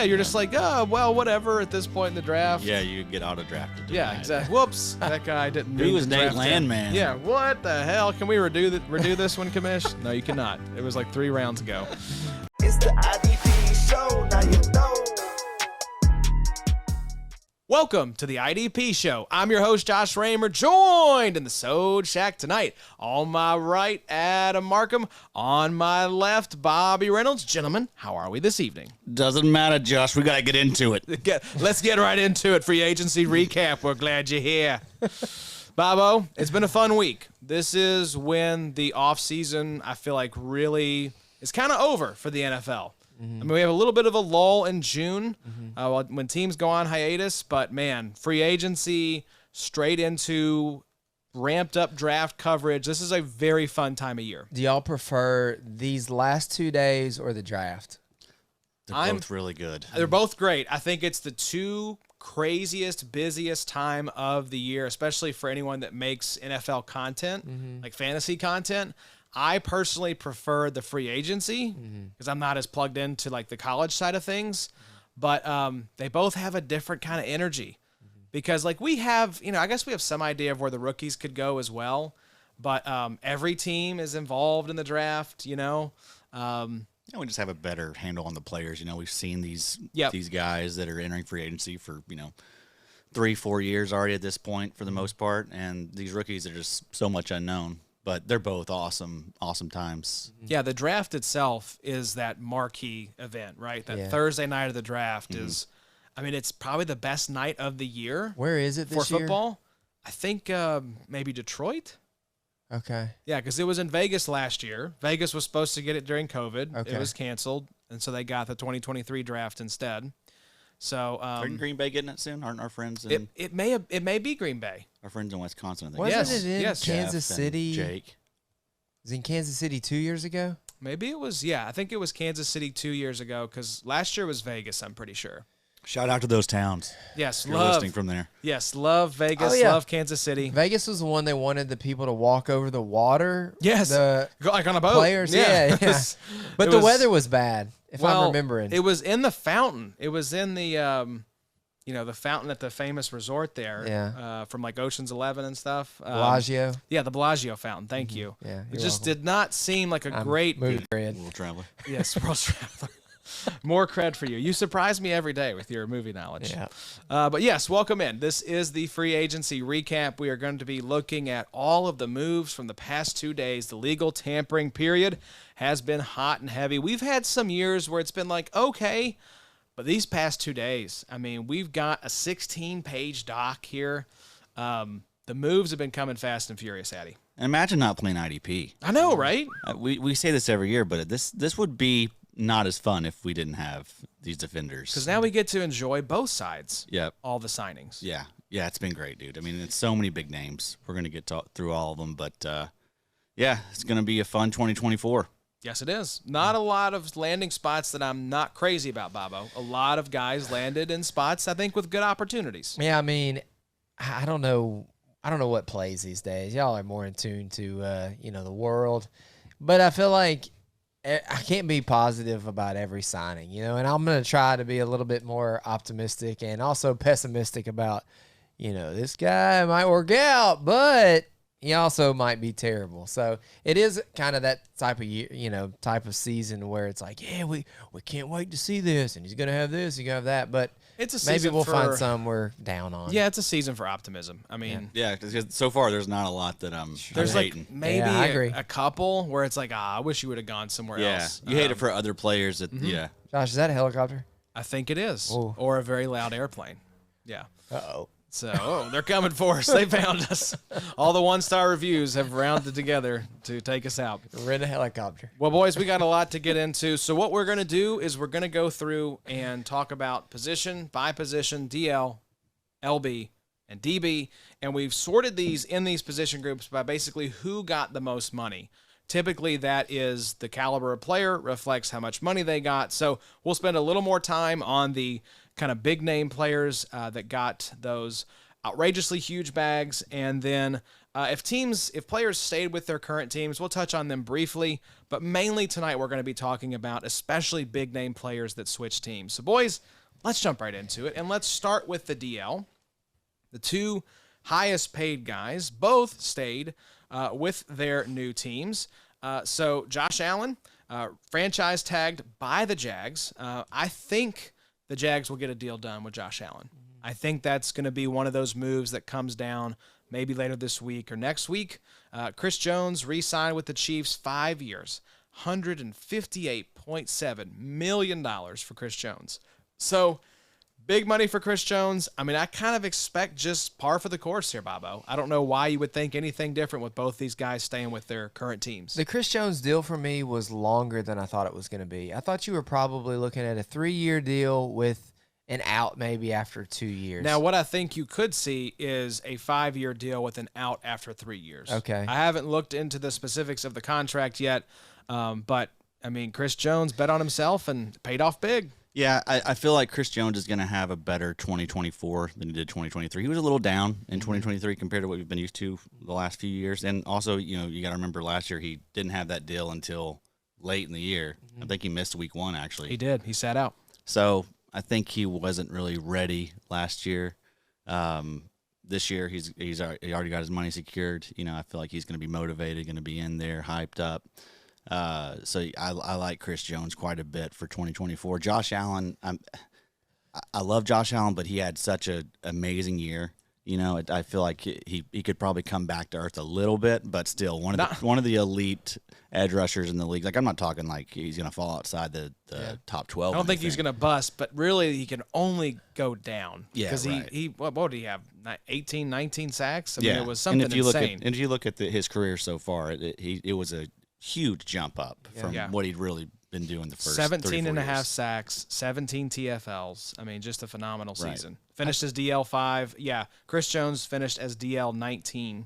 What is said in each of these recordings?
you're just like, oh, well, whatever at this point in the draft. Yeah, you get auto-drafted. Yeah, exactly. Whoops, that guy didn't Who mean was to Nate draft him. Landman? Yeah, what the hell? Can we redo this one, Commish? No, you cannot. It was like 3 rounds ago. It's the IDP Show, now you know. Welcome to the IDP Show. I'm your host, Josh Raymer, joined in the Sode Shack tonight. On my right, Adam Markham. On my left, Bobby Reynolds. Gentlemen, how are we this evening? Doesn't matter, Josh. We got to get into it. Let's get right into it. Free agency recap. We're glad you're here. Bobo, it's been a fun week. This is when the offseason, I feel like, really is kind of over for the NFL. I mean, we have a little bit of a lull in June when teams go on hiatus, but man, free agency straight into ramped up draft coverage. This is a very fun time of year. Do y'all prefer these last 2 days or the draft? They're both really good. They're both great. I think it's the two craziest, busiest time of the year, especially for anyone that makes NFL content, like fantasy content. I personally prefer the free agency because I'm not as plugged into like the college side of things, but they both have a different kind of energy because like we have, I guess we have some idea of where the rookies could go as well, but every team is involved in the draft, we just have a better handle on the players. We've seen these guys that are entering free agency for, 3-4 years already at this point for the most part, and these rookies are just so much unknown. But they're both awesome times. Yeah, the draft itself is that marquee event, right? That Thursday night of the draft is, it's probably the best night of the year. Where is it this for football? I think maybe Detroit. Okay. Yeah, because it was in Vegas last year. Vegas was supposed to get it during COVID. Okay. It was canceled, and so they got the 2023 draft instead. So, Aren't Green Bay getting it soon? Aren't our friends? It may be Green Bay. Our friends in Wisconsin, I think. Wasn't it in yes. Kansas Jeff City? Jake. Was it in Kansas City 2 years ago? Maybe it was. Yeah, I think it was Kansas City 2 years ago because last year was Vegas. I'm pretty sure. Shout out to those towns. Yes, You're listening from there. Yes, love Vegas. Love Kansas City. Vegas was the one they wanted the people to walk over the water. Yes, like on a boat. Players, yeah. But the weather was bad, if I'm remembering. It was in the fountain. It was in the the fountain at the famous resort there. Yeah. From like Ocean's 11 and stuff. Bellagio. Yeah, the Bellagio fountain. Thank you. Yeah, it just did not seem like a great movie. World Traveler. Yes, World Traveler. More cred for you. You surprise me every day with your movie knowledge. Yeah. But yes, welcome in. This is the free agency recap. We are going to be looking at all of the moves from the past 2 days. The legal tampering period has been hot and heavy. We've had some years where it's been like, okay, but these past 2 days, we've got a 16-page doc here. The moves have been coming fast and furious, Addy. And imagine not playing IDP. I know, right? We say this every year, but this would be not as fun if we didn't have these defenders. Because now we get to enjoy both sides. Yep. All the signings. Yeah, it's been great, dude. It's so many big names. We're going to get through all of them, but it's going to be a fun 2024. Yes, it is. Not a lot of landing spots that I'm not crazy about, Bobo. A lot of guys landed in spots, I think, with good opportunities. Yeah, I don't know what plays these days. Y'all are more in tune to, the world. But I feel like I can't be positive about every signing, and I'm going to try to be a little bit more optimistic and also pessimistic about, this guy might work out, but he also might be terrible. So it is kind of that type of year, type of season where it's like, yeah, we can't wait to see this, and he's going to have this, he's going to have that, but it's a maybe season we'll find some we're down on. Yeah, it's a season for optimism. Yeah, because so far there's not a lot that I'm there's like hating. maybe I agree. a couple where it's like, I wish you would have gone somewhere else. You hate it for other players. Yeah. Josh, is that a helicopter? I think it is. Ooh. Or a very loud airplane. Yeah. Uh-oh. So, they're coming for us. They found us. All the one-star reviews have rounded together to take us out. We're in a helicopter. Well, boys, we got a lot to get into. So what we're going to do is we're going to go through and talk about position by position, DL, LB, and DB. And we've sorted these in these position groups by basically who got the most money. Typically, that is the caliber of player, reflects how much money they got. So we'll spend a little more time on the kind of big name players that got those outrageously huge bags, and then If players stayed with their current teams, we'll touch on them briefly, but mainly tonight we're going to be talking about especially big name players that switch teams. So boys, let's jump right into it, and let's start with the DL. The two highest paid guys both stayed with their new teams. So Josh Allen, franchise tagged by the Jags. I think the Jags will get a deal done with Josh Allen. I think that's going to be one of those moves that comes down maybe later this week or next week. Chris Jones re-signed with the Chiefs 5 years, $158.7 million for Chris Jones. So big money for Chris Jones. I mean, I kind of expect just par for the course here, Bobo. I don't know why you would think anything different with both these guys staying with their current teams. The Chris Jones deal for me was longer than I thought it was going to be. I thought you were probably looking at a 3-year deal with an out maybe after 2 years. Now, what I think you could see is a 5-year deal with an out after 3 years. Okay. I haven't looked into the specifics of the contract yet, but, I mean, Chris Jones bet on himself and paid off big. Yeah, I feel like Chris Jones is going to have a better 2024 than he did 2023. He was a little down in 2023 compared to what we've been used to the last few years. And also, you got to remember last year he didn't have that deal until late in the year. I think he missed week 1, actually. He did. He sat out. So I think he wasn't really ready last year. This year he already got his money secured. I feel like he's going to be motivated, going to be in there, hyped up. So I like Chris Jones quite a bit for 2024. Josh Allen, I love Josh Allen, but he had such an amazing year. I feel like he could probably come back to earth a little bit, but still one of the elite edge rushers in the league. Like, I'm not talking like he's going to fall outside the top 12. I don't think he's going to bust, but really he can only go down. Yeah, because right. what did he have? 18, 19 sacks? I mean, it was and something insane. If you look at his career so far, it was a huge jump up from what he'd really been doing the first 17 and a half years. sacks, 17 TFLs. I mean, just a phenomenal season. Finished as DL5. Yeah, Chris Jones finished as DL19.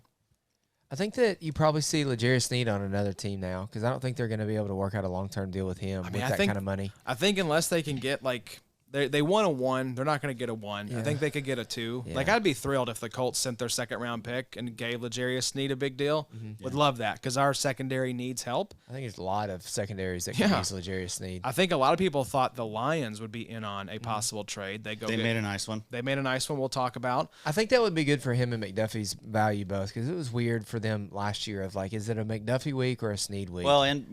I think that you probably see L'Jarius Sneed on another team now because I don't think they're going to be able to work out a long-term deal with him that kind of money. I think unless they can get like they won a 1, they're not going to get a 1. Yeah. I think they could get a 2. Yeah. Like, I'd be thrilled if the Colts sent their second-round pick and gave L'Jarius Sneed a big deal. Would love that because our secondary needs help. I think there's a lot of secondaries that can use L'Jarius Sneed. I think a lot of people thought the Lions would be in on a possible trade. They made a nice one. They made a nice one we'll talk about. I think that would be good for him and McDuffie's value both because it was weird for them last year of like, is it a McDuffie week or a Sneed week? Well, and,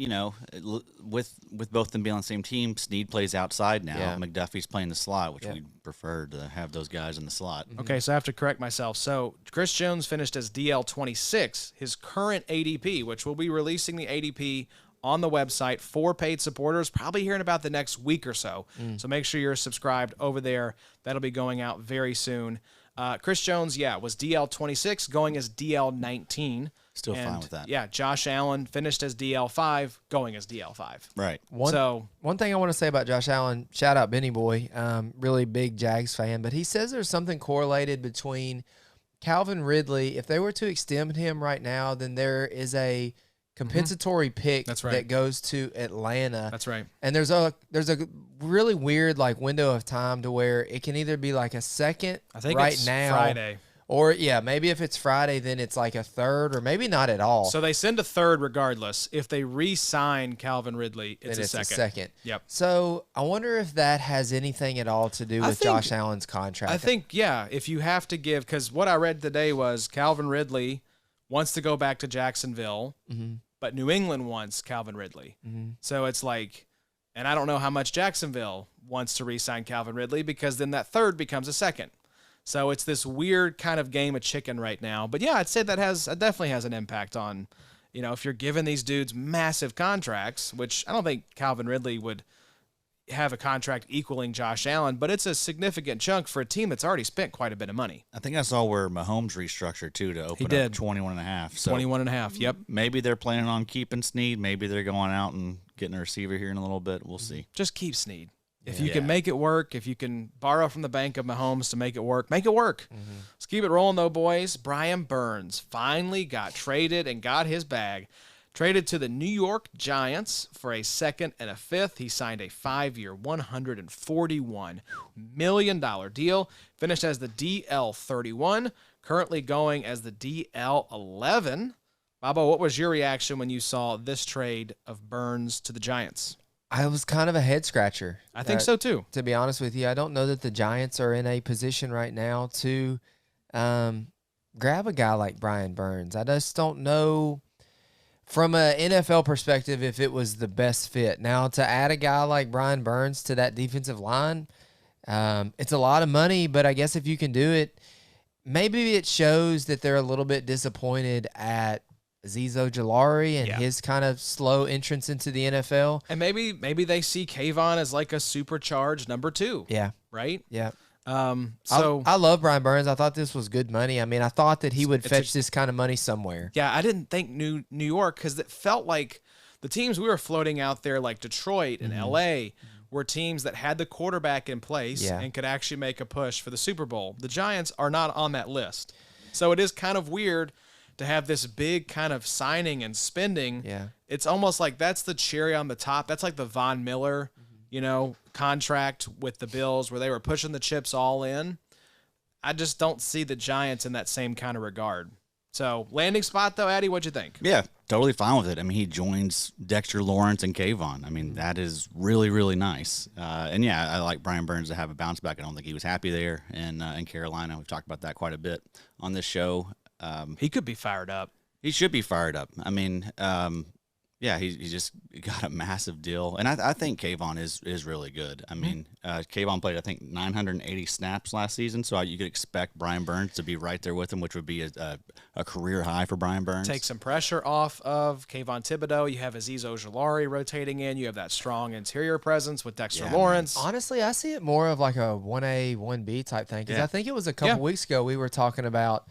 with both them being on the same team, Sneed plays outside now. Yeah. McDuffie's playing the slot, which we'd prefer to have those guys in the slot. Okay, so I have to correct myself. So Chris Jones finished as DL26, his current ADP, which we'll be releasing the ADP on the website for paid supporters, probably here in about the next week or so. So make sure you're subscribed over there. That'll be going out very soon. Chris Jones, was DL26, going as DL19. Still fine with that. Yeah, Josh Allen finished as DL5, going as DL5. Right. One thing I want to say about Josh Allen, shout out Benny Boy, really big Jags fan, but he says there's something correlated between Calvin Ridley. If they were to extend him right now, then there is a compensatory pick that goes to Atlanta. That's right. And there's a really weird like window of time to where it can either be like a second I think right it's now Friday. Or, maybe if it's Friday, then it's like a third or maybe not at all. So they send a third regardless. If they re-sign Calvin Ridley, it's a second. Yep. So I wonder if that has anything at all to do with Josh Allen's contract. I think, if you have to give, because what I read today was Calvin Ridley wants to go back to Jacksonville, but New England wants Calvin Ridley. So it's like, and I don't know how much Jacksonville wants to re-sign Calvin Ridley because then that third becomes a second. So it's this weird kind of game of chicken right now. But I'd say that definitely has an impact on, if you're giving these dudes massive contracts, which I don't think Calvin Ridley would have a contract equaling Josh Allen, but it's a significant chunk for a team that's already spent quite a bit of money. I think I saw where Mahomes restructured too to open up 21.5. So 21.5. Yep. Maybe they're planning on keeping Sneed. Maybe they're going out and getting a receiver here in a little bit. We'll see. Just keep Sneed. If you can make it work, if you can borrow from the bank of Mahomes to make it work, make it work. Let's keep it rolling, though, boys. Brian Burns finally got traded and got his bag. Traded to the New York Giants for a second and a fifth. He signed a 5-year, $141 million deal. Finished as the DL31, currently going as the DL11. Bobo, what was your reaction when you saw this trade of Burns to the Giants? I was kind of a head scratcher. I think so too. To be honest with you, I don't know that the Giants are in a position right now to grab a guy like Brian Burns. I just don't know from an NFL perspective if it was the best fit. Now, to add a guy like Brian Burns to that defensive line, it's a lot of money, but I guess if you can do it, maybe it shows that they're a little bit disappointed at Azeez Ojulari and his kind of slow entrance into the NFL. And maybe they see Kayvon as like a supercharged number 2. Yeah. Right? Yeah. So I love Brian Burns. I thought this was good money. I mean, I thought that he would fetch this kind of money somewhere. Yeah, I didn't think New York, because it felt like the teams we were floating out there, like Detroit and LA, were teams that had the quarterback in place and could actually make a push for the Super Bowl. The Giants are not on that list. So it is kind of weird to have this big kind of signing and spending. Yeah. It's almost like that's the cherry on the top. That's like the Von Miller, contract with the Bills where they were pushing the chips all in. I just don't see the Giants in that same kind of regard. So, landing spot, though, Addy, what'd you think? Yeah, totally fine with it. I mean, he joins Dexter Lawrence and Kayvon. I mean, that is really, really nice. And, yeah, I like Brian Burns to have a bounce back. I don't think he was happy there in Carolina. We've talked about that quite a bit on this show. He could be fired up. He should be fired up. I mean, he just got a massive deal. And I think Kayvon is really good. I mean, Kayvon played, I think, 980 snaps last season, so you could expect Brian Burns to be right there with him, which would be a career high for Brian Burns. Take some pressure off of Kayvon Thibodeau. You have Azeez Ojulari rotating in. You have that strong interior presence with Dexter Lawrence. Man. Honestly, I see it more of like a 1A, 1B type thing, because I think it was a couple weeks ago we were talking about,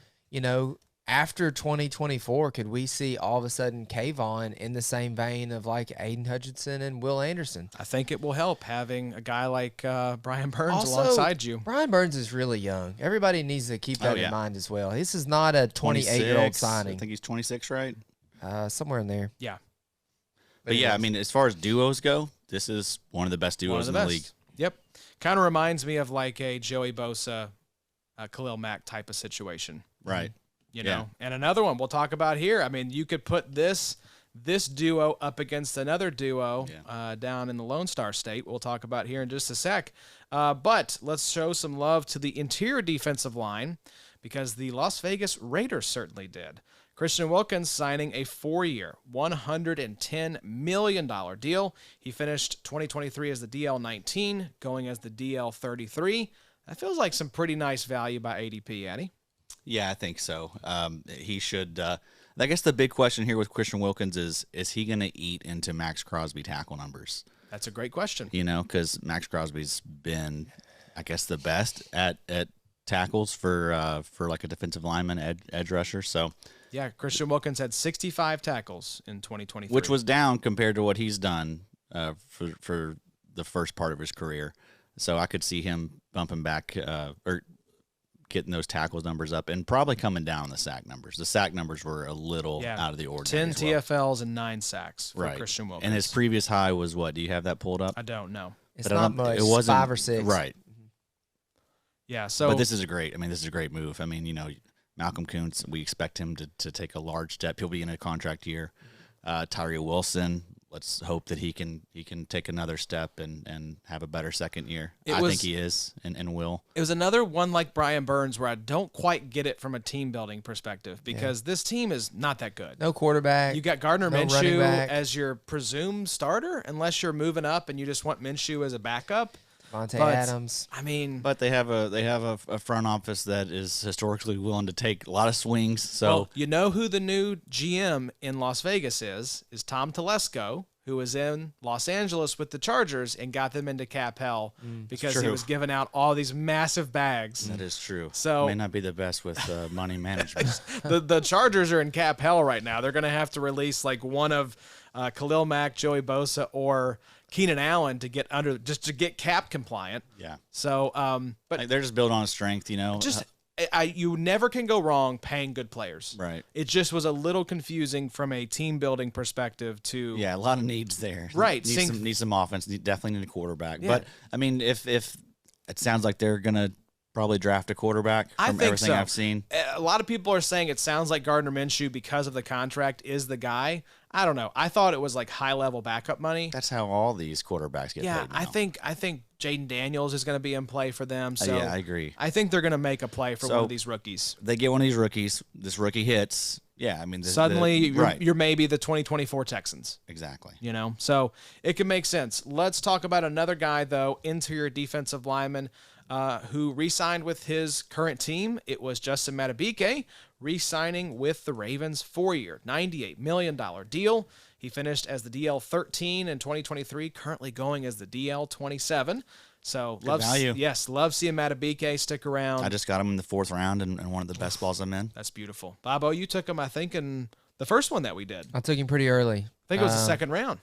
after 2024, could we see all of a sudden Kayvon in the same vein of like Aiden Hutchinson and Will Anderson? I think it will help having a guy like Brian Burns alongside you. Brian Burns is really young. Everybody needs to keep that in mind as well. This is not a 28-year-old signing. I think he's 26, right? Somewhere in there. Yeah. But yeah, I mean, as far as duos go, this is one of the best duos in the league. Yep. Kind of reminds me of like a Joey Bosa, Khalil Mack type of situation. Right. And another one we'll talk about here. I mean, you could put this duo up against another duo down in the Lone Star State. We'll talk about here in just a sec. But let's show some love to the interior defensive line, because the Las Vegas Raiders certainly did. Christian Wilkins signing a 4-year, $110 million deal. He finished 2023 as the DL19, going as the DL33. That feels like some pretty nice value by ADP, Addy. Yeah, I think so. He should. I guess the big question here with Christian Wilkins is he going to eat into Max Crosby tackle numbers? That's a great question. Because Max Crosby's been, I guess, the best at tackles for like a defensive lineman, edge rusher. So yeah, Christian Wilkins had 65 tackles in 2023, which was down compared to what he's done for the first part of his career. So I could see him bumping back or getting those tackles numbers up and probably coming down the sack numbers. The sack numbers were a little out of the ordinary. 10 TFLs and 9 sacks for Christian Wilkins. And his previous high was what? Do you have that pulled up? I don't know. It's not much. It wasn't 5 or 6. Right. Yeah. So, but this is a great move. I mean, Malcolm Kuntz, we expect him to take a large step. He'll be in a contract year. Tyree Wilson, let's hope that he can take another step and have a better second year. I think he is and will. It was another one like Brian Burns where I don't quite get it from a team building perspective, because this team is not that good. No quarterback. You got Gardner Minshew as your presumed starter, unless you're moving up and you just want Minshew as a backup. Monte Adams. I mean, but they have a front office that is historically willing to take a lot of swings. So who the new GM in Las Vegas is Tom Telesco, who was in Los Angeles with the Chargers and got them into cap hell because he was giving out all these massive bags. That is true. So may not be the best with money management. the Chargers are in cap hell right now. They're going to have to release like one of Khalil Mack, Joey Bosa, or Keenan Allen to get cap compliant. Yeah. So, but they're just built on strength, you never can go wrong paying good players. Right. It just was a little confusing from a team building perspective to. Yeah, a lot of needs there. Right. Need some offense. Definitely need a quarterback. Yeah. But I mean, if it sounds like they're gonna probably draft a quarterback from everything I've seen. a lot of people are saying it sounds like Gardner Minshew because of the contract is the guy. I don't know. I thought it was like high-level backup money. That's how all these quarterbacks get paid now. I think Jaden Daniels is going to be in play for them. So yeah, I agree. I think they're going to make a play for one of these rookies. They get one of these rookies. This rookie hits. Yeah, I mean, suddenly you're maybe the 2024 Texans. Exactly. So it can make sense. Let's talk about another guy though, interior defensive lineman, who re-signed with his current team. It was Justin Madubuike re-signing with the Ravens, 4-year, $98 million deal. He finished as the DL13 in 2023, currently going as the DL27. So value. Yes, love seeing Madubuike stick around. I just got him in the 4th round and one of the best balls I'm in. That's beautiful. Bobo, you took him, I think, in the first one that we did. I took him pretty early. I think it was the 2nd round.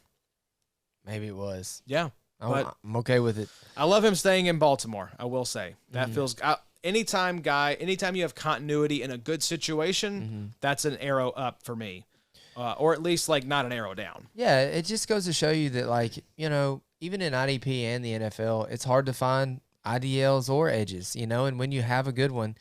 Maybe it was. Yeah. But I'm okay with it. I love him staying in Baltimore, I will say. That feels anytime you have continuity in a good situation, that's an arrow up for me. Or at least like not an arrow down. Yeah, it just goes to show you that, like, even in IDP and the NFL, it's hard to find IDLs or edges, and when you have a good one,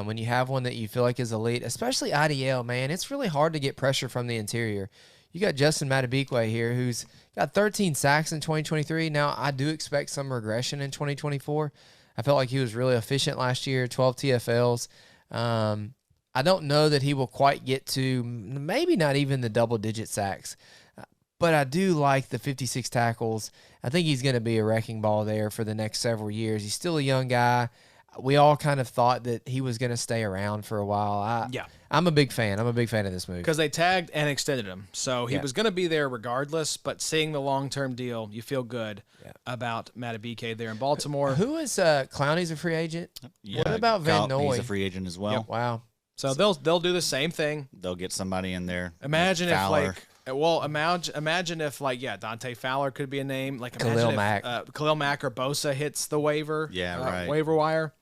when you have one that you feel like is elite, especially IDL, man, it's really hard to get pressure from the interior. You got Justin Madubuike here, who's got 13 sacks in 2023. Now, I do expect some regression in 2024. I felt like he was really efficient last year, 12 TFLs. I don't know that he will quite get to maybe not even the double-digit sacks, but I do like the 56 tackles. I think he's going to be a wrecking ball there for the next several years. He's still a young guy. We all kind of thought that he was going to stay around for a while. I'm a big fan. I'm a big fan of this move. Because they tagged and extended him. So he was going to be there regardless, but seeing the long-term deal, you feel good about Madubuike there in Baltimore. Who is Clowney's a free agent? Yeah, what about Van Noy? He's a free agent as well. Yep. Wow. So they'll do the same thing. They'll get somebody in there. Imagine if Dante Fowler could be a name. Like Khalil Mack. Khalil Mack or Bosa hits the waiver. Yeah, right. Waiver wire.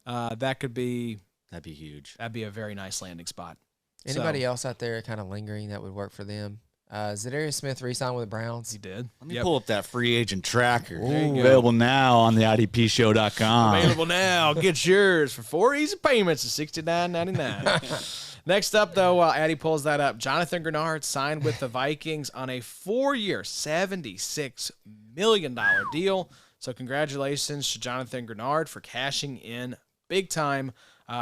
That'd be huge. That'd be a very nice landing spot. Anybody else out there kind of lingering that would work for them? Zadarius Smith re-signed with the Browns. He did. Let me pull up that free agent tracker. Available now on the IDPshow.com. Available now. Get yours for 4 easy payments of $69.99. Next up, though, while Addy pulls that up, Jonathan Greenard signed with the Vikings on a 4-year, $76 million deal. So congratulations to Jonathan Greenard for cashing in big time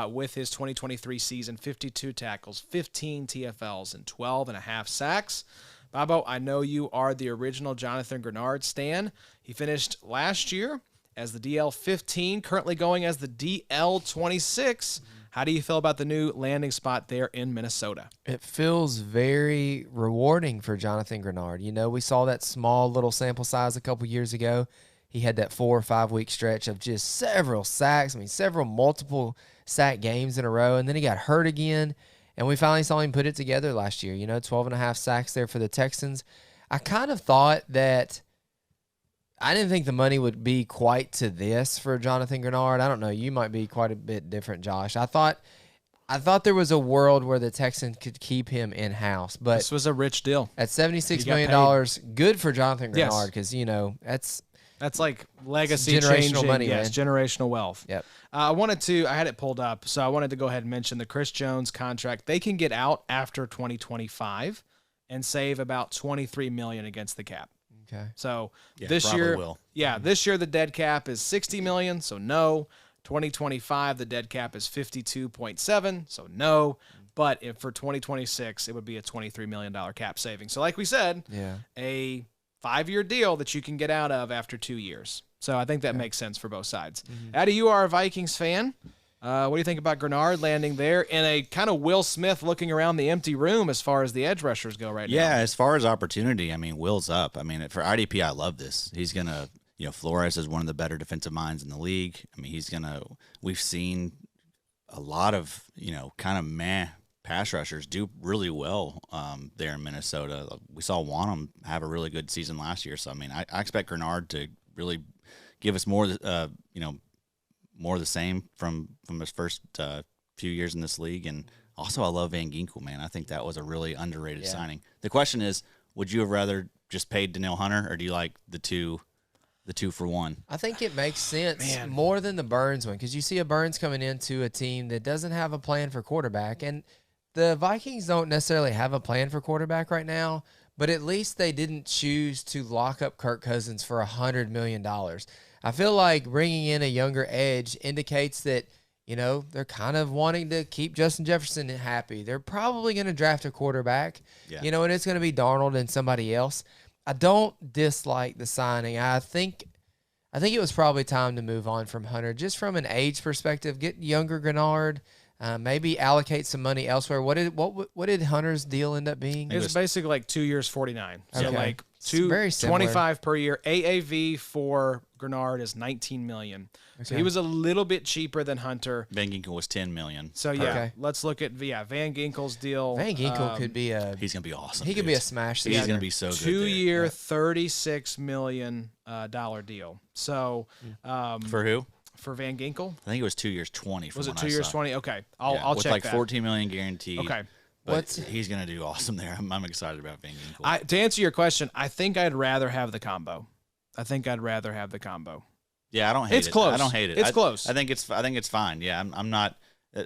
with his 2023 season, 52 tackles, 15 TFLs, and 12.5 sacks. Bobo, I know you are the original Jonathan Greenard stan. He finished last year as the DL15, currently going as the DL26. How do you feel about the new landing spot there in Minnesota? It feels very rewarding for Jonathan Greenard. We saw that small little sample size a couple years ago. He had that 4 or 5 week stretch of just several sacks. Several multiple sack games in a row. And then he got hurt again. And we finally saw him put it together last year. 12.5 sacks there for the Texans. I kind of thought that I didn't think the money would be quite to this for Jonathan Greenard. I don't know. You might be quite a bit different, Josh. I thought there was a world where the Texans could keep him in-house. But this was a rich deal. At $76 million, good for Jonathan Greenard because, that's like legacy generational changing. money, yes, man. Generational wealth. Yep. I had it pulled up, so I wanted to go ahead and mention the Chris Jones contract. They can get out after 2025 and save about $23 million against the cap. Okay. So this year, this year the dead cap is $60 million, so no. 2025 the dead cap is 52.7, so no. But for 2026 it would be a $23 million cap saving. So like we said, a 5-year deal that you can get out of after 2 years. So I think that makes sense for both sides. Addy, you are a Vikings fan. What do you think about Greenard landing there in a kind of Will Smith looking around the empty room as far as the edge rushers go right now? Yeah, as far as opportunity, Will's up. For IDP, I love this. He's going to, Flores is one of the better defensive minds in the league. We've seen a lot of, kind of pass rushers do really well there in Minnesota. We saw Wanham have a really good season last year. So, I expect Greenard to really give us more, more of the same from his first few years in this league. And also I love Van Ginkel, man. I think that was a really underrated signing. The question is, would you have rather just paid Danielle Hunter, or do you like the two the 2-for-1. I think it makes sense more than the Burns one because you see a Burns coming into a team that doesn't have a plan for quarterback. And the Vikings don't necessarily have a plan for quarterback right now, but at least they didn't choose to lock up Kirk Cousins for $100 million. I feel like bringing in a younger edge indicates that, they're kind of wanting to keep Justin Jefferson happy. They're probably going to draft a quarterback, and it's going to be Darnold and somebody else. I don't dislike the signing. I think it was probably time to move on from Hunter, just from an age perspective. Get younger Greenard, maybe allocate some money elsewhere. What did Hunter's deal end up being? It was basically like 2 years, 49. So Okay. like Very similar. 25 per year. AAV for Greenard is $19 million. So he was a little bit cheaper than Hunter. Van Ginkel was $10 million. So let's look at Van Ginkel's deal. Van Ginkel could be he's gonna be awesome. He could be a smash. He's gonna be so good. 2-year, $36 million deal. So for who? For Van Ginkel, I think it was 2 years, 20. Was it 2 years, 20? Okay, I'll with check like that. $14 million guaranteed. Okay. But he's going to do awesome there. I'm excited about Van Ginkel. To answer your question, I think I'd rather have the combo. Yeah, I don't hate it. It's close. I don't hate it. It's close. I think it's fine. Yeah, I'm not.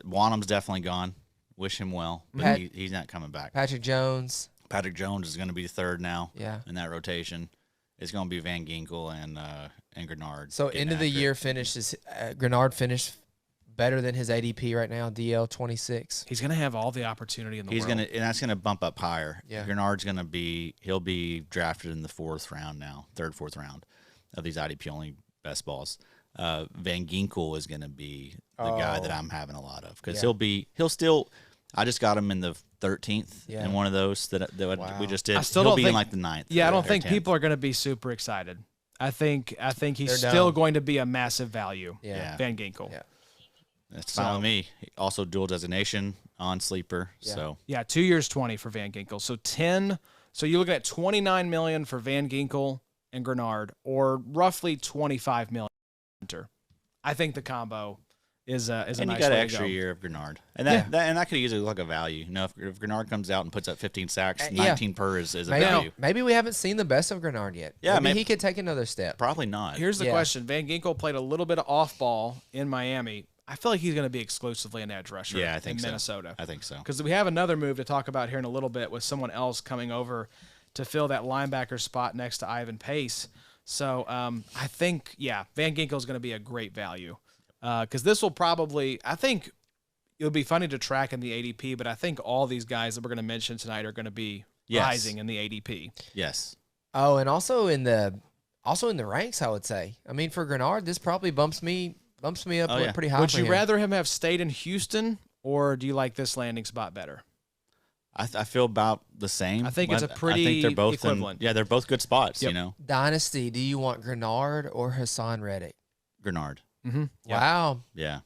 Wanham's definitely gone. Wish him well, but he's not coming back. Patrick Jones. Patrick Jones is going to be third now. Yeah. In that rotation, it's going to be Van Ginkel and Greenard. So end of the year finishes. Greenard finished better than his ADP right now. DL 26. He's going to have all the opportunity in the world. And that's going to bump up higher. Yeah. Greenard's going to he'll be drafted in the fourth, fourth round of these IDP only best balls. Van Ginkel is going to be the guy that I'm having a lot of because he'll still. I just got him in the 13th in one of those that we just did. He'll be in like the 9th. Yeah, I don't think people are going to be super excited. I think he's still going to be a massive value. Yeah. Van Ginkel. Yeah. That's fine with me. Also dual designation on sleeper. Yeah. So 2 years, 20 for Van Ginkel. So 10. So you look at $29 million for Van Ginkel and Greenard, or roughly $25 million. I think the combo is a nice. And you got an extra year of Greenard, and that could easily look like a value. If Greenard comes out and puts up 15 sacks, 19 per is a value. Maybe we haven't seen the best of Greenard yet. Yeah, maybe he could take another step. Probably not. Here's the question: Van Ginkel played a little bit of off ball in Miami. I feel like he's going to be exclusively an edge rusher. Yeah, I think in so. Minnesota. I think so. Because we have another move to talk about here in a little bit with someone else coming over to fill that linebacker spot next to Ivan Pace. So I think, Van Ginkel is going to be a great value because this will probably, I think it'll be funny to track in the ADP, but I think all these guys that we're going to mention tonight are going to be rising in the ADP. Yes. Oh, and also in the ranks, I would say. I mean, for Greenard, this probably bumps me up pretty high. Would you rather him have stayed in Houston, or do you like this landing spot better? I feel about the same. I think it's a pretty I think they're both equivalent. they're both good spots, Yep. Dynasty, do you want Greenard or Hassan Reddick? Greenard. Mm-hmm. Wow. Yeah.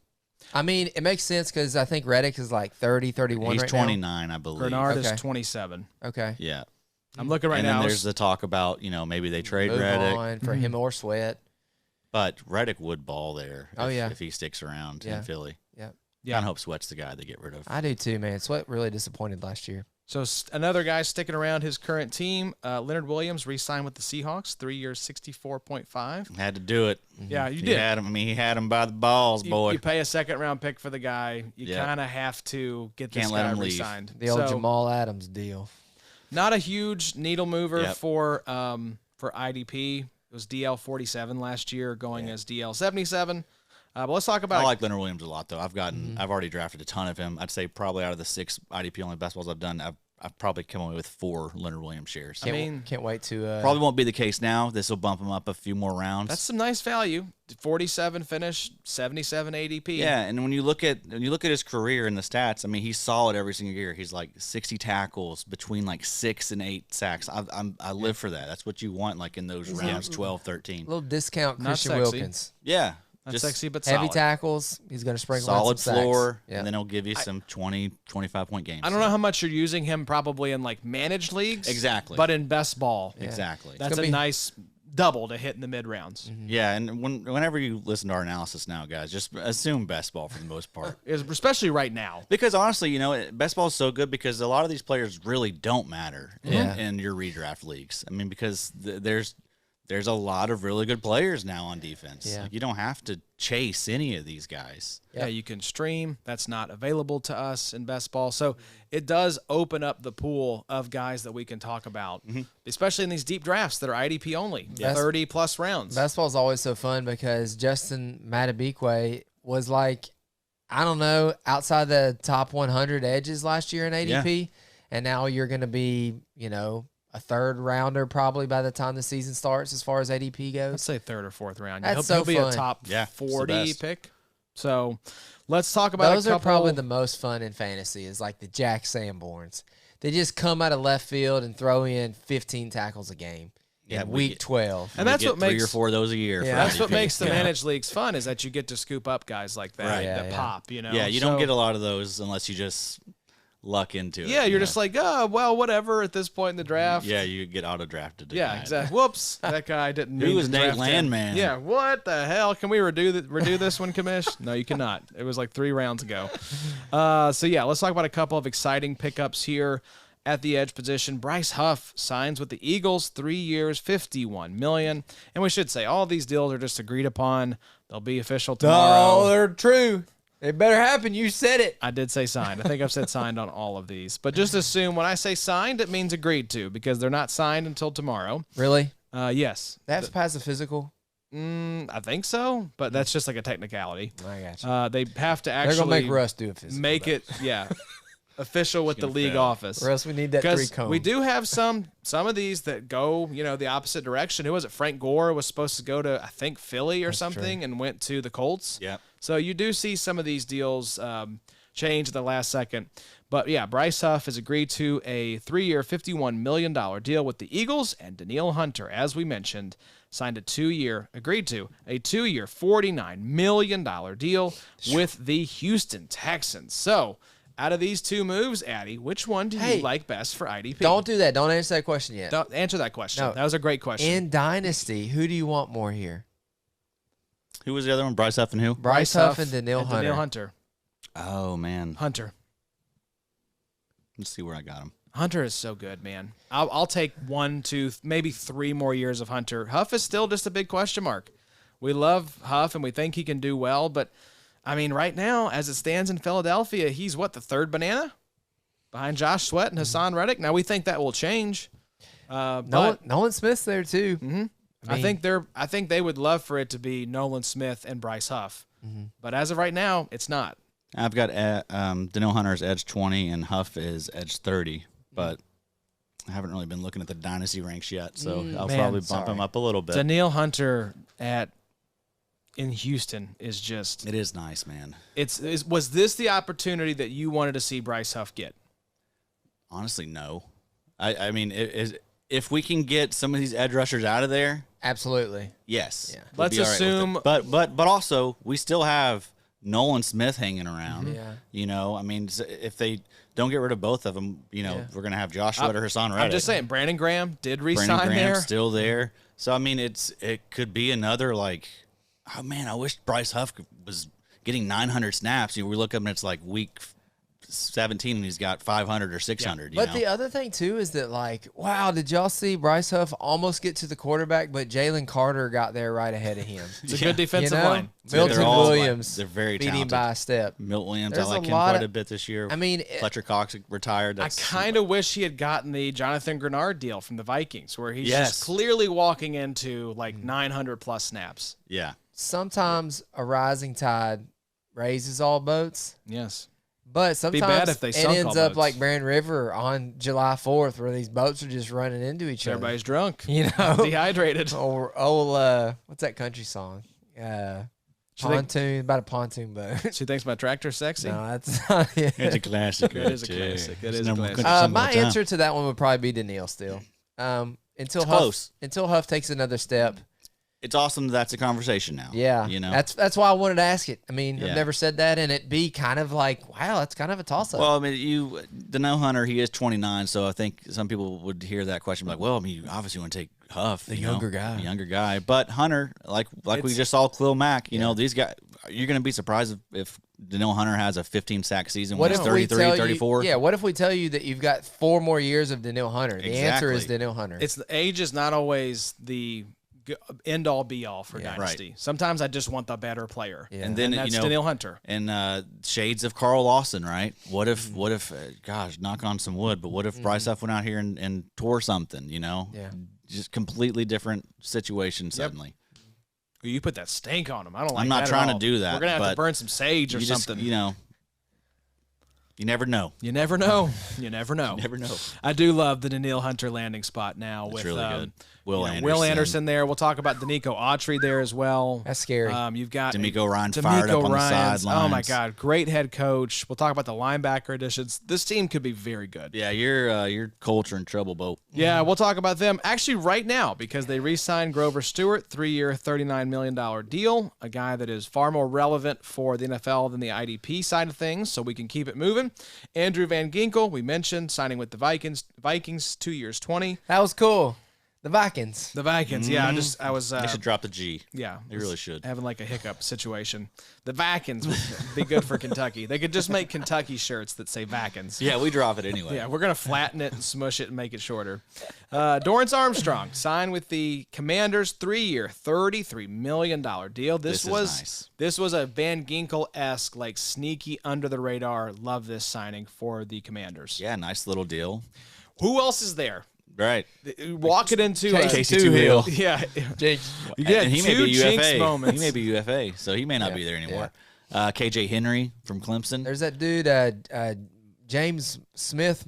I mean, it makes sense because I think Reddick is like 30, 31 He's right 29, I believe. Greenard Okay. is 27. Okay. Yeah. I'm looking right and now. then there's the talk about, maybe they trade Move Reddick. on for him or Sweat. But Reddick would ball there if he sticks around Yeah. in Philly. Yeah. I hope Sweat's the guy they get rid of. I do too, man. Sweat really disappointed last year. So another guy sticking around his current team, Leonard Williams, re-signed with the Seahawks, 3 years, $64.5. Had to do it. Yeah, you He did. had him. I mean, he had him by the balls, boy. You pay a second-round pick for the guy. You Yeah. kind of have to get this Can't let guy him leave. re-signed. The old So, Jamal Adams deal. not a huge needle mover Yep. for IDP. It was DL 47 last year, going as DL 77. But let's talk about. I like Leonard Williams a lot, though. I've already drafted a ton of him. I'd say probably out of the 6 IDP only best balls I've done, I've probably come away with 4 Leonard Williams shares. Can't wait to. Probably won't be the case now. This will bump him up a few more rounds. That's some nice value. 47 finish, 77 ADP. Yeah, and when you look at his career and the stats, I mean, he's solid every single year. He's like 60 tackles, between like 6 and 8 sacks. I live for that. That's what you want, like in those rounds 12, 13. little discount Not Christian sexy. Wilkins. Yeah, Not just sexy, but Heavy solid. tackles. He's going to sprinkle in solid some sacks. floor, Yeah. and then he'll give you some 20, 25-point games. I don't know how much you're using him probably in like managed leagues. Exactly. But in best ball. Exactly. That's a gonna be- nice double to hit in the mid rounds. Yeah, and whenever you listen to our analysis now, guys, just assume best ball for the most part. Especially right now. Because honestly, best ball is so good because a lot of these players really don't matter Yeah. in your redraft leagues. I mean, because there's there's a lot of really good players now on defense. Yeah. You don't have to chase any of these guys. Yeah, you can stream. That's not available to us in best ball. So it does open up the pool of guys that we can talk about, especially in these deep drafts that are IDP only, 30-plus rounds. Best ball is always so fun because Justin Madubuike was like, I don't know, outside the top 100 edges last year in ADP, and now you're going to be, a third rounder probably by the time the season starts as far as ADP goes. Let's say third or fourth round. That's He'll be fun. a top Yeah, 40 pick. So let's talk about Those are probably the most fun in fantasy is like the Jack Sanborns. They just come out of left field and throw in 15 tackles a game in week 12. And that's what makes 3 or 4 of those a year. Yeah. That's what IDP. makes the managed leagues fun is that you get to scoop up guys like that that pop, Yeah, you don't get a lot of those unless you just luck into it. Yeah, you're just like, oh, well, whatever at this point in the draft. Yeah, you get auto-drafted. Yeah, exactly. Whoops, that guy didn't mean Who was to Nate draft him. Landman? Yeah, what the hell? Can we redo this one, Commish? No, you cannot. It was like 3 rounds ago. So, yeah, let's talk about a couple of exciting pickups here at the edge position. Bryce Huff signs with the Eagles, 3 years, $51 million. And we should say all these deals are just agreed upon. They'll be official tomorrow. Oh, they're true. It better happen. You said it. I did say signed. I think I've said signed on all of these. But just assume when I say signed, it means agreed to because they're not signed until tomorrow. Really? Yes. They have to pass a physical? I think so, but that's just like a technicality. I got you. They have to actually They're going to make Russ do a physical. make it, official with the league fail. office. Russ, we need that 3 Because cone. we do have some of these that go, the opposite direction. Who was it? Frank Gore was supposed to go to, I think, Philly or something and went to the Colts. Yep. So you do see some of these deals change at the last second. But, yeah, Bryce Huff has agreed to a 3-year, $51 million deal with the Eagles, and Danielle Hunter, as we mentioned, signed agreed to a 2-year, $49 million deal with the Houston Texans. So, out of these 2 moves, Addy, which one do you like best for IDP? Don't do that. Don't answer that question yet. Don't answer that question. No. That was a great question. In Dynasty, who do you want more here? Who was the other one? Bryce Huff and who? Bryce Huff and Danielle Hunter. Danielle Hunter. Oh, man. Hunter. Let's see where I got him. Hunter is so good, man. I'll take 1, 2, maybe 3 more years of Hunter. Huff is still just a big question mark. We love Huff, and we think he can do well, but, I mean, right now, as it stands in Philadelphia, he's, the 3rd banana? Behind Josh Sweat and Hassan Reddick? Now, we think that will change. Nolan Smith's there, too. Mm-hmm. I think they would love for it to be Nolan Smith and Bryce Huff. But as of right now, it's not. I've got Danielle Hunter's edge 20 and Huff is edge 30, but I haven't really been looking at the dynasty ranks yet, so I'll probably bump him up a little bit. Danielle Hunter in Houston is just... It is nice, man. Was this the opportunity that you wanted to see Bryce Huff get? Honestly, no. I mean, if we can get some of these edge rushers out of there, absolutely. Yes. Yeah. We'll Let's be all right assume, with it. But also we still have Nolan Smith hanging around. Yeah. I mean, if they don't get rid of both of them, we're gonna have Josh Sweat or Hassan Reddick. I'm just saying, Brandon Graham did re-sign Brandon Graham's there. still there. So I mean, it could be another oh man, I wish Bryce Huff was getting 900 snaps. We look up and it's like week 17 and he's got 500 or 600. But the other thing too is that wow, did y'all see Bryce Huff almost get to the quarterback, but Jalen Carter got there right ahead of him. It's a good defensive line. Milton Williams, they're very beat him talented. by a step. Milt Williams, There's I like a him lot quite of- a bit this year. I mean, Fletcher Cox retired. I kind of wish he had gotten the Jonathan Greenard deal from the Vikings, where he's Yes. just clearly walking into 900 plus snaps. Yeah. sometimes a rising tide raises all boats. Yes. But sometimes bad if they it sunk ends all up boats. like Grand River on July 4th, where these boats are just running into each other. Everybody's drunk, Dehydrated. dehydrated. Or what's that country song? Pontoon, about a pontoon boat. She thinks my tractor's sexy. No, that's not it. It's a classic. It is a classic. It is a classic. My answer to that one would probably be Danielle still. Until Huff takes another step. It's awesome that's a conversation now. Yeah, you know that's why I wanted to ask it. I mean, Yeah. I've never said that, and it be kind of like, wow, that's kind of a toss up. Well, I mean, Danielle Hunter, he is 29, so I think some people would hear that question like, well, I mean, you obviously want to take Huff, the younger guy. But Hunter, like we just saw Khalil Mack, you know, these guys, you're going to be surprised if Danielle Hunter has a 15 sack season when he's 33, 34. What if we tell you that you've got 4 more years of Danielle Hunter? The answer is Danielle Hunter. Age is not always the end all be all for Dynasty. Right. Sometimes I just want the better player. Yeah. And then that's Danielle Hunter. And shades of Carl Lawson, right? What if gosh, knock on some wood, but what if Bryce Huff went out here and tore something? Yeah. Just completely different situation suddenly. You put that stank on him. I don't like. I'm not that trying at to all. do that. We're gonna have to but burn some sage or you something. Just, you never know. You never know. You never know. You never know. I do love the Danielle Hunter landing spot now. It's with really good. Will Anderson there. We'll talk about Danico Autry there as well. That's scary. You've got D'Amico Ryan fired up on the sidelines. Oh my God, great head coach. We'll talk about the linebacker additions. This team could be very good. Yeah, your Colts are in trouble, Bo. Yeah, we'll talk about them actually right now because they re-signed Grover Stewart, 3-year, $39 million deal. A guy that is far more relevant for the NFL than the IDP side of things, so we can keep it moving. Andrew Van Ginkel, we mentioned signing with the Vikings, 2 years, 20. That was cool. The Vikings. The Vikings, yeah. I was. They should drop the G. Yeah, They really should. Having like a hiccup situation. The Vikings would be good for Kentucky. They could just make Kentucky shirts that say Vikings. Yeah, we drop it anyway. Yeah, we're gonna flatten it and smush it and make it shorter. Dorance Armstrong signed with the Commanders, 3-year, $33 million deal. This was nice. This was a Van Ginkel-esque, like sneaky under the radar. Love this signing for the Commanders. Yeah, nice little deal. Who else is there? Right. Walk it into Casey Toohill. Yeah, And he may be jinx moments. He may be UFA, so he may not be there anymore. KJ Henry from Clemson. There's that dude, James Smith.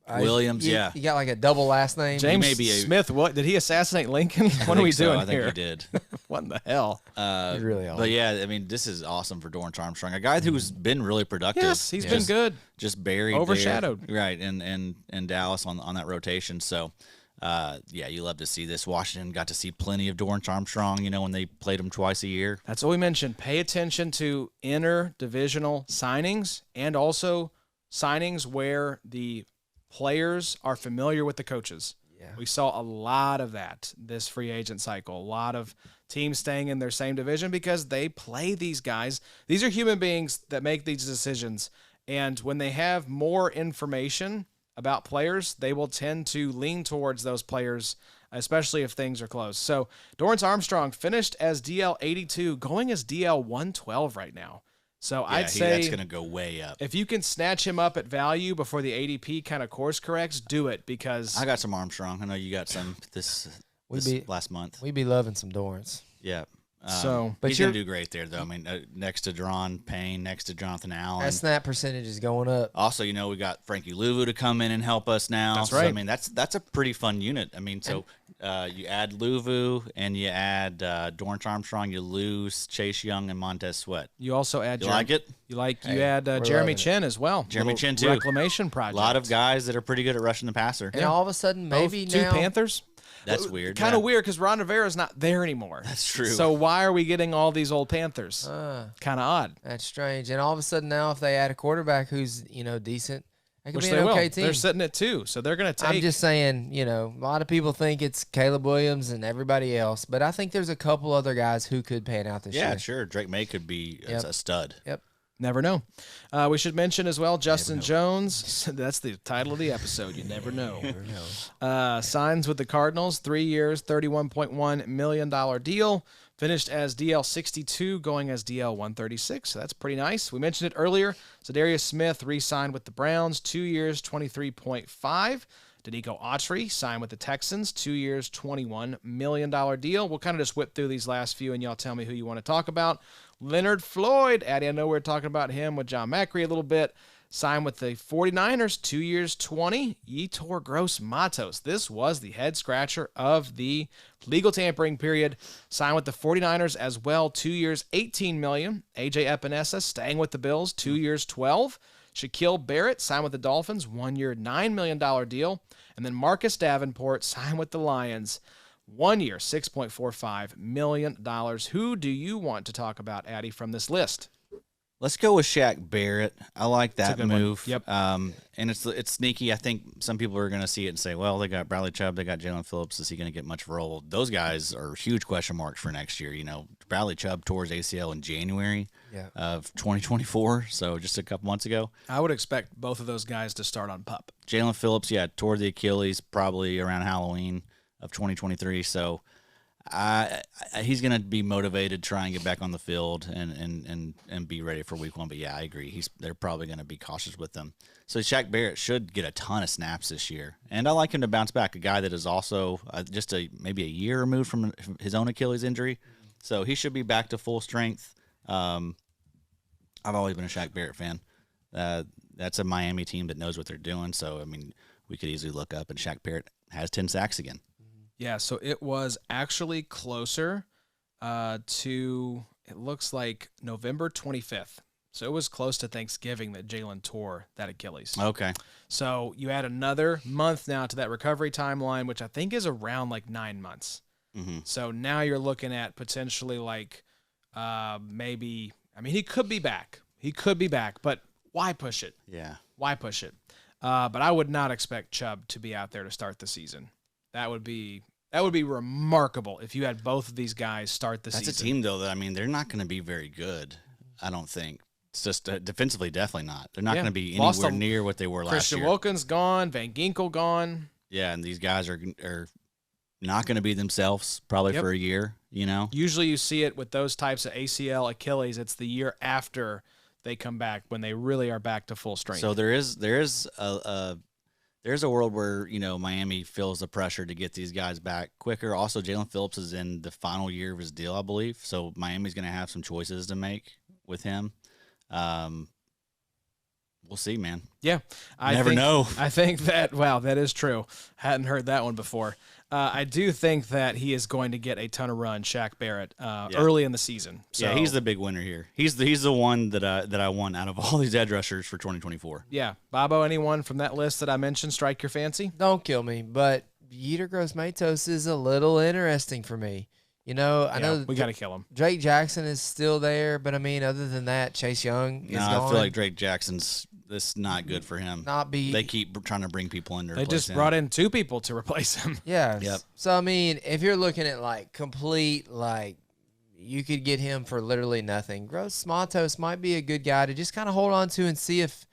Williams, he got like a double last name. James may be Smith. What did he assassinate Lincoln? What are we doing I think here? he did. What in the hell? He's really awesome. But yeah, I mean, this is awesome for Dorance Armstrong, a guy who's been really productive. Yes, he's been good. Just buried, Overshadowed. there, right? And Dallas on that rotation. So, yeah, you love to see this. Washington got to see plenty of Dorance Armstrong. When they played him twice a year. That's what we mentioned. Pay attention to interdivisional signings and also signings where the players are familiar with the coaches. Yeah. We saw a lot of that this free agent cycle. A lot of teams staying in their same division because they play these guys. These are human beings that make these decisions. And when they have more information about players, they will tend to lean towards those players, especially if things are close. So Dorance Armstrong finished as DL 82, going as DL 112 right now. So Yeah, I'd say that's going to go way up. if you can snatch him up at value before the ADP kind of course corrects, do it because I got some Armstrong. I know you got some this last month. We'd be loving some Dorance. Yeah. But he's going to do great there, though. I mean, next to Deron Payne, next to Jonathan Allen. That snap percentage is going up. Also, we got Frankie Louvu to come in and help us now. That's So, I right. mean, that's a pretty fun unit. I mean, so you add Louvu and you add Dorance Armstrong, you lose Chase Young and Montez Sweat. you also add You like it? you add we're Jeremy loving Chin as well. Jeremy Little Chin, too. Reclamation A project. lot of guys that are pretty good at rushing the passer. And all of a sudden, Both maybe two now Panthers. That's weird. Kind of yeah. weird because Ron Rivera's not there anymore. That's true. So why are we getting all these old Panthers? Kind of odd. that's strange. And all of a sudden now, if they add a quarterback who's decent, that could Which be they an okay will. team. They're sitting at 2, so they're going to take. I'm just saying, a lot of people think it's Caleb Williams and everybody else, but I think there's a couple other guys who could pan out this year. Yeah, sure. Drake May could be a stud. Yep. Never know. We should mention as well Justin Jones. That's the title of the episode. You never know. Signs with the Cardinals, 3 years, $31.1 million deal. Finished as DL 62, going as DL 136. So that's pretty nice. We mentioned it earlier. Zadarius Smith re-signed with the Browns, 2 years, $23.5. Danico Autry signed with the Texans, 2 years, $21 million deal. We'll kind of just whip through these last few, and y'all tell me who you want to talk about. Leonard Floyd, Addy, I know we're talking about him with John Macri a little bit. Signed with the 49ers, 2 years, $20. Yetur Gross-Matos. This was the head scratcher of the legal tampering period. Signed with the 49ers as well, 2 years, $18 million. AJ Epinesa staying with the Bills, 2 years, $12. Shaquille Barrett signed with the Dolphins, 1 year, $9 million deal. And then Marcus Davenport signed with the Lions, 1 year, $6.45 million. Who do you want to talk about, Addy, from this list? Let's go with Shaq Barrett. I like that good move. one. Yep. And it's sneaky. I think some people are going to see it and say, well, they got Bradley Chubb, they got Jalen Phillips. Is he going to get much role? Those guys are huge question marks for next year. Bradley Chubb tore his ACL in January of 2024, so just a couple months ago. I would expect both of those guys to start on PUP. Jalen Phillips, tore the Achilles probably around Halloween of 2023. So He's going to be motivated, try and get back on the field and be ready for week 1. But yeah, I agree. They're probably going to be cautious with him. So Shaq Barrett should get a ton of snaps this year, and I like him to bounce back. A guy that is also just maybe a year removed from his own Achilles injury, so he should be back to full strength. I've always been a Shaq Barrett fan. That's a Miami team that knows what they're doing. So I mean, we could easily look up and Shaq Barrett has 10 sacks again. Yeah, so it was actually closer to, it looks like November 25th. So it was close to Thanksgiving that Jalen tore that Achilles. Okay. So you add another month now to that recovery timeline, which I think is around like 9 months. Mm-hmm. So now you're looking at potentially like maybe, I mean, he could be back. He could be back, but why push it? Yeah. Why push it? But I would not expect Chubb to be out there to start the season. That would be remarkable if you had both of these guys start the season. That's a team, though, that, I mean, they're not going to be very good, I don't think. It's just defensively, definitely not. They're not going to be anywhere near what they were last year. Christian Wilkins gone, Van Ginkel gone. Yeah, and these guys are not going to be themselves probably for a year, you know? Usually you see it with those types of ACL, Achilles. It's the year after they come back when they really are back to full strength. So there's a world where, you know, Miami feels the pressure to get these guys back quicker. Also, Jalen Phillips is in the final year of his deal, I believe. So Miami's going to have some choices to make with him. We'll see, man. Yeah. I never know. I think that, wow, that is true. Hadn't heard that one before. I do think that he is going to get a ton of run, Shaq Barrett, early in the season. So, yeah, he's the big winner here. He's the one that I want out of all these edge rushers for 2024. Yeah. Bobo, anyone from that list that I mentioned strike your fancy? Don't kill me, but Yetur Gross-Matos is a little interesting for me. You know, I know we got to kill him. Drake Jackson is still there, but I mean, other than that, Chase Young is gone. I feel like Drake Jackson's not good for him. They keep trying to bring people in to replace him. They just brought in 2 people to replace him. Yeah. Yep. So I mean, if you're looking at like complete, like you could get him for literally nothing. Gross-Matos might be a good guy to just kind of hold on to and see if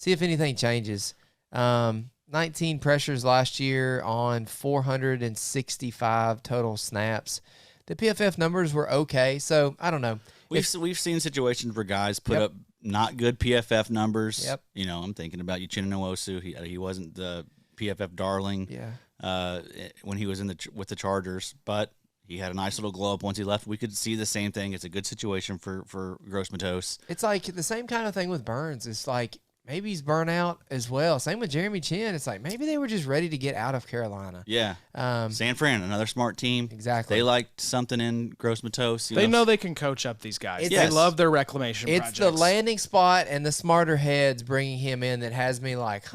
anything changes. 19 pressures last year on 465 total snaps. The PFF numbers were okay, so I don't know. We've seen situations where guys put up not good PFF numbers. Yep. You know, I'm thinking about Uchenna Nwosu. He wasn't the PFF darling when he was with the Chargers, but he had a nice little glow up once he left. We could see the same thing. It's a good situation for Gross-Matos. It's like the same kind of thing with Burns. It's like maybe he's burnt out as well. Same with Jeremy Chin. It's like maybe they were just ready to get out of Carolina. Yeah. San Fran, another smart team. Exactly. They liked something in Gross-Matos. They know they can coach up these guys. Yes. They love their reclamation projects. It's the landing spot and the smarter heads bringing him in that has me like,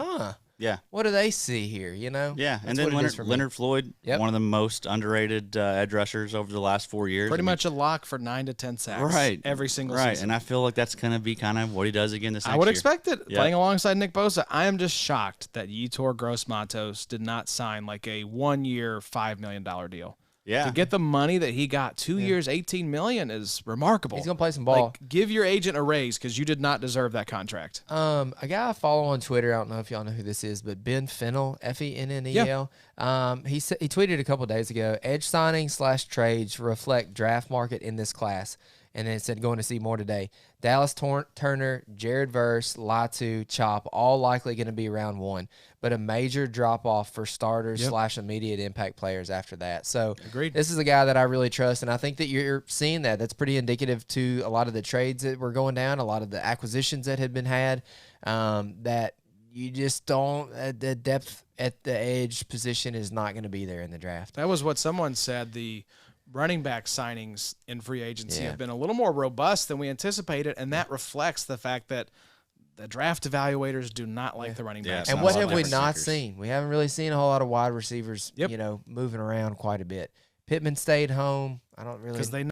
yeah. What do they see here, you know? Yeah, That's and then what Leonard Floyd, one of the most underrated edge rushers over the last 4 years. Pretty much a lock for 9 to 10 sacks every single season. And I feel like that's going to be kind of what he does again this next year. I would expect it. Yep. Playing alongside Nick Bosa, I am just shocked that Yetur Gross-Matos did not sign like a 1-year, $5 million deal. Yeah. To get the money that he got, 2 years, $18 million is remarkable. He's going to play some ball. Like, give your agent a raise because you did not deserve that contract. A guy I follow on Twitter, I don't know if y'all know who this is, but Ben Fennell, Fennel. He tweeted a couple days ago, edge signings / trades reflect draft market in this class. And then it said, going to see more today. Dallas Turner, Jared Verse, Latu, Chop, all likely going to be round 1. But a major drop-off for starters / immediate impact players after that. So agreed. This is a guy that I really trust, and I think that you're seeing that. That's pretty indicative to a lot of the trades that were going down, a lot of the acquisitions that had been had, that you just don't – the depth at the edge position is not going to be there in the draft. That was what someone said. The – running back signings in free agency have been a little more robust than we anticipated, and that reflects the fact that the draft evaluators do not like the running backs. And what have we not seen? We haven't really seen a whole lot of wide receivers, moving around quite a bit. Pittman stayed home. I don't really – because they know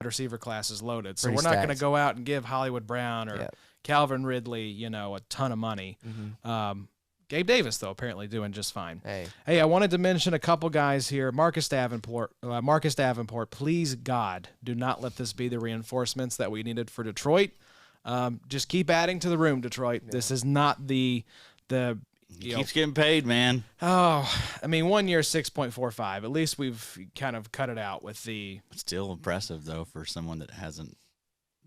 the receiver class is loaded. So we're not going to go out and give Hollywood Brown or Calvin Ridley, a ton of money. Mm-hmm. Gabe Davis, though, apparently doing just fine. Hey, I wanted to mention a couple guys here. Marcus Davenport, please, God, do not let this be the reinforcements that we needed for Detroit. Just keep adding to the room, Detroit. Yeah. This is not the He keeps getting paid, man. Oh, I mean, 1 year, 6.45. At least we've kind of cut it out with the. Still impressive though for someone that hasn't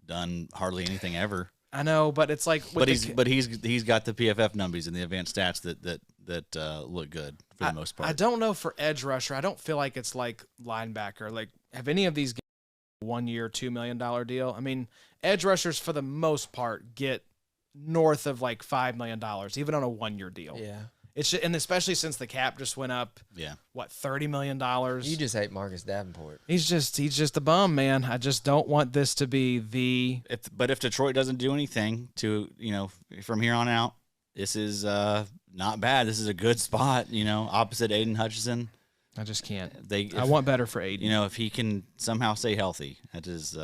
done hardly anything ever. I know, but it's like. He's got the PFF numbers and the advanced stats that look good for the most part. I don't know for edge rusher. I don't feel like it's like linebacker. Like, have any of these 1 year, $2 million deal? I mean, edge rushers for the most part get north of like $5 million, even on a 1 year deal. Yeah. And especially since the cap just went up. Yeah. What, $30 million? You just hate Marcus Davenport. He's just a bum, man. I just don't want this to be the. But if Detroit doesn't do anything to, from here on out, this is not bad. This is a good spot, opposite Aiden Hutchinson. I just can't. I want better for Aiden. If he can somehow stay healthy, that is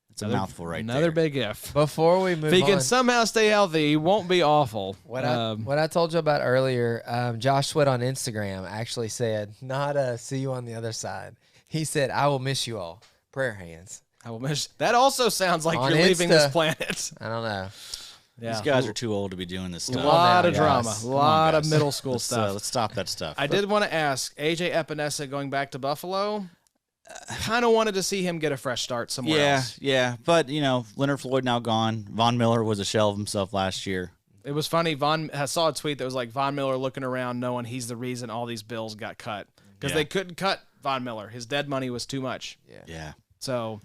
it's a mouthful right there. Another big if. Before we move on. If he can somehow stay healthy, he won't be awful. What I told you about earlier, Josh Sweat on Instagram actually said, not see you on the other side. He said, I will miss you all. Prayer hands. I will miss. That also sounds like on you're leaving Insta. this planet. I don't know. Yeah. These guys are too old to be doing this stuff. A lot of guys. drama. A lot of middle school stuff. Let's stop that stuff. I did want to ask, AJ Epinesa going back to Buffalo, kind of wanted to see him get a fresh start somewhere else. Yeah. But, Leonard Floyd now gone. Von Miller was a shell of himself last year. It was funny. I saw a tweet that was like Von Miller looking around knowing he's the reason all these bills got cut. Because they couldn't cut Von Miller. His dead money was too much. Yeah. So,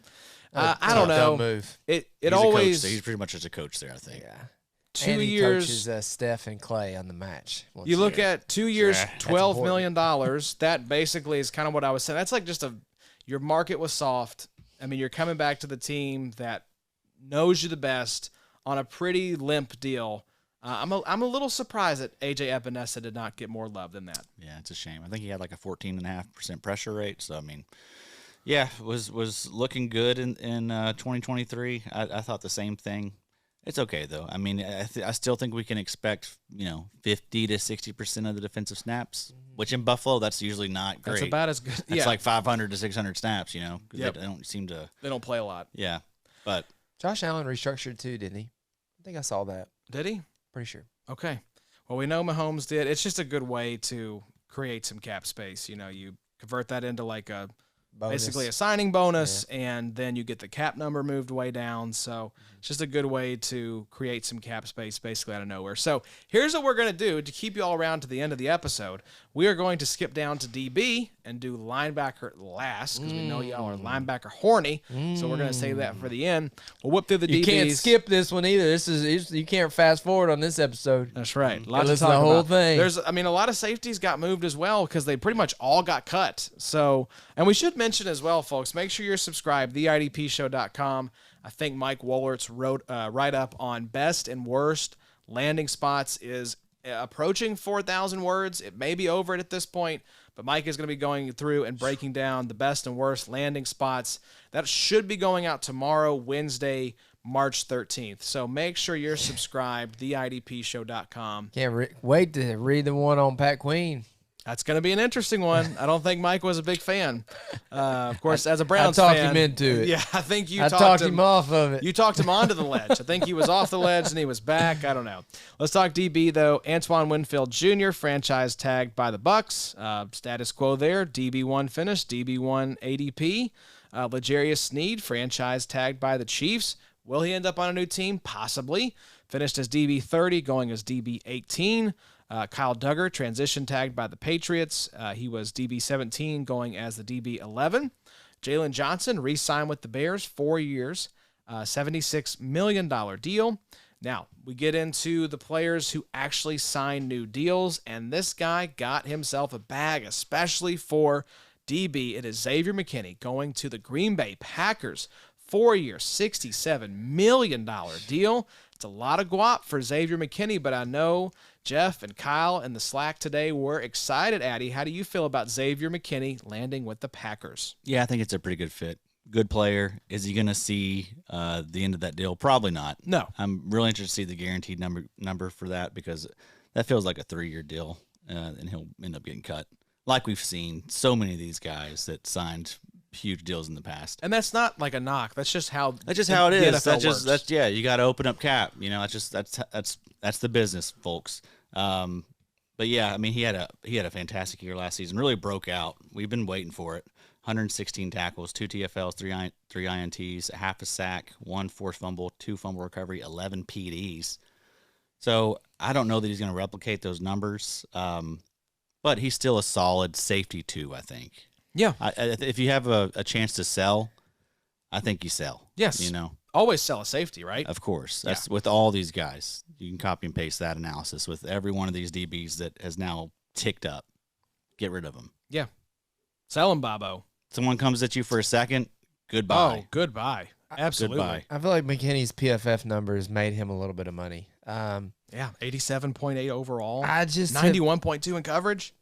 I don't know. Move. It He's always. he's pretty much just a coach there, I think. Yeah. 2 and he years. coaches Steph and Clay on the match. You look at 2 years, $12 important. million. That basically is kind of what I was saying. That's like just your market was soft. I mean, you're coming back to the team that knows you the best on a pretty limp deal. I'm a little surprised that AJ Epinesa did not get more love than that. Yeah, it's a shame. I think he had like a 14.5% pressure rate. So, I mean, yeah, was looking good in 2023. I thought the same thing. It's okay, though. I mean, I still think we can expect, 50 to 60% of the defensive snaps, which in Buffalo, that's usually not great. That's about as good. It's like 500 to 600 snaps, Yep. They don't seem to. They don't play a lot. Yeah, but. Josh Allen restructured too, didn't he? I think I saw that. Did he? Pretty sure. Okay. Well, we know Mahomes did. It's just a good way to create some cap space. You convert that into like basically a signing bonus, and then you get the cap number moved way down. So it's just a good way to create some cap space basically out of nowhere. So here's what we're going to do to keep you all around to the end of the episode. We are going to skip down to DB and do linebacker last because we know y'all are linebacker horny. So we're going to save that for the end. We'll whip through the DBs. You can't skip this one either. You can't fast forward on this episode. That's right. Lots to Listen talk to the whole about. thing. A lot of safeties got moved as well because they pretty much all got cut. So, and we should mention as well, folks, make sure you're subscribed, theidpshow.com. I think Mike Wollert's write-up on best and worst landing spots is approaching 4,000 words. It may be over it at this point, but Mike is going to be going through and breaking down the best and worst landing spots. That should be going out tomorrow, Wednesday, March 13th. So make sure you're subscribed, theidpshow.com. Can't wait to read the one on Pat Queen. That's going to be an interesting one. I don't think Mike was a big fan. Of course, as a Browns fan. I talked him into it. Yeah, I think you talked him off of it. You talked him onto the ledge. I think he was off the ledge and he was back. I don't know. Let's talk DB, though. Antoine Winfield Jr., franchise tagged by the Bucks. Status quo there. DB1 finished. DB1 ADP. L'Jarius Sneed, franchise tagged by the Chiefs. Will he end up on a new team? Possibly. Finished as DB30, going as DB18. Kyle Duggar, transition tagged by the Patriots. He was DB17, going as the DB11. Jalen Johnson re-signed with the Bears, 4 years, $76 million deal. Now, we get into the players who actually signed new deals, and this guy got himself a bag, especially for DB. It is Xavier McKinney going to the Green Bay Packers, 4 years, $67 million deal. It's a lot of guap for Xavier McKinney, but I know Jeff and Kyle in the Slack today were excited. Addy, how do you feel about Xavier McKinney landing with the Packers? Yeah, I think it's a pretty good fit. Good player. Is he going to see the end of that deal? Probably not. No. I'm really interested to see the guaranteed number for that because that feels like a 3-year deal, and he'll end up getting cut. Like we've seen so many of these guys that signed huge deals in the past. And that's not like a knock. That's just how it is. That's you got to open up cap. That's the business, folks. But yeah, I mean, he had a fantastic year last season. Really broke out. We've been waiting for it. 116 tackles, 2 TFLs, 3 INTs, half a sack, 1 forced fumble, 2 fumble recovery, 11 PDs. So I don't know that he's going to replicate those numbers, but he's still a solid safety too, I think. Yeah. If you have a chance to sell, I think you sell. Yes. You know, always sell a safety, right? of course. That's with all these guys. You can copy and paste that analysis with every one of these DBs that has now ticked up. Get rid of them. Yeah. Sell him, Bobo. Someone comes at you for a second, goodbye. Oh, goodbye. Absolutely. Goodbye. I feel like McKinney's PFF numbers made him a little bit of money. Yeah, 87.8 overall. I just 91.2 in coverage.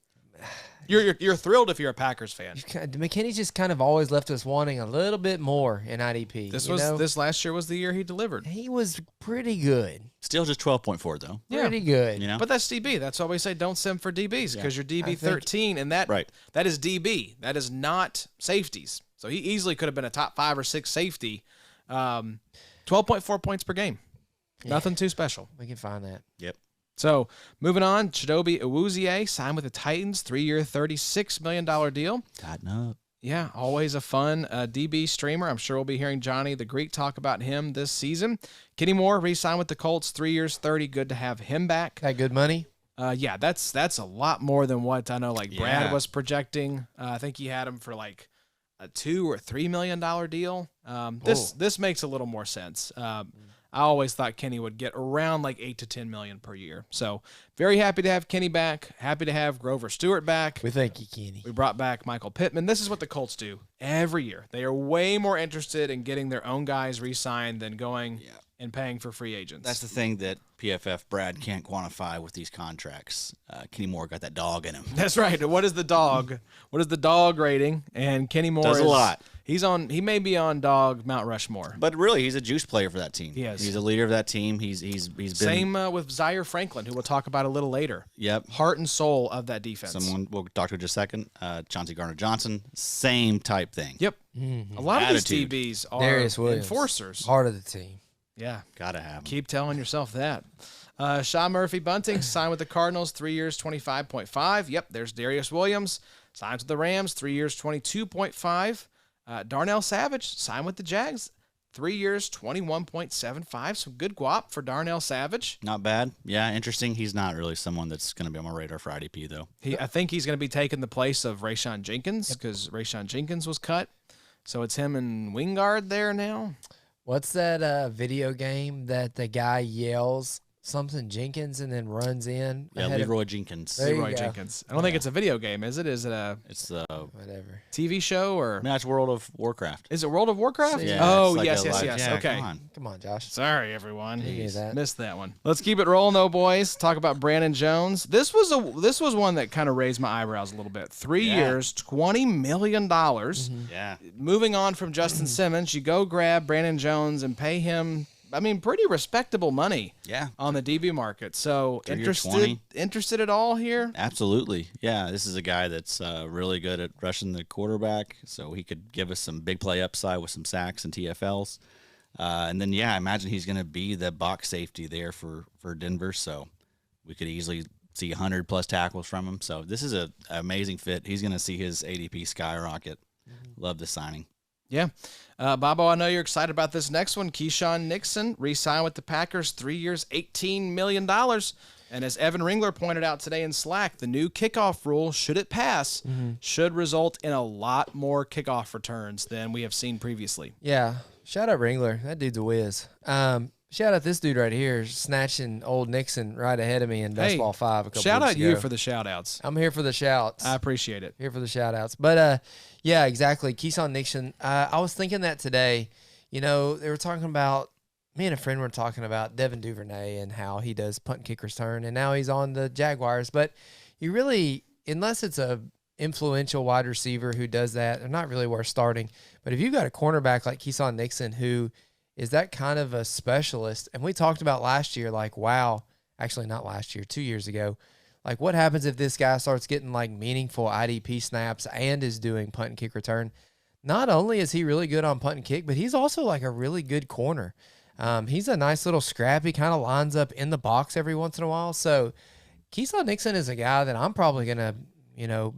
You're thrilled if you're a Packers fan. McKinney just kind of always left us wanting a little bit more in IDP. This last year was the year he delivered. He was pretty good. Still just 12.4 though. Yeah. Pretty good. You know, But that's DB. That's why we say don't sim for DBs because you're DB 13, and that is DB. That is not safeties. So he easily could have been a top 5 or 6 safety. 12.4 points per game. Yeah. Nothing too special. We can find that. Yep. So moving on, Chidobe Awuzie signed with the Titans, 3-year, $36 million deal. Tighten up. Yeah, always a fun DB streamer. I'm sure we'll be hearing Johnny the Greek talk about him this season. Kenny Moore re-signed with the Colts, 3 years, $30. Good to have him back. That good money? Yeah, that's a lot more than what I know. Like Brad Yeah. was projecting. I think he had him for like a $2 or $3 million deal. This makes a little more sense. I always thought Kenny would get around like $8 to $10 million per year. So very happy to have Kenny back. Happy to have Grover Stewart back. We thank you, Kenny. We brought back Michael Pittman. This is what the Colts do every year. They are way more interested in getting their own guys re-signed than going and paying for free agents. That's the thing that PFF Brad can't quantify with these contracts. Kenny Moore got that dog in him. That's right. What is the dog? What is the dog rating? And Kenny Moore Does a lot. He may be on dog Mount Rushmore. But really, he's a juice player for that team. He is. He's a leader of that team. He's been Same with Zaire Franklin, who we'll talk about a little later. Yep. Heart and soul of that defense. Someone we'll talk to in just a second. Chauncey Gardner-Johnson, same type thing. Yep. A lot Attitude. of these DBs are Darius Williams, enforcers. Heart of the team. Yeah. Gotta have him. Keep telling yourself that. Sean Murphy Bunting signed with the Cardinals, 3 years, $25.5. Yep, there's Darius Williams. Signed with the Rams, 3 years, $22.5. Darnell Savage signed with the Jags, 3 years, $21.75. Some good guap for Darnell Savage. Not bad. Yeah, interesting. He's not really someone that's going to be on my radar for IDP, though. I think he's going to be taking the place of Rayshon Jenkins because Rayshon Jenkins was cut. So it's him and Wingard there now. What's that video game that the guy yells something Jenkins and then runs in? Yeah, Leroy Jenkins. There you Leroy go. Jenkins. I don't think it's a video game, is it? Is it a It's Whatever. TV show or that's World of Warcraft. is it World of Warcraft? Yeah, oh, it's like yes, a yes, live- yes. yeah, Okay. Come on, Josh. Sorry, everyone. You knew that. Missed that one. Let's keep it rolling, though, boys. Talk about Brandon Jones. This was one that kind of raised my eyebrows a little bit. 3 years, $20 million. Yeah. Moving on from Justin Simmons, you go grab Brandon Jones and pay him, I mean, pretty respectable money. Yeah. On the DB market. So 3 years, 20. interested at all here? Absolutely. Yeah, this is a guy that's really good at rushing the quarterback, so he could give us some big play upside with some sacks and TFLs. And then, I imagine he's going to be the box safety there for Denver, so we could easily see 100-plus tackles from him. So this is an amazing fit. He's going to see his ADP skyrocket. Love the signing. Yeah. Bobo, I know you're excited about this next one. Keyshawn Nixon re-signed with the Packers, 3 years, $18 million. And as Evan Ringler pointed out today in Slack, the new kickoff rule, should it pass, should result in a lot more kickoff returns than we have seen previously. Yeah. Shout out Ringler. That dude's a whiz. Shout out this dude right here, snatching old Nixon right ahead of me in Best Ball 5 a couple shout weeks out ago. you for the shout-outs. I'm here for the shouts. I appreciate it. Here for the shout-outs. But, yeah, exactly. Keyshawn Nixon. I was thinking that today. You know, they were talking about, me and a friend were talking about Devin Duvernay and how he does punt and kick return, and now he's on the Jaguars. But you really, unless it's a influential wide receiver who does that, they're not really worth starting. But if you've got a cornerback like Keyshawn Nixon who is that kind of a specialist, and we talked about last year, like, wow, actually not last year, 2 years ago, like what happens if this guy starts getting like meaningful IDP snaps and is doing punt and kick return? Not only is he really good on punt and kick, but he's also like a really good corner. He's a nice little scrappy, kind of lines up in the box every once in a while. So Keyshawn Nixon is a guy that I'm probably going to,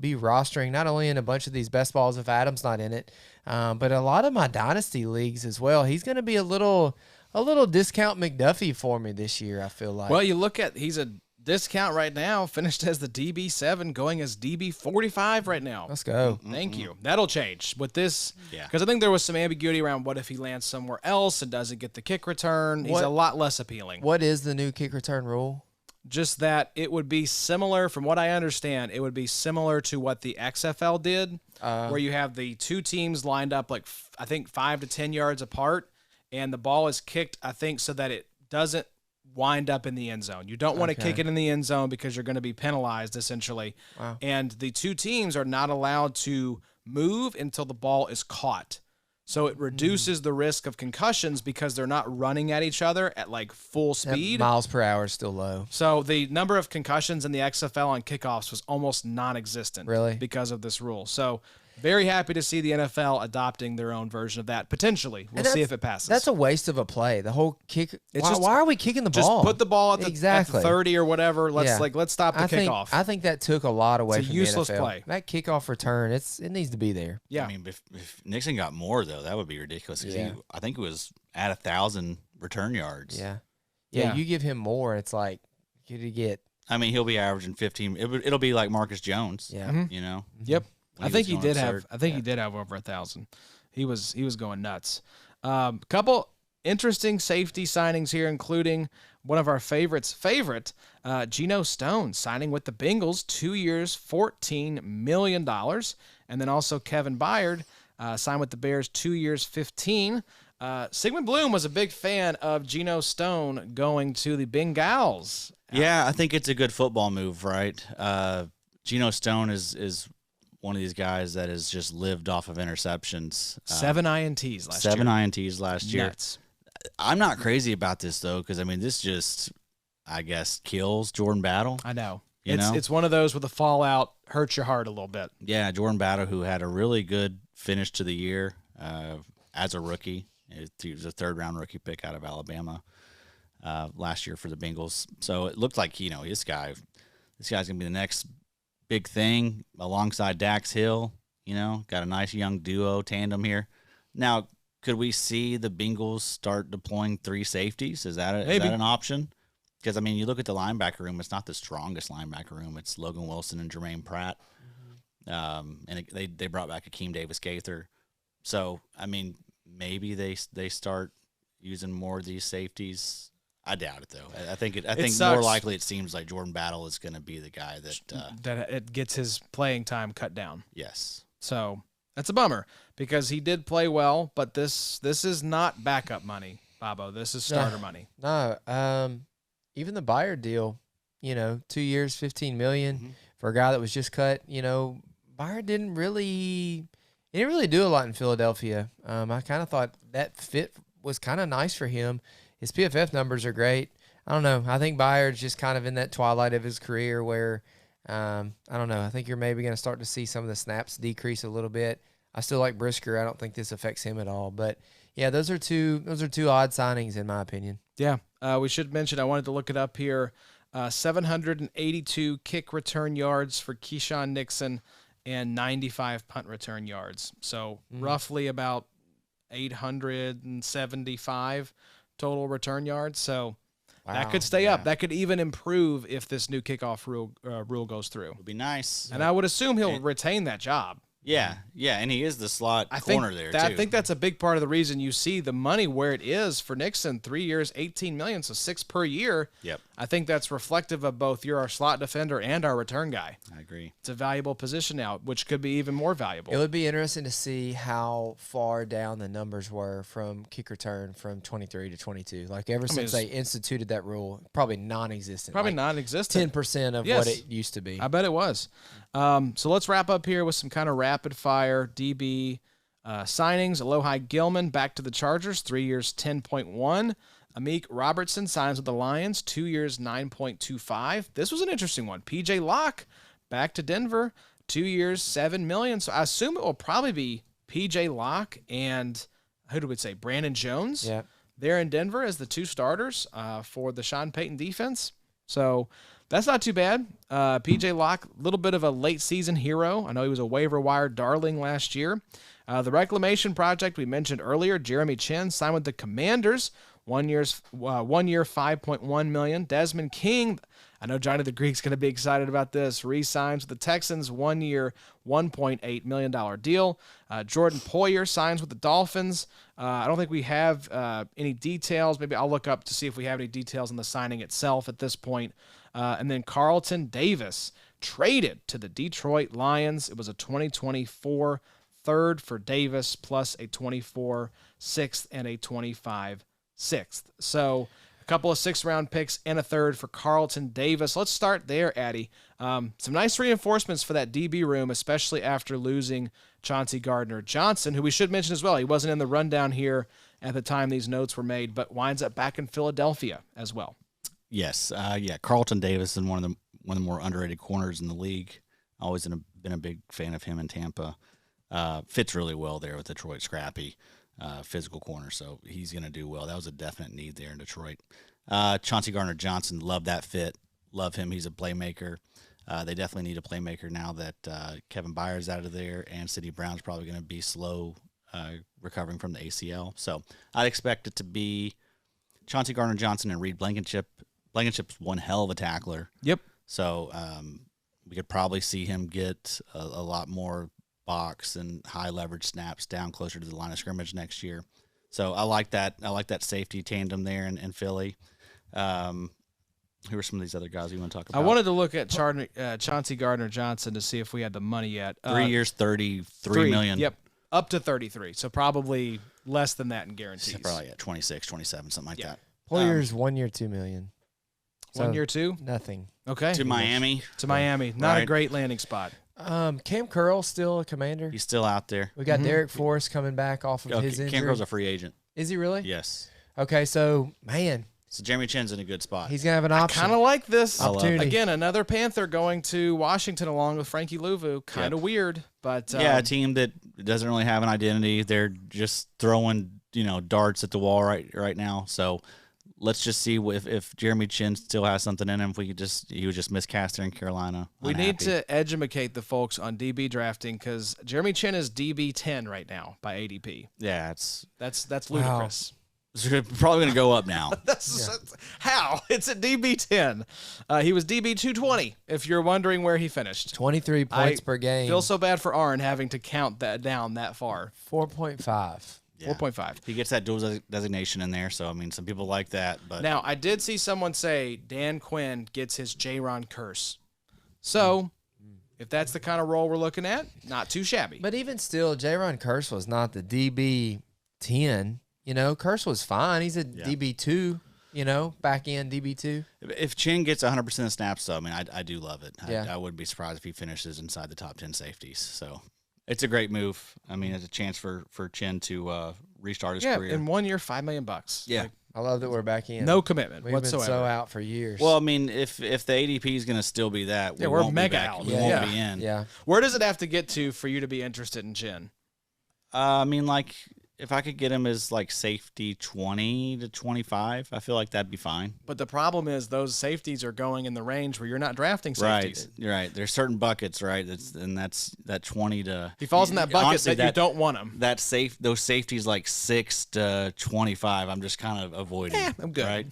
be rostering not only in a bunch of these best balls if Adam's not in it, but a lot of my dynasty leagues as well. He's going to be a little discount McDuffie for me this year, I feel like. Well, you look at, he's a discount right now, finished as the DB7, going as DB45 right now. Let's go. Thank you. That'll change with this, because I think there was some ambiguity around what if he lands somewhere else and doesn't get the kick return. He's a lot less appealing. What is the new kick return rule? Just that it would be similar, from what I understand, it would be similar to what the XFL did, where you have the two teams lined up like, I think, 5 to 10 yards apart, and the ball is kicked, I think, so that it doesn't wind up in the end zone. You don't want to kick it in the end zone because you're going to be penalized, essentially. Wow. And the two teams are not allowed to move until the ball is caught. So it reduces the risk of concussions because they're not running at each other at like full speed. Miles per hour is still low. So the number of concussions in the XFL on kickoffs was almost non-existent. Really? Because of this rule. So very happy to see the NFL adopting their own version of that. Potentially. We'll see if it passes. That's a waste of a play. The whole kick. Why are we kicking the ball? Just put the ball at the 30 or whatever. Let's stop the kickoff. I think that took a lot away from the NFL. It's a useless play. That kickoff return, it needs to be there. Yeah. I mean, if Nixon got more, though, that would be ridiculous. I think it was at 1,000 return yards. Yeah. You give him more, it's like, could he get? I mean, he'll be averaging 15. It'll be like Marcus Jones. Yeah. You know? Yep. I think he did have over 1,000. He was going nuts. Couple interesting safety signings here, including one of our favorite, Geno Stone signing with the Bengals, 2 years, $14 million. And then also Kevin Byard signed with the Bears, 2 years, $15 million. Sigmund Bloom was a big fan of Geno Stone going to the Bengals. Yeah, I think it's a good football move, right? Geno Stone is one of these guys that has just lived off of interceptions. 7 INTs last year. 7 INTs last year. Nuts. I'm not crazy about this, though, because, I mean, this just, I guess, kills Jordan Battle. I know. know? It's one of those where the fallout hurts your heart a little bit. Yeah, Jordan Battle, who had a really good finish to the year as a rookie. He was a third-round rookie pick out of Alabama last year for the Bengals. So it looked like, this guy's going to be the next big thing alongside Dax Hill. Got a nice young duo tandem here. Now, could we see the Bengals start deploying 3 safeties? Is that an option? Because, I mean, you look at the linebacker room, it's not the strongest linebacker room. It's Logan Wilson and Jermaine Pratt. And they brought back Akeem Davis-Gaither. So, I mean, maybe they start using more of these safeties. I doubt it, though. I think more likely it seems like Jordan Battle is going to be the guy that it gets his playing time cut down. Yes. So that's a bummer because he did play well, but this is not backup money, Bobo. This is starter money. No. Even the Byard deal, 2 years, $15 million for a guy that was just cut. Byard didn't really do a lot in Philadelphia. I kind of thought that fit was kind of nice for him. His PFF numbers are great. I don't know. I think Byard's just kind of in that twilight of his career where, I don't know. I think you're maybe going to start to see some of the snaps decrease a little bit. I still like Brisker. I don't think this affects him at all. But, yeah, those are two odd signings in my opinion. Yeah. We should mention, I wanted to look it up here, 782 kick return yards for Keyshawn Nixon and 95 punt return yards. So roughly about 875 total return yards. So that could stay up. That could even improve if this new kickoff rule goes through. Would be nice. And I would assume he'll retain that job. Yeah, and he is the slot corner there, too. I think that's a big part of the reason you see the money where it is for Nixon, 3 years, $18 million, so 6 per year. Yep. I think that's reflective of both you're our slot defender and our return guy. I agree. It's a valuable position now, which could be even more valuable. It would be interesting to see how far down the numbers were from kick return from 23 to 22. Like since they instituted that rule, probably non-existent. Probably non-existent. 10% of what it used to be. I bet it was. So let's wrap up here with some kind of rapid-fire DB signings. Alohi Gilman back to the Chargers, 3 years, $10.1. Amik Robertson signs with the Lions, 2 years, $9.25. This was an interesting one. PJ Locke back to Denver, 2 years, $7 million. So I assume it will probably be PJ Locke and who do we say? Brandon Jones. Yeah. They're in Denver as the two starters for the Sean Payton defense. So that's not too bad. PJ Locke, a little bit of a late season hero. I know he was a waiver wire darling last year. The reclamation project we mentioned earlier, Jeremy Chin signed with the Commanders, 1 year, $5.1 million. Desmond King, I know Johnny the Greek's going to be excited about this, re-signs with the Texans, 1 year, $1.8 million deal. Jordan Poyer signs with the Dolphins. I don't think we have any details. Maybe I'll look up to see if we have any details on the signing itself at this point. And then Carlton Davis traded to the Detroit Lions. It was a 2024 third for Davis, plus a 24 sixth and a 25 sixth. So a couple of 6th-round picks and a third for Carlton Davis. Let's start there, Addy. Some nice reinforcements for that DB room, especially after losing Chauncey Gardner-Johnson, who we should mention as well. He wasn't in the rundown here at the time these notes were made, but winds up back in Philadelphia as well. Yes, Carlton Davis is one of the more underrated corners in the league. Always been a big fan of him in Tampa. Fits really well there with Detroit, scrappy, physical corner, so he's going to do well. That was a definite need there in Detroit. Chauncey Gardner-Johnson, love that fit. Love him. He's a playmaker. They definitely need a playmaker now that Kevin Byers out of there, and Sidney Brown's probably going to be slow recovering from the ACL. So I'd expect it to be Chauncey Gardner-Johnson and Reed Blankenship. Blankenship's one hell of a tackler. Yep. So we could probably see him get a lot more box and high leverage snaps down closer to the line of scrimmage next year. So I like that. I like that safety tandem there in Philly. Who are some of these other guys you want to talk about? I wanted to look at Chauncey Gardner-Johnson to see if we had the money yet. 3 years, $33 million. Yep, up to 33. So probably less than that in guarantees. Probably at 26, 27, something like that. Poyer's 1 year, $2 million. 1 year, two? Nothing. Okay. To Miami. Not a great landing spot. Cam Curl's still a Commander. He's still out there. We got Derek Forrest coming back off of his injury. Cam Curl's a free agent. Is he really? Yes. Okay, so, man. So Jeremy Chin's in a good spot. He's going to have an option. I kind of like this. Opportunity. Again, another Panther going to Washington along with Frankie Louvu. Kind of weird, but a team that doesn't really have an identity. They're just throwing, darts at the wall right now. So let's just see if Jeremy Chin still has something in him. If he was just miscast there in Carolina. We need to educate the folks on DB drafting because Jeremy Chin is DB 10 right now by ADP. Yeah, that's ludicrous. It's probably going to go up now. How? It's at DB 10. He was DB 220, if you're wondering where he finished. 23 points per game. Feel so bad for Arn having to count that down that far. 4.5. Yeah. 4.5. He gets that dual designation in there, so, some people like that. But now, I did see someone say Dan Quinn gets his J-Ron curse. So, if that's the kind of role we're looking at, not too shabby. But even still, J-Ron Curse was not the DB 10. Curse was fine. He's a DB 2, back end DB 2. If Chin gets 100% of snaps, though, I do love it. Yeah. I wouldn't be surprised if he finishes inside the top 10 safeties. So it's a great move. It's a chance for Chin to restart his career. In 1 year, $5 million. Yeah. I love that we're back in. No commitment We've whatsoever. been so out for years. Well, if the ADP is going to still be that, we're won't mega be back. out. We won't be in. Yeah. Where does it have to get to for you to be interested in Chin? If I could get him as safety 20 to 25, I feel like that'd be fine. But the problem is those safeties are going in the range where you're not drafting safeties. Right. There's certain buckets, right? That's that 20 to. He falls in that bucket. Honestly, you don't want him. Those safeties 6 to 25. I'm just kind of avoiding. Yeah, I'm good. Right?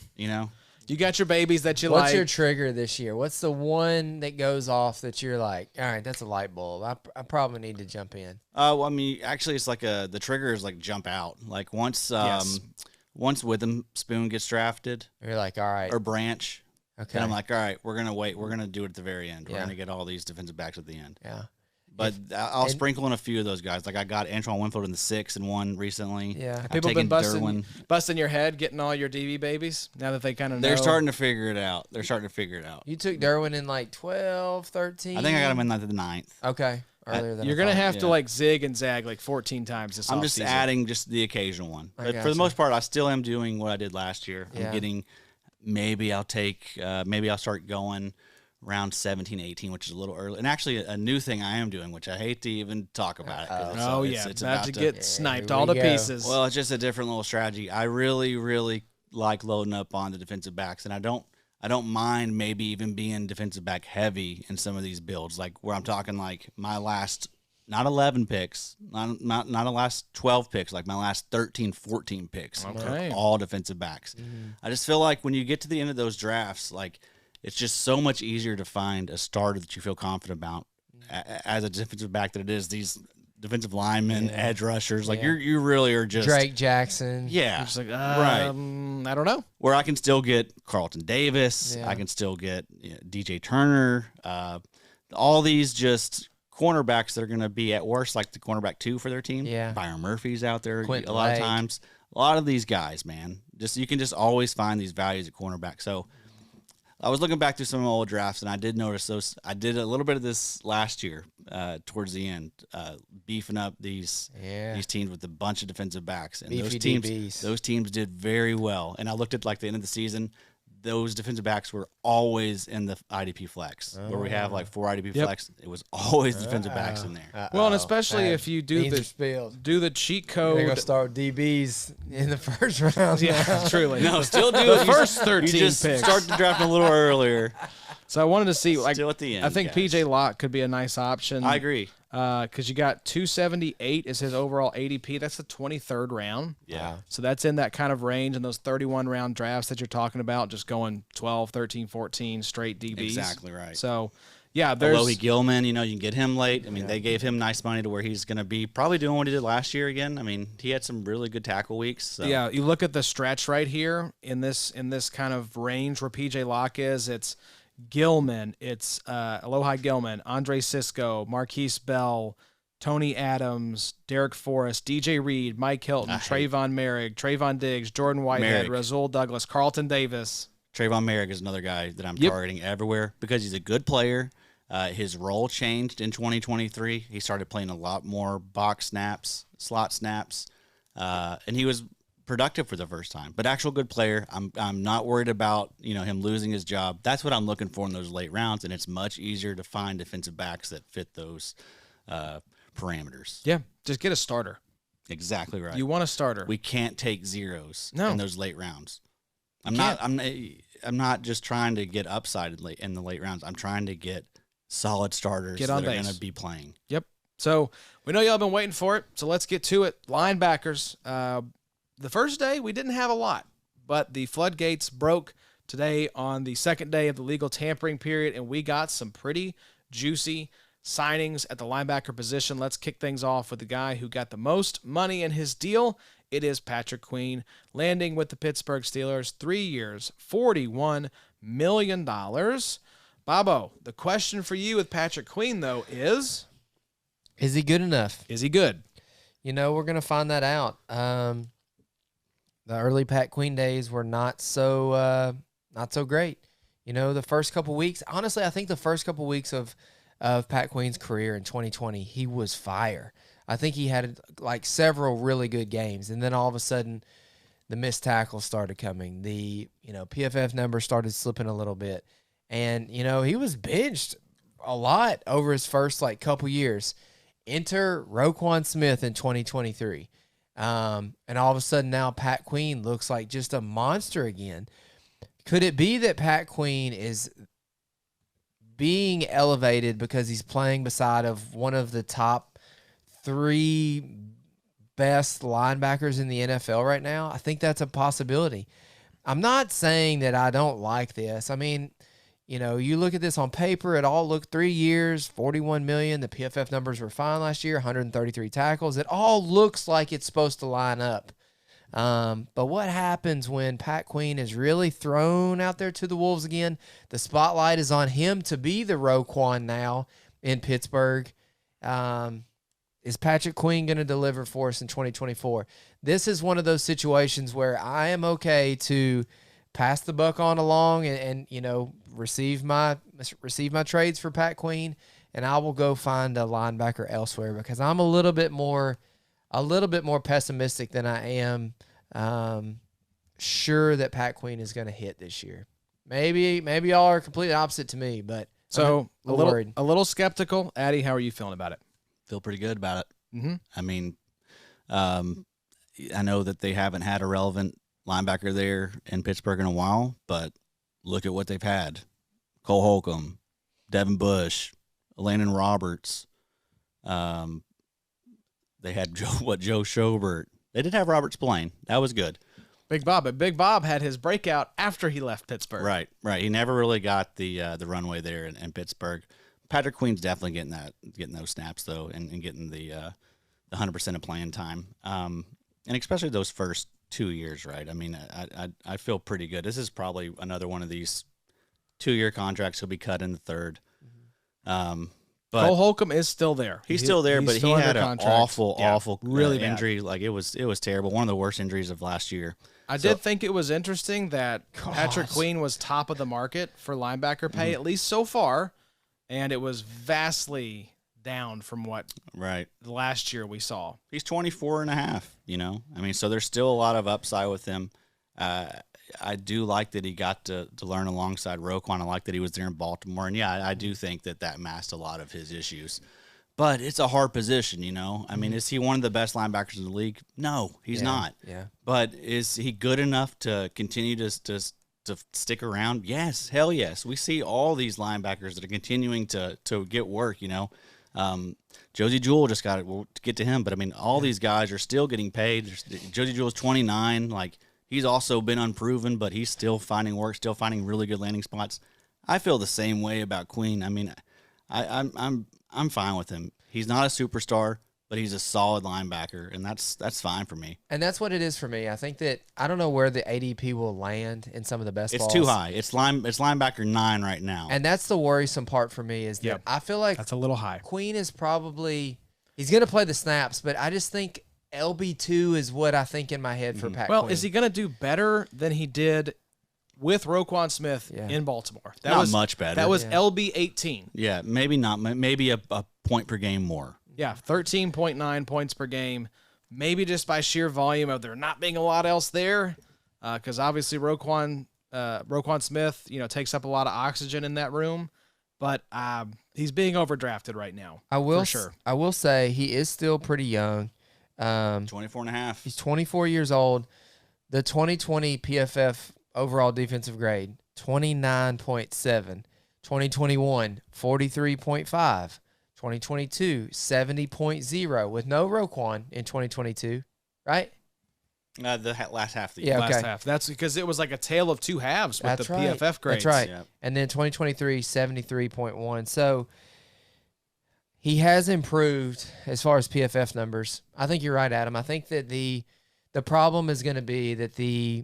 You got your babies that you What's your trigger this year? What's the one that goes off that you're like, all right, that's a light bulb. I probably need to jump in. Actually, it's the trigger is jump out. Once Witherspoon gets drafted, you're like, all right, or Branch. Okay. And I'm like, all right, we're gonna wait. We're gonna do it at the very end. We're Yeah. gonna get all these defensive backs at the end. Yeah. But I'll sprinkle in a few of those guys. I got Antoine Winfield in the 6 and 1 recently. Yeah. Have people been busting your head getting all your DB babies now that they kind of know? They're starting to figure it out. You took Derwin in 12, 13? I think I got him in the 9th. Okay. Earlier than you're going to have to zig and zag 14 times this I'm just offseason. adding just the occasional one. But gotcha. for the most part, I still am doing what I did last year. Yeah. I'm getting maybe I'll start going round 17, 18, which is a little early. And actually, a new thing I am doing, which I hate to even talk about. It's about to get sniped all to pieces. Well, it's just a different little strategy. I really, really like loading up on the defensive backs, and I don't I don't mind maybe even being defensive back heavy in some of these builds, like where I'm talking like my last, not 11 picks, not the last 12 picks, like my last 13, 14 picks, Okay. all defensive backs. I just feel like when you get to the end of those drafts, like it's just so much easier to find a starter that you feel confident about as a defensive back than it is these defensive linemen, edge rushers. Like you really are just Drake Jackson. Yeah, You're just like, right. I don't know. Where I can still get Carlton Davis, I can still get DJ Turner, all these just cornerbacks that are going to be at worst like the cornerback 2 for their team. Yeah. Byron Murphy's out there Quentin a lot Lake. of times. A lot of these guys, man, you can just always find these values at cornerback. So I was looking back through some old drafts, and I did notice those. I did a little bit of this last year towards the end, beefing up these teams with a bunch of defensive backs. And Beefy those teams did very well. And I looked at like the end of the season, those defensive backs were always in the IDP flex, where we have like 4 IDP flex. It was always defensive backs in there. Well, and especially if you do the cheat They're code. going to start DBs in the first round. Yeah, truly. No, still do The it. first You 13 just picks. start the draft a little earlier. So I wanted to see, like, Still at the end, I think guys. PJ Locke could be a nice option. I agree. Because you got 278 is his overall ADP. That's the 23rd round. Yeah. So that's in that kind of range in those 31 round drafts that you're talking about, just going 12, 13, 14 straight DBs. Exactly right. So, yeah, there's Alohi Gilman, you can get him late. I mean, they gave him nice money to where he's going to be probably doing what he did last year again. I mean, he had some really good tackle weeks. So. Yeah, you look at the stretch right here in this kind of range where PJ Locke is. It's Gilman, it's Alohi Gilman, Andre Sisco, Marquise Bell, Tony Adams, Derek Forrest, DJ Reed, Mike Hilton, Trayvon Merrick, Trayvon Diggs, Jordan Whitehead, Rasul Douglas, Carlton Davis. Trayvon Merrick is another guy that I'm targeting everywhere because he's a good player. His role changed in 2023. He started playing a lot more box snaps, slot snaps, and he was productive for the first time. But actual good player. I'm not worried about him losing his job. That's what I'm looking for in those late rounds, and it's much easier to find defensive backs that fit those parameters. Yeah, just get a starter. Exactly right. You want a starter. We can't take zeros No. in those late rounds. I'm not just trying to get upside in the late rounds. I'm trying to get solid starters that are going to be playing. Yep. So we know y'all been waiting for it. So let's get to it. Linebackers. The first day we didn't have a lot, but the floodgates broke today on the second day of the legal tampering period, and we got some pretty juicy signings at the linebacker position. Let's kick things off with the guy who got the most money in his deal. It is Patrick Queen, landing with the Pittsburgh Steelers, 3 years, $41 million. Bobo, the question for you with Patrick Queen, though, is he good enough? Is he good? We're going to find that out. The early Pat Queen days were not so great. The first couple weeks, honestly, I think the first couple weeks of Pat Queen's career in 2020, he was fire. I think he had like several really good games, and then all of a sudden the missed tackles started coming. The PFF numbers started slipping a little bit, and he was benched a lot over his first couple years. Enter Roquan Smith in 2023. And all of a sudden now Pat Queen looks like just a monster again. Could it be that Pat Queen is being elevated because he's playing beside of one of the top 3 best linebackers in the NFL right now? I think that's a possibility. I'm not saying that I don't like this. I mean, you look at this on paper, it all looked 3 years, $41 million. The PFF numbers were fine last year, 133 tackles. It all looks like it's supposed to line up. But what happens when Pat Queen is really thrown out there to the wolves again? The spotlight is on him to be the Roquan now in Pittsburgh. Is Patrick Queen going to deliver for us in 2024? This is one of those situations where I am okay to pass the buck on along and receive my trades for Pat Queen, and I will go find a linebacker elsewhere because I'm a little bit more pessimistic than I am sure that Pat Queen is going to hit this year. Maybe y'all are completely opposite to me, but so I'm worried. A little skeptical. Addy, how are you feeling about it? Feel pretty good about it. Mm-hmm. I mean, I know that they haven't had a relevant linebacker there in Pittsburgh in a while, but look at what they've had. Cole Holcomb, Devin Bush, Landon Roberts. They had Joe Schobert. They did have Roberts playing. That was good. Big Bob, but Big Bob had his breakout after he left Pittsburgh. Right. He never really got the runway there in Pittsburgh. Patrick Queen's definitely getting those snaps though, and getting the 100% of playing time. And especially those first 2 years, right? I mean, I feel pretty good. This is probably another one of these 2-year contracts. He'll be cut in the third. But Cole Holcomb is still there. He's still there, but he had an awful really injury. Like it was terrible. One of the worst injuries of last year. I did think it was interesting that Patrick Queen was top of the market for linebacker pay, at least so far, and it was vastly down from what last year we saw. He's 24 and a half, I mean, so there's still a lot of upside with him. I do like that he got to learn alongside Roquan. I like that he was there in Baltimore. And, yeah, I do think that masked a lot of his issues. But it's a hard position, I mean, is he one of the best linebackers in the league? No, he's not. Yeah. But is he good enough to continue to stick around? Yes, hell yes. We see all these linebackers that are continuing to get work, Josie Jewell just got it. We'll get to him. But, I mean, all these guys are still getting paid. Josie Jewell's 29. Like, he's also been unproven, but he's still finding work, still finding really good landing spots. I feel the same way about Queen. I mean, I'm fine with him. He's not a superstar, but he's a solid linebacker, and that's fine for me. And that's what it is for me. I think that I don't know where the ADP will land in some of the best balls. It's too high. It's linebacker 9 right now. And that's the worrisome part for me is that I feel like that's a little high. Queen is probably he's going to play the snaps, but I just think LB2 is what I think in my head for Pat Queen. Is he going to do better than he did with Roquan Smith in Baltimore? That not was much better. That was LB18. Yeah, maybe not. Maybe a point per game more. Yeah, 13.9 points per game. Maybe just by sheer volume of there not being a lot else there, because obviously Roquan Smith, takes up a lot of oxygen in that room. But he's being overdrafted right now. For sure. I will say he is still pretty young. 24 and a half. He's 24 years old. The 2020 PFF overall defensive grade, 29.7. 2021, 43.5. 2022, 70.0 with no Roquan in 2022, right? The last half of the year. Yeah, Last half. That's because it was like a tale of two halves with PFF grades. That's right. Yep. And then 2023, 73.1. So he has improved as far as PFF numbers. I think you're right, Adam. I think that the problem is going to be that the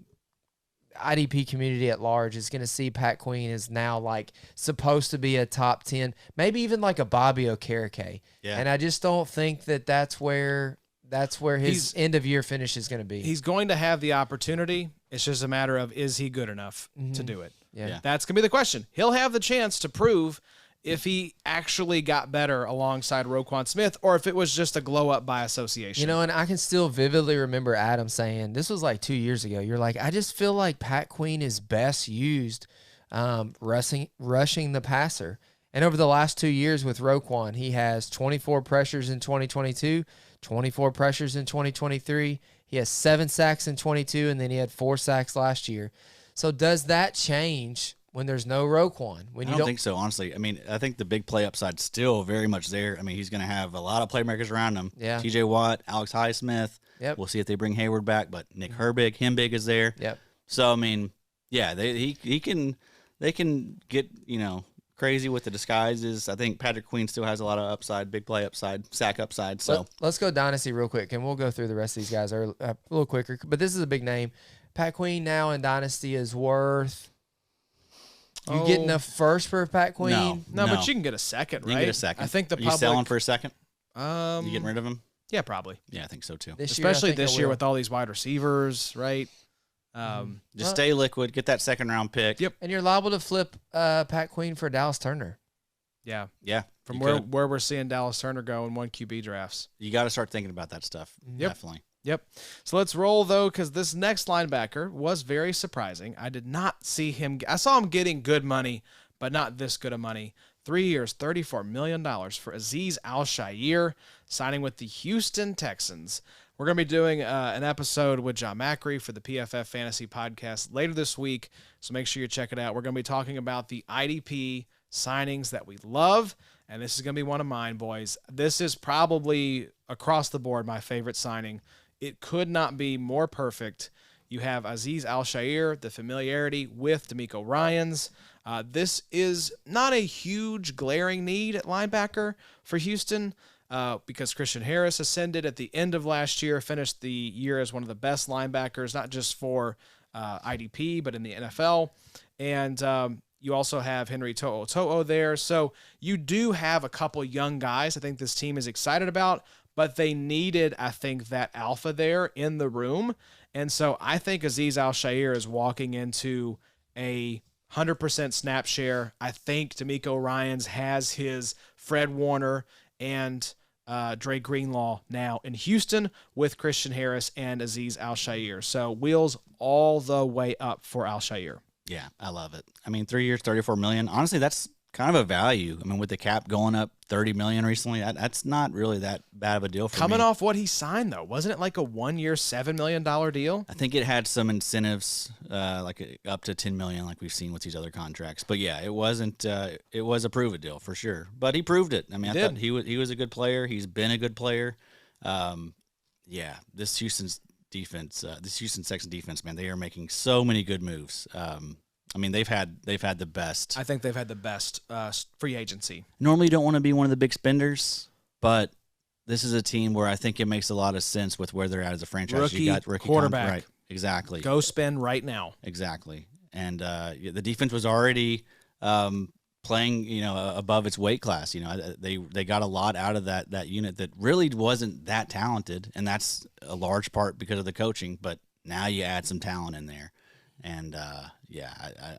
IDP community at large is going to see Pat Queen is now like supposed to be a top 10, maybe even like a Bobby Okereke. Yeah. And I just don't think that that's where his end of year finish is going to be. He's going to have the opportunity. It's just a matter of, is he good enough to do it? Yeah. That's going to be the question. He'll have the chance to prove if he actually got better alongside Roquan Smith or if it was just a glow up by association. And I can still vividly remember Adam saying, this was like 2 years ago, you're like, I just feel like Pat Queen is best used rushing the passer. And over the last 2 years with Roquan, he has 24 pressures in 2022, 24 pressures in 2023. He has 7 sacks in 22, and then he had 4 sacks last year. So does that change when there's no Roquan? I don't think so, honestly. I mean, I think the big play upside's still very much there. I mean, he's going to have a lot of playmakers around him. Yeah. T.J. Watt, Alex Highsmith. Yep. We'll see if they bring Hayward back, but Nick Herbig, Hembig is there. Yep. So, I mean, yeah, they can get, crazy with the disguises. I think Patrick Queen still has a lot of upside, big play upside, sack upside. So let's go Dynasty real quick, and we'll go through the rest of these guys a little quicker. But this is a big name. Pat Queen now in Dynasty is worth... You getting a first for Pat Queen? No, but you can get a second, right? You can get a second. I think the Are you selling for a second? You Um, getting rid of him? yeah, probably. Yeah, I think so too. Especially this year with all these wide receivers, right? Just stay liquid, get that second round pick. Yep. And you're liable to flip Pat Queen for Dallas Turner. Yeah. Yeah. From where we're seeing Dallas Turner go in 1 QB drafts. You got to start thinking about that stuff. Yep. Definitely. Yep. So let's roll, though, because this next linebacker was very surprising. I did not see him. I saw him getting good money, but not this good of money. 3 years, $34 million for Azeez Al-Shaair, signing with the Houston Texans. We're going to be doing an episode with John Macri for the PFF Fantasy Podcast later this week, so make sure you check it out. We're going to be talking about the IDP signings that we love, and this is going to be one of mine, boys. This is probably, across the board, my favorite signing. It could not be more perfect. You have Azeez Al-Shaair, the familiarity with DeMeco Ryans. This is not a huge glaring need at linebacker for Houston, because Christian Harris ascended at the end of last year, finished the year as one of the best linebackers, not just for IDP, but in the NFL. And you also have Henry To'o there. So you do have a couple young guys I think this team is excited about, but they needed, I think, that alpha there in the room. And so I think Azeez Al-Shaair is walking into a 100% snap share. I think DeMeco Ryans has his Fred Warner and Dre Greenlaw now in Houston with Christian Harris and Azeez Al-Shaair. So wheels all the way up for Al-Shaair. Yeah, I love it. I mean, 3 years, $34 million. Honestly, that's kind of a value. I mean, with the cap going up $30 million recently, that's not really that bad of a deal for Coming me. off what he signed, though, wasn't it like a 1 year, $7 million deal? I think it had some incentives, like up to $10 million, like we've seen with these other contracts. But yeah, it wasn't. It was a prove it deal for sure. But he proved it. I mean, I thought he was a good player. He's been a good player. Yeah, this Houston's defense, this Houston Texans defense, man, they are making so many good moves. I mean, they've had the best. I think they've had the best free agency. Normally, you don't want to be one of the big spenders, but this is a team where I think it makes a lot of sense with where they're at as a franchise. Rookie you got rookie quarterback. Right, exactly. Go spend right now. Exactly. And the defense was already playing, above its weight class. They got a lot out of that unit that really wasn't that talented, and that's a large part because of the coaching. But now you add some talent in there. And,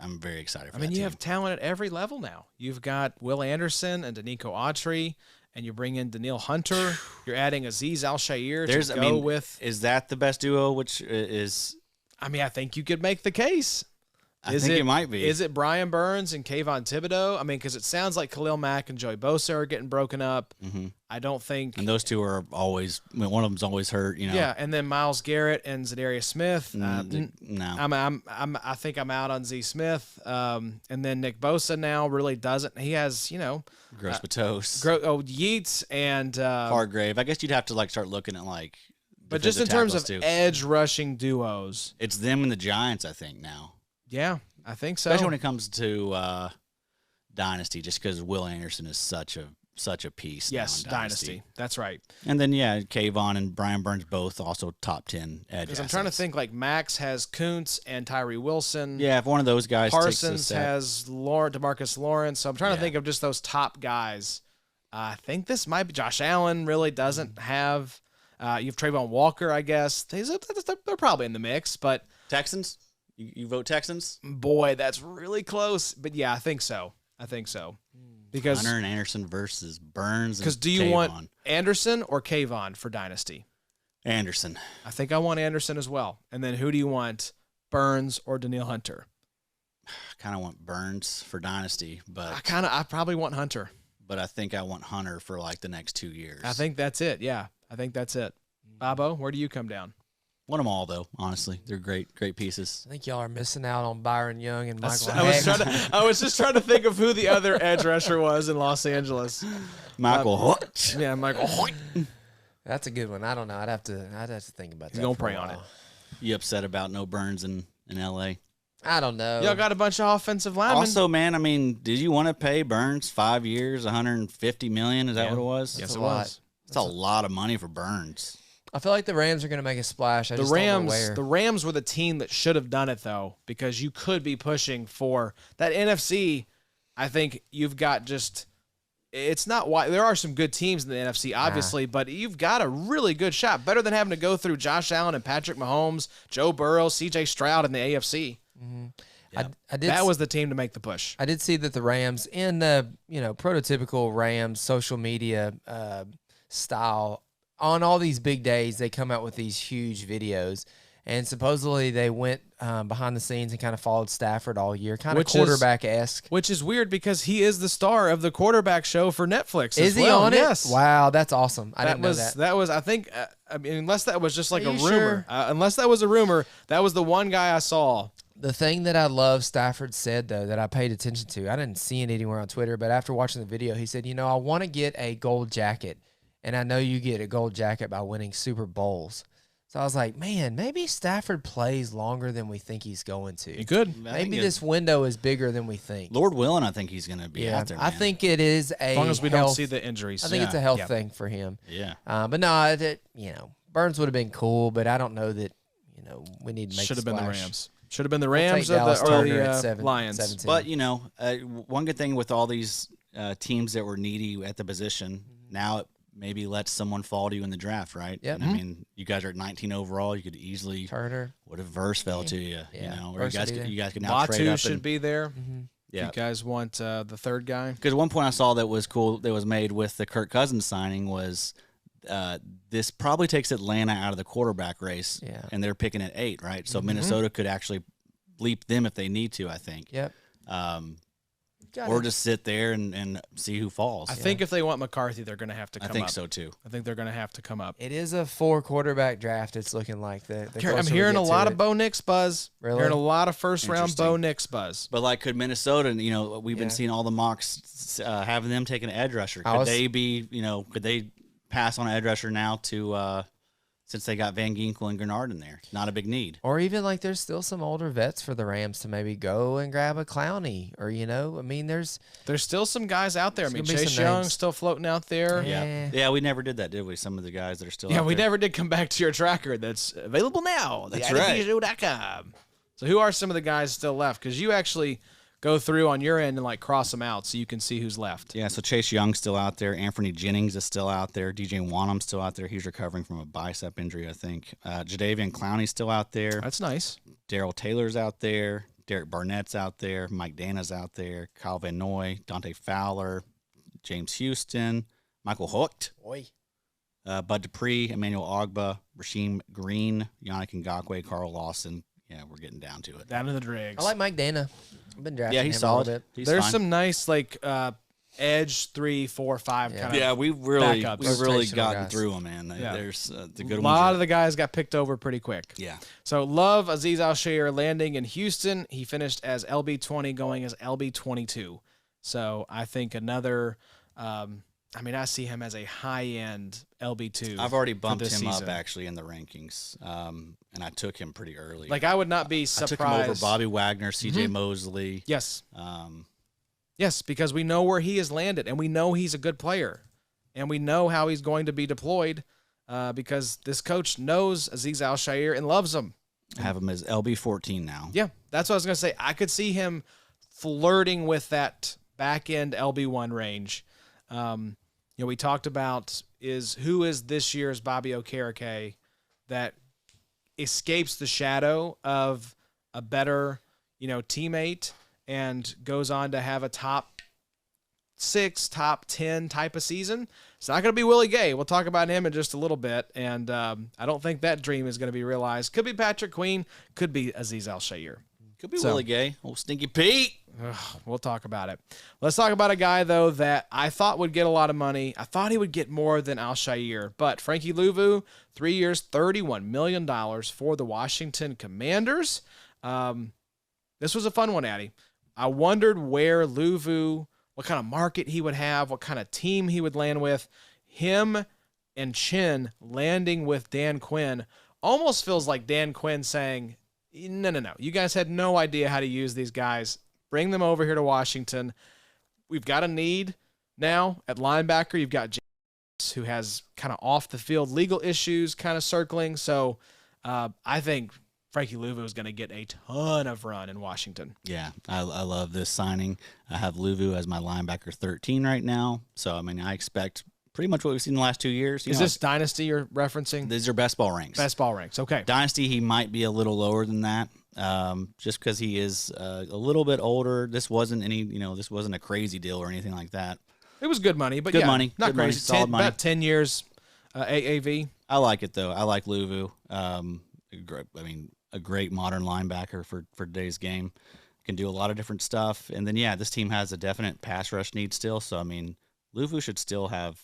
I'm very excited for that you team. have talent at every level now. You've got Will Anderson and Danico Autry, and you bring in Danielle Hunter. You're adding Azeez Al-Shaair to go with. Is that the best duo, which is... I think you could make the case. I think it might be. Is it Brian Burns and Kayvon Thibodeau? Because it sounds like Khalil Mack and Joey Bosa are getting broken up. Mm-hmm. I don't think. And those two are always. one of them's always hurt. Yeah, and then Myles Garrett and Zadarius Smith. No, I think I'm out on Z Smith. And then Nick Bosa now really doesn't. He has Gross-Matos, Yeats and Hargrave. I guess you'd have to start looking at But just in terms of edge rushing duos, it's them and the Giants. I think now. Yeah, I think so. Especially when it comes to Dynasty, just because Will Anderson is such a piece. Yes, Dynasty. That's right. And then Kayvon and Brian Burns both also top 10 edge. Because I'm trying to think, Max has Kuntz and Tyree Wilson. Yeah, if one of those guys Parsons has DeMarcus Lawrence. So I'm trying to think of just those top guys. I think this might be Josh Allen. Really doesn't have. You have Trayvon Walker, I guess. They're probably in the mix, but Texans. You vote Texans? Boy, that's really close. But yeah, I think so. Because Hunter and Anderson versus Burns. Because do you want Anderson or Kayvon for Dynasty? Anderson. I think I want Anderson as well. And then who do you want, Burns or Danielle Hunter? I kind of want Burns for Dynasty, but I probably want Hunter. But I think I want Hunter for the next 2 years. I think that's it. Yeah, I think that's it. Bobo, where do you come down? Want them all, though, honestly. They're great pieces. I think y'all are missing out on Byron Young and Michael I was just trying to think of who the other edge rusher was in Los Angeles. Michael Hoyt. Yeah, Michael Hoyt. That's a good one. I don't know. I'd have to think about that. You're going to pray on it. You upset about no Burns in L.A.? I don't know. Y'all got a bunch of offensive linemen. Also, man, did you want to pay Burns 5 years, $150 million? Is that what it was? Yes, it was. That's a lot of money for Burns. I feel like the Rams are going to make a splash. I just don't know where. The Rams were the team that should have done it, though, because you could be pushing for that NFC. I think you've got it's not why there are some good teams in the NFC, obviously, but you've got a really good shot. Better than having to go through Josh Allen and Patrick Mahomes, Joe Burrow, C.J. Stroud in the AFC. Mm-hmm. Yep. That was the team to make the push. I did see that the Rams, in the prototypical Rams social media style, on all these big days, they come out with these huge videos, And supposedly they went behind the scenes and kind of followed Stafford all year, kind of quarterback-esque. Which is weird because he is the star of the quarterback show for Netflix. Is he on it? Yes. Wow, that's awesome. I didn't know that. That was, I think, I mean, unless that was just like a rumor. Sure? Unless that was a rumor, that was the one guy I saw. The thing that I love Stafford said, though, that I paid attention to, I didn't see it anywhere on Twitter, but after watching the video, he said, I want to get a gold jacket, and I know you get a gold jacket by winning Super Bowls. So I was like, man, maybe Stafford plays longer than we think he's going to. He could. Maybe this window is bigger than we think. Lord willing, I think he's going to be out there, man. I think it is as long as we don't see the injuries. I think it's a health thing for him. Yeah. But no, Burns would have been cool, but I don't know that, we need to make Should have been the splash. Rams. Should have been the Rams or the Lions. 17. But, one good thing with all these teams that were needy at the position, now it maybe lets someone fall to you in the draft, right? Yep. And, I mean, you guys are at 19 overall. You could easily Turner. What if Verse fell to you? Or you guys could now trade Latu up. should be there. Mm-hmm. Yeah. If you guys want the third guy. Because one point I saw that was cool that was made with the Kirk Cousins signing was this probably takes Atlanta out of the quarterback race, and they're picking at 8, right? So Minnesota could actually leap them if they need to, I think. Yep. Or just sit there and see who falls. I think if they want McCarthy, they're going to have to come up. I think so, too. I think they're going to have to come up. It is a 4-quarterback draft, it's looking like. I'm hearing a lot of Bo Nix buzz. Really? Hearing a lot of first-round Bo Nix buzz. But, could Minnesota, we've been seeing all the mocks having them take an edge rusher. Could they pass on an edge rusher now to since they got Van Ginkel and Greenard in there? Not a big need. Or even there's still some older vets for the Rams to maybe go and grab a Clowney, or I mean, there's still some guys out there. I mean, Chase Young's still floating out there. Yeah, we never did that, did we? Some of the guys that are still out there. We never did come back to your tracker that's available now. That's right. IDPshow.com. So who are some of the guys still left? Because you actually go through on your end and cross them out so you can see who's left. Yeah, so Chase Young's still out there. Anthony Jennings is still out there. DJ Wanham's still out there. He's recovering from a bicep injury, I think. Jadeveon Clowney's still out there. That's nice. Darrell Taylor's out there. Derek Barnett's out there. Mike Dana's out there. Kyle Van Noy, Dante Fowler, James Houston, Michael Hocht, Bud Dupree, Emmanuel Ogba, Rasheem Green, Yannick Ngakoue, Carl Lawson. Yeah, we're getting down to it. Down to the dregs. I like Mike Dana. I've been drafting he's him solid. a little bit. There's some nice edge 3, 4, 5 kind of. Yeah, we've really Rotational gotten guys. through them, man. There's the good ones. A ones. lot of the guys got picked over pretty quick. Yeah. So love Azeez Al-Shaair landing in Houston. He finished as LB20, going as LB22. So I think another. I see him as a high-end LB2. I've already bumped him season. up, actually, in the rankings, and I took him pretty early. I would not be surprised. I took him over Bobby Wagner, C.J. Mosley. Yes. Yes, because we know where he has landed, and we know he's a good player, and we know how he's going to be deployed because this coach knows Azeez Al-Shaair and loves him. I have him as LB14 now. Yeah, that's what I was going to say. I could see him flirting with that back-end LB1 range. We talked about who is this year's Bobby Okereke that escapes the shadow of a better, teammate and goes on to have a top 6, top 10 type of season. It's not going to be Willie Gay. We'll talk about him in just a little bit, and I don't think that dream is going to be realized. Could be Patrick Queen, could be Azeez Al-Shaair. Could be Willie Gay, old Stinky Pete. We'll talk about it. Let's talk about a guy, though, that I thought would get a lot of money. I thought he would get more than Al-Shaair, but Frankie Louvu, 3 years, $31 million for the Washington Commanders. This was a fun one, Addy. I wondered where Louvu, what kind of market he would have, what kind of team he would land with. Him and Chin landing with Dan Quinn almost feels like Dan Quinn saying, no. You guys had no idea how to use these guys. Bring them over here to Washington. We've got a need now at linebacker. You've got James, who has kind of off-the-field legal issues kind of circling. So I think Frankie Louvu is going to get a ton of run in Washington. Yeah, I love this signing. I have Louvu as my linebacker 13 right now. So, I expect pretty much what we've seen in the last 2 years. Is this Dynasty you're referencing? These are best ball ranks. Best ball ranks, okay. Dynasty, he might be a little lower than that, just because he is a little bit older. This wasn't this wasn't a crazy deal or anything like that. It was good money, but good money. Not good crazy. Money, solid money. About 10 years AAV. I like it, though. I like Louvu. a great modern linebacker for today's game. Can do a lot of different stuff. And then, this team has a definite pass rush need still. So, Luvu should still have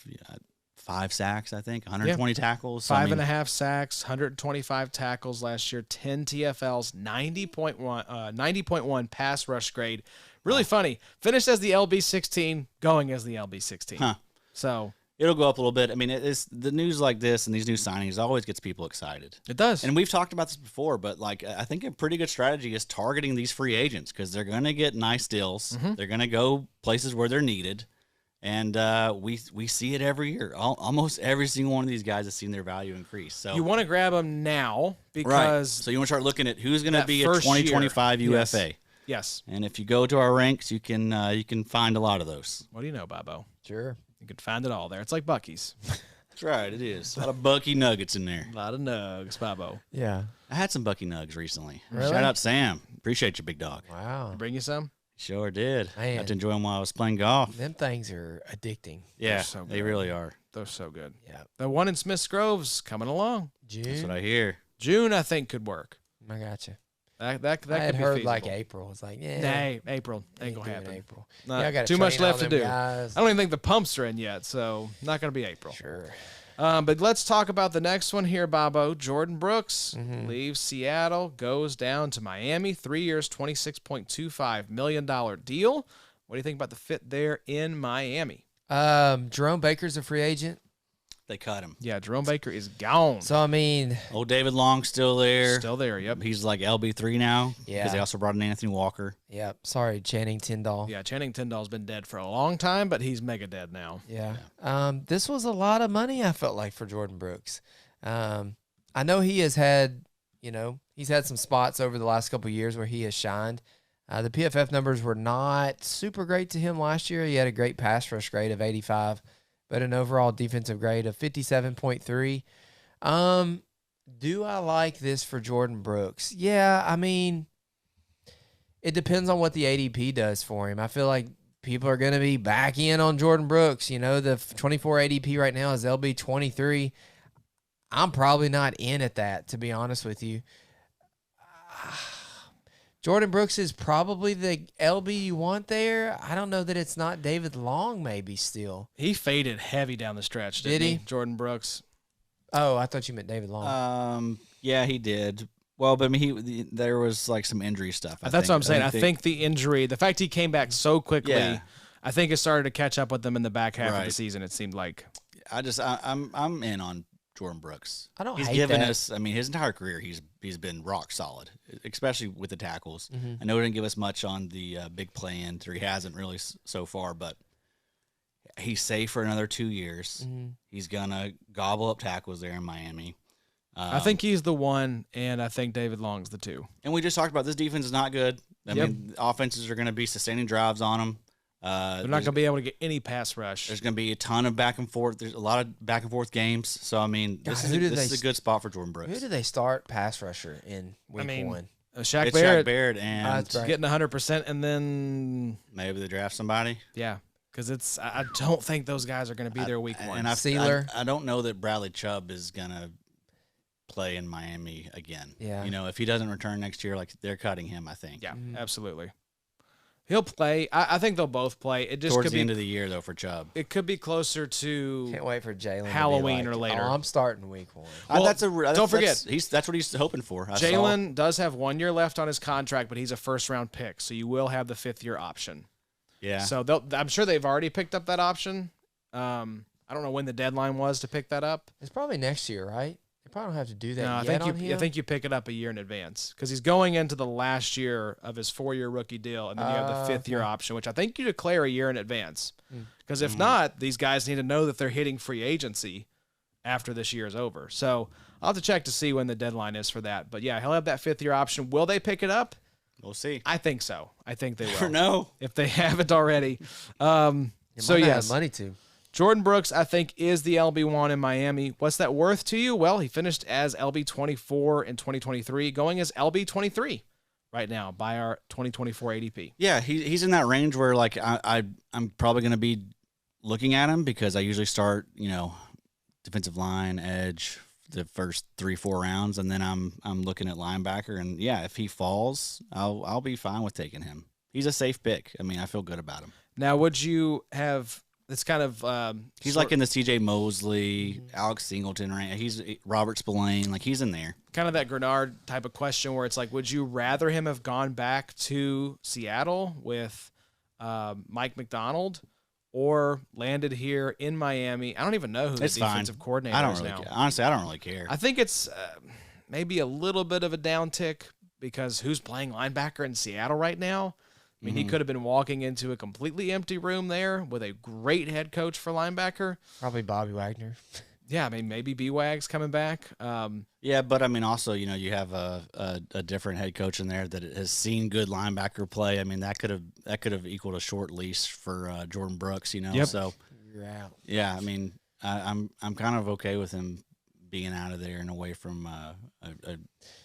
5 sacks, I think, 120 tackles. So, 5.5 sacks, 125 tackles last year, 10 TFLs, 90.1 pass rush grade. Really funny. Finished as the LB16, going as the LB16. Huh. So it'll go up a little bit. It's the news like this and these new signings always gets people excited. It does. And we've talked about this before, but I think a pretty good strategy is targeting these free agents because they're going to get nice deals. Mm-hmm. They're going to go places where they're needed. And we see it every year. Almost every single one of these guys has seen their value increase. So you want to grab them now because right. So you want to start looking at who's going to be a 2025 UFA. Yes. And if you go to our ranks, you can find a lot of those. What do you know, Bobo? Sure. You can find it all there. It's like Buc-ee's. That's right. It is. A lot of Bucky nuggets in there. A lot of nugs, Bobo. Yeah. I had some Bucky nugs recently. Really? Shout out Sam. Appreciate you, big dog. Wow. Bring you some? Sure did. Man. Got to enjoy them while I was playing golf. Them things are addicting. Yeah, so they really are. They're so good. Yeah. The one in Smiths Grove's coming along. June. That's what I hear. June, I think, could work. I gotcha. That I could had be heard feasible. like April. It's like, yeah. Nay, April ain't doing gonna happen. April. Not- Yeah, I got too much left to do. Guys. I don't even think the pumps are in yet, so not gonna be April. Sure. But let's talk about the next one here, Bobo. Jordan Brooks Mm-hmm. leaves Seattle, goes down to Miami. 3 years, $26.25 million deal. What do you think about the fit there in Miami? Jerome Baker's a free agent. They cut him. Yeah, Jerome Baker is gone. So, I mean, Old David Long's still there. Still there, yep. He's like LB3 now. Yeah. Because they also brought in Anthony Walker. yeah, sorry, Channing Tindall. Yeah, Channing Tindall's been dead for a long time, but he's mega dead now. Yeah. This was a lot of money, I felt like, for Jordan Brooks. I know he has had, he's had some spots over the last couple of years where he has shined. The PFF numbers were not super great to him last year. He had a great pass rush grade of 85, but an overall defensive grade of 57.3. Do I like this for Jordan Brooks? Yeah, I mean, it depends on what the ADP does for him. I feel like people are going to be back in on Jordan Brooks. The 24 ADP right now is LB 23. I'm probably not in at that, to be honest with you. Jordan Brooks is probably the LB you want there. I don't know that it's not David Long maybe still. He faded heavy down the stretch, didn't he? Jordan Brooks. Oh, I thought you meant David Long. Yeah, he did. Well, but there was like some injury stuff. That's what I'm saying. I think the injury, the fact he came back so quickly, Yeah. I think it started to catch up with them in the back half of the season. It seemed like. I'm in on Jordan Brooks. I don't He's hate given that. us. His entire career, he's been rock solid, especially with the tackles. Mm-hmm. I know he didn't give us much on the big play end, or he hasn't really so far, but he's safe for another 2 years. Mm-hmm. He's gonna gobble up tackles there in Miami. I think he's the one, and I think David Long's the two. And we just talked about this defense is not good. I mean, offenses are going to be sustaining drives on them. They're not going to be able to get any pass rush. There's going to be a ton of back and forth. There's a lot of back and forth games. So, this is a good spot for Jordan Brooks. Who do they start pass rusher in week one? Shaq It's Barrett Shaq Barrett and that's right. getting 100%, and then maybe they draft somebody. yeah, because I don't think those guys are going to be there week one. And Sealer. I don't know that Bradley Chubb is going to play in Miami again. Yeah. If he doesn't return next year, like they're cutting him, I think. Yeah, absolutely. He'll play. I think they'll both play. It just Towards could the be, end of the year, though, for Chubb. it could be closer to Can't wait for Jalen. Halloween to be or like, later. Oh, I'm starting week one. Well, Don't forget, that's what he's hoping for. Jalen does have 1 year left on his contract, but he's a first-round pick, so you will have the 5th-year option. Yeah. So I'm sure they've already picked up that option. I don't know when the deadline was to pick that up. It's probably next year, right? They probably don't have to do that No, yet on him. I think you pick it up a year in advance because he's going into the last year of his 4-year rookie deal, and then you have the 5th-year option, which I think you declare a year in advance. Because if not, these guys need to know that they're hitting free agency after this year is over. So I'll have to check to see when the deadline is for that. But yeah, he'll have that 5th-year option. Will they pick it up? We'll see. I think so. I think they will. Never know. If they haven't already. So not yes, have money to. Jordan Brooks, I think, is the LB1 in Miami. What's that worth to you? Well, he finished as LB24 in 2023, going as LB23 right now by our 2024 ADP. Yeah, he's in that range where like I'm probably going to be looking at him because I usually start defensive line, edge, the first 3-4 rounds, and then I'm looking at linebacker, and yeah, if he falls, I'll be fine with taking him. He's a safe pick. I mean, I feel good about him. Now, would you have this kind of? He's like in the C.J. Mosley, Alex Singleton range. He's Robert Spillane, like he's in there. Kind of that Greenard type of question where it's like, would you rather him have gone back to Seattle with Mike McDonald, or landed here in Miami? I don't even know who the defensive coordinator is now. Honestly, I don't really care. I think it's maybe a little bit of a downtick because who's playing linebacker in Seattle right now? I mean, he could have been walking into a completely empty room there with a great head coach for linebacker. Probably Bobby Wagner. Yeah, I mean, maybe B-Wag's coming back. Yeah, but I mean, also, you have a different head coach in there that has seen good linebacker play. I mean, that could have equaled a short leash for Jordan Brooks. Yep. So You're out. yeah, I mean, I'm kind of okay with him being out of there and away from a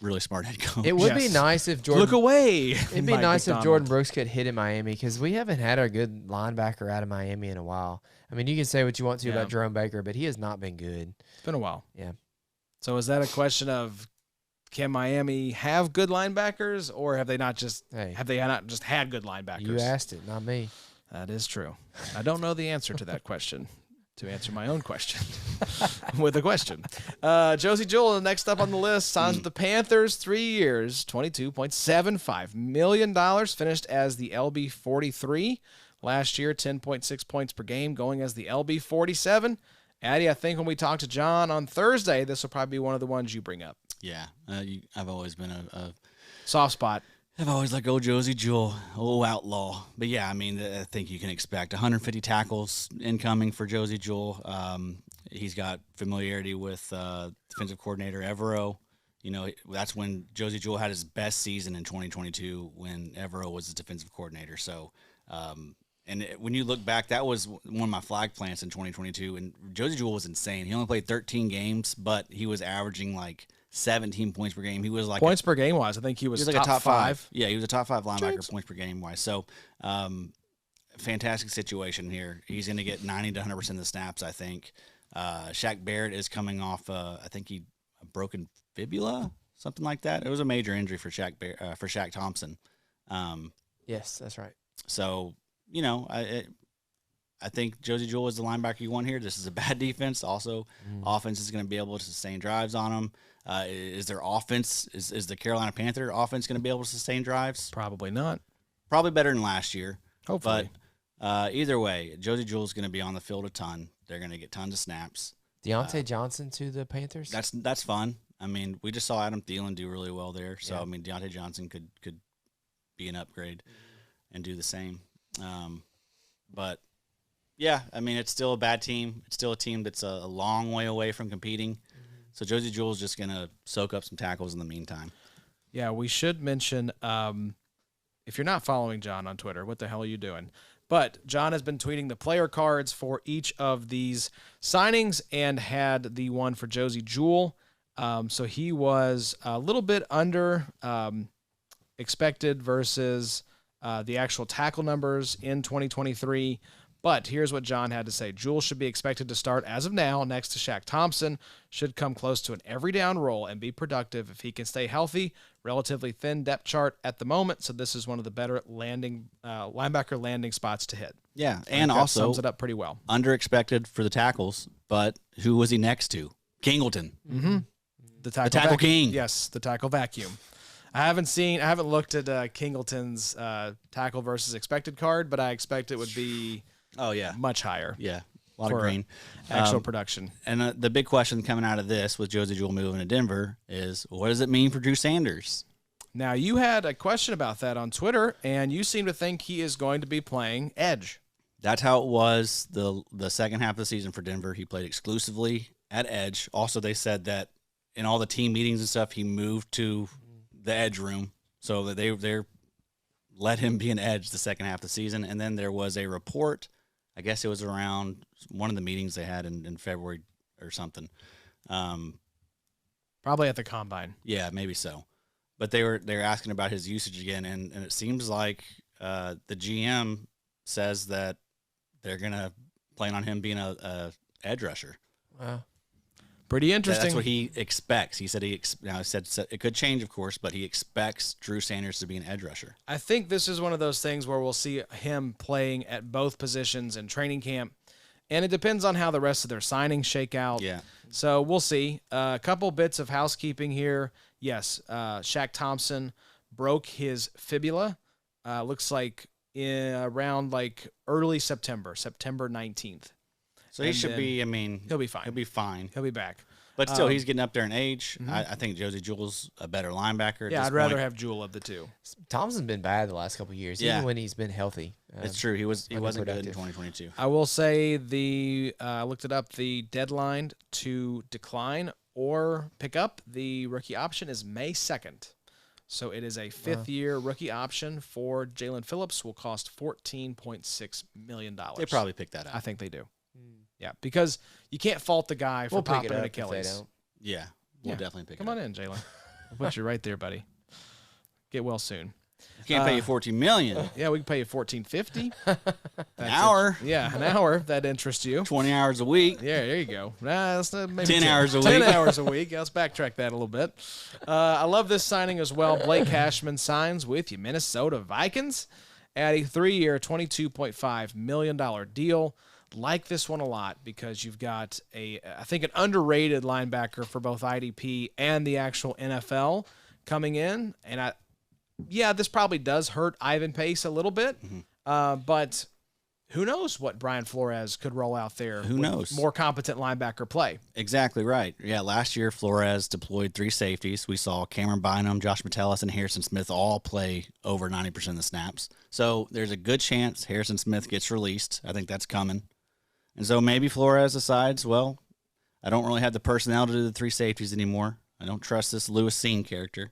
really smart head coach. It would be nice if Jordan. Look away. It'd be Mike nice McDonald. if Jordan Brooks could hit in Miami because we haven't had a good linebacker out of Miami in a while. I mean, you can say what you want to about Jerome Baker, but he has not been good. It's been a while. Yeah. So is that a question of can Miami have good linebackers, or have they not just had good linebackers? You asked it, not me. That is true. I don't know the answer to that question. To answer my own question with a question. Josie Jewell, next up on the list, signs with the Panthers, 3 years, $22.75 million, finished as the LB 43. Last year, 10.6 points per game, going as the LB 47. Addy, I think when we talk to John on Thursday, this will probably be one of the ones you bring up. Yeah, I've always been a soft spot. I've always liked old Josie Jewell, old outlaw. But yeah, I mean, I think you can expect 150 tackles incoming for Josie Jewell. He's got familiarity with defensive coordinator Evero. That's when Josie Jewell had his best season in 2022 when Evero was his defensive coordinator. So, when you look back, that was one of my flag plants in 2022. And Josie Jewell was insane. He only played 13 games, but he was averaging like 17 points per game. He was like points per game wise. I think he was like top a top five. Yeah, he was a top 5 linebacker points per game wise. So, fantastic situation here. He's going to get 90 to 100% of the snaps, I think. Shaq Barrett is coming off, I think a broken fibula, something like that. It was a major injury for Shaq Thompson. Yes, that's right. So, I think Josie Jewell is the linebacker you want here. This is a bad defense. Also, offense is going to be able to sustain drives on them. Is their offense, is the Carolina Panther offense going to be able to sustain drives? Probably not. Probably better than last year. Hopefully. But either way, Josie Jewell is going to be on the field a ton. They're going to get tons of snaps. Deontay Johnson to the Panthers? That's fun. I mean, we just saw Adam Thielen do really well there. So, I mean, Deontay Johnson could be an upgrade and do the same. But, yeah, I mean, it's still a bad team. It's still a team that's a long way away from competing. So Josie Jewell's just going to soak up some tackles in the meantime. Yeah, we should mention, if you're not following John on Twitter, what the hell are you doing? But John has been tweeting the player cards for each of these signings and had the one for Josie Jewell. So he was a little bit under expected versus the actual tackle numbers in 2023. But here's what John had to say. Jewell should be expected to start as of now next to Shaq Thompson, should come close to an every down role and be productive if he can stay healthy. Relatively thin depth chart at the moment, so this is one of the better linebacker landing spots to hit. Yeah, and also sums it up pretty well. Under-expected for the tackles, but who was he next to? Kingleton. Mm-hmm. The tackle king. Yes, the tackle vacuum. I haven't looked at Kingleton's tackle versus expected card, but I expect it would be much higher. Yeah, a lot of green. Actual production. And the big question coming out of this with Josie Jewell moving to Denver is, what does it mean for Drew Sanders? Now, you had a question about that on Twitter, and you seem to think he is going to be playing edge. That's how it was the second half of the season for Denver. He played exclusively at edge. Also, they said that in all the team meetings and stuff, he moved to the edge room so that they let him be an edge the second half of the season. And then there was a report, I guess it was around one of the meetings they had in February or something. Probably at the combine. Yeah, maybe so. But they were asking about his usage again, and it seems like the GM says that they're gonna plan on him being a edge rusher. Wow. Pretty interesting. That's what he expects. He said now he said it could change, of course, but he expects Drew Sanders to be an edge rusher. I think this is one of those things where we'll see him playing at both positions in training camp, and it depends on how the rest of their signings shake out. Yeah. So we'll see. A couple bits of housekeeping here. Yes, Shaq Thompson broke his fibula. Looks like around like early September 19th. So he should be, he'll be fine. He'll be fine. He'll be back. But still, he's getting up there in age. I think Josie Jewell's a better linebacker. Yeah, I'd rather have Jewell of the two. Thompson's been bad the last couple of years, even when he's been healthy. It's true. He wasn't good in 2022. I will say I looked it up. The deadline to decline or pick up the rookie option is May 2nd. So it is a fifth-year rookie option for Jalen Phillips. Will cost $14.6 million. They probably pick that up. I think they do. Yeah, because you can't fault the guy for popping an Achilles. Yeah, we'll definitely pick it up. Come on in, Jalen. I'll put you right there, buddy. Get well soon. Can't pay you $14 million. Yeah, we can pay you $14.50 an hour. An hour. If that interests you. 20 hours a week. Yeah, there you go. That's maybe 10 hours a week. 10 hours a week. Let's backtrack that a little bit. I love this signing as well. Blake Cashman signs with your Minnesota Vikings at a 3-year, $22.5 million deal. Like this one a lot because you've got I think an underrated linebacker for both IDP and the actual NFL coming in. And this probably does hurt Ivan Pace a little bit. But who knows what Brian Flores could roll out there. Who knows? More competent linebacker play. Exactly right. Yeah, last year Flores deployed 3 safeties. We saw Cameron Bynum, Josh Metellus, and Harrison Smith all play over 90% of the snaps. So there's a good chance Harrison Smith gets released. I think that's coming. And so maybe Flores decides, well, I don't really have the personnel to do the 3 safeties anymore. I don't trust this Lewis Seen character.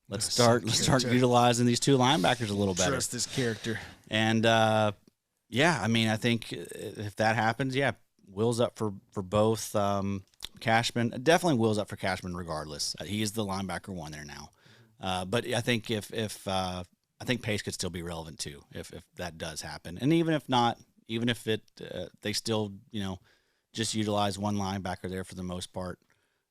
Let's start utilizing these 2 linebackers a little better. Trust this character. And I think if that happens, Will's up for both Cashman. Definitely Will's up for Cashman regardless. He is the linebacker 1 there now. But I think if I think Pace could still be relevant too if that does happen. And even if not, even if they still, just utilize 1 linebacker there for the most part,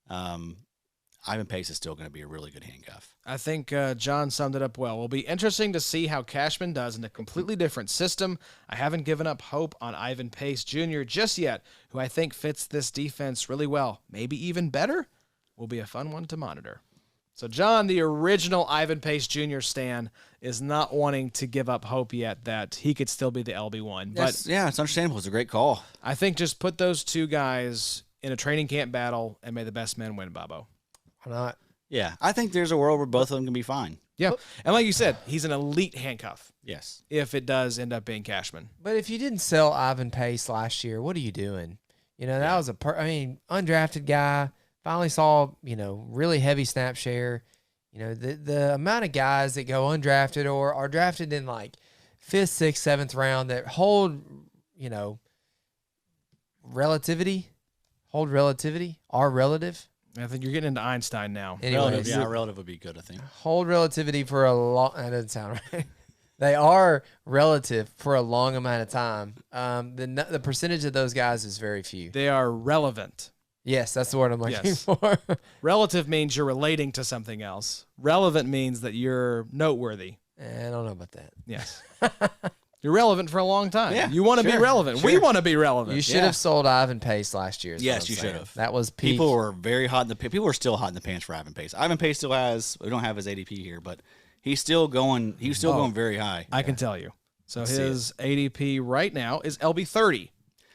Ivan Pace is still going to be a really good handcuff. I think John summed it up well. It'll be interesting to see how Cashman does in a completely different system. I haven't given up hope on Ivan Pace Jr. just yet, who I think fits this defense really well. Maybe even better. Will be a fun one to monitor. So John, the original Ivan Pace Jr. stan, is not wanting to give up hope yet that he could still be the LB1. But yeah, it's understandable. It's a great call. I think just put those 2 guys in a training camp battle and may the best man win, Bobo. Why not? Yeah, I think there's a world where both of them can be fine. Yeah, and like you said, he's an elite handcuff. Yes. If it does end up being Cashman. But if you didn't sell Ivan Pace last year, what are you doing? That was undrafted guy. Finally saw, really heavy snap share. The amount of guys that go undrafted or are drafted in like 5th, 6th, 7th round that hold relativity, are relative. I think you're getting into Einstein now. Anyways, relative would be good, I think. Hold relativity for a long. That doesn't sound right. They are relative for a long amount of time. The percentage of those guys is very few. They are relevant. Yes, that's the word I'm looking for. Relative means you're relating to something else. Relevant means that you're noteworthy. I don't know about that. Yes. You're relevant for a long time. Yeah, you want to be relevant. Sure. We want to be relevant. You should have sold Ivan Pace last year. Yes, you should have. That was peak. People were very hot in the people were still hot in the pants for Ivan Pace. Ivan Pace still has. We don't have his ADP here, but he's still going. He's still going very high. I can tell you. So his ADP right now is LB 30.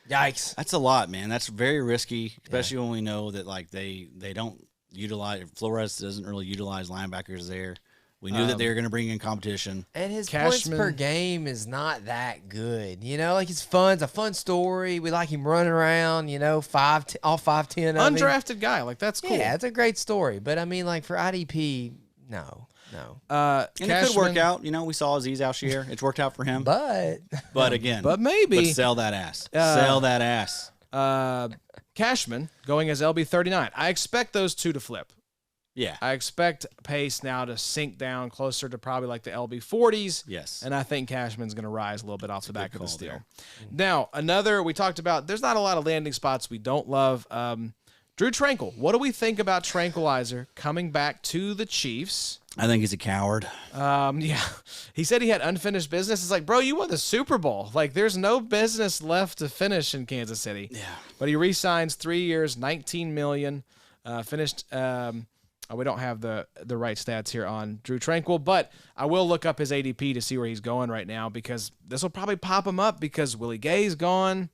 Yikes! That's a lot, man. That's very risky, especially when we know that they don't utilize. Flores doesn't really utilize linebackers there. We knew that they were going to bring in competition. And his points per game is not that good. It's fun. It's a fun story. We like him running around, all 5'10". Undrafted guy. That's cool. Yeah, it's a great story. But, for IDP, no. And it could work out. We saw Aziz Al-Shaair. It's worked out for him. But again. But maybe. But sell that ass. Sell that ass. Cashman going as LB 39. I expect those 2 to flip. Yeah. I expect Pace now to sink down closer to probably like the LB 40s. Yes. And I think Cashman's going to rise a little bit off the back of this deal. There. Now, we talked about, there's not a lot of landing spots we don't love. Drew Tranquill. What do we think about Tranquilizer coming back to the Chiefs? I think he's a coward. Yeah. He said he had unfinished business. It's like, bro, you won the Super Bowl. Like, there's no business left to finish in Kansas City. Yeah. But he re-signs 3 years, $19 million. Finished. We don't have the right stats here on Drew Tranquill, but I will look up his ADP to see where he's going right now because this will probably pop him up because Willie Gay's gone,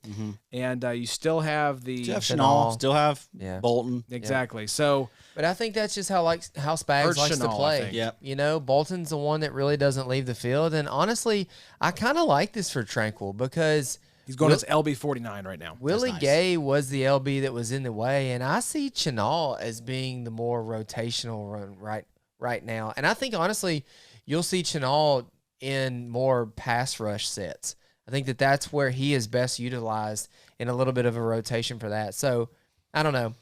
and you still have the Jeff Chenal, still have Bolton. Exactly. So, but I think that's just how Spags likes to Chenal, play. Yep. You know, Bolton's the one that really doesn't leave the field, and honestly, I kind of like this for Tranquill because he's going as LB 49 right now. Willie nice. Gay was the LB that was in the way, and I see Chenal as being the more rotational run right now. And I think, honestly, you'll see Chenal in more pass rush sets. I think that's where he is best utilized in a little bit of a rotation for that. So, I don't know.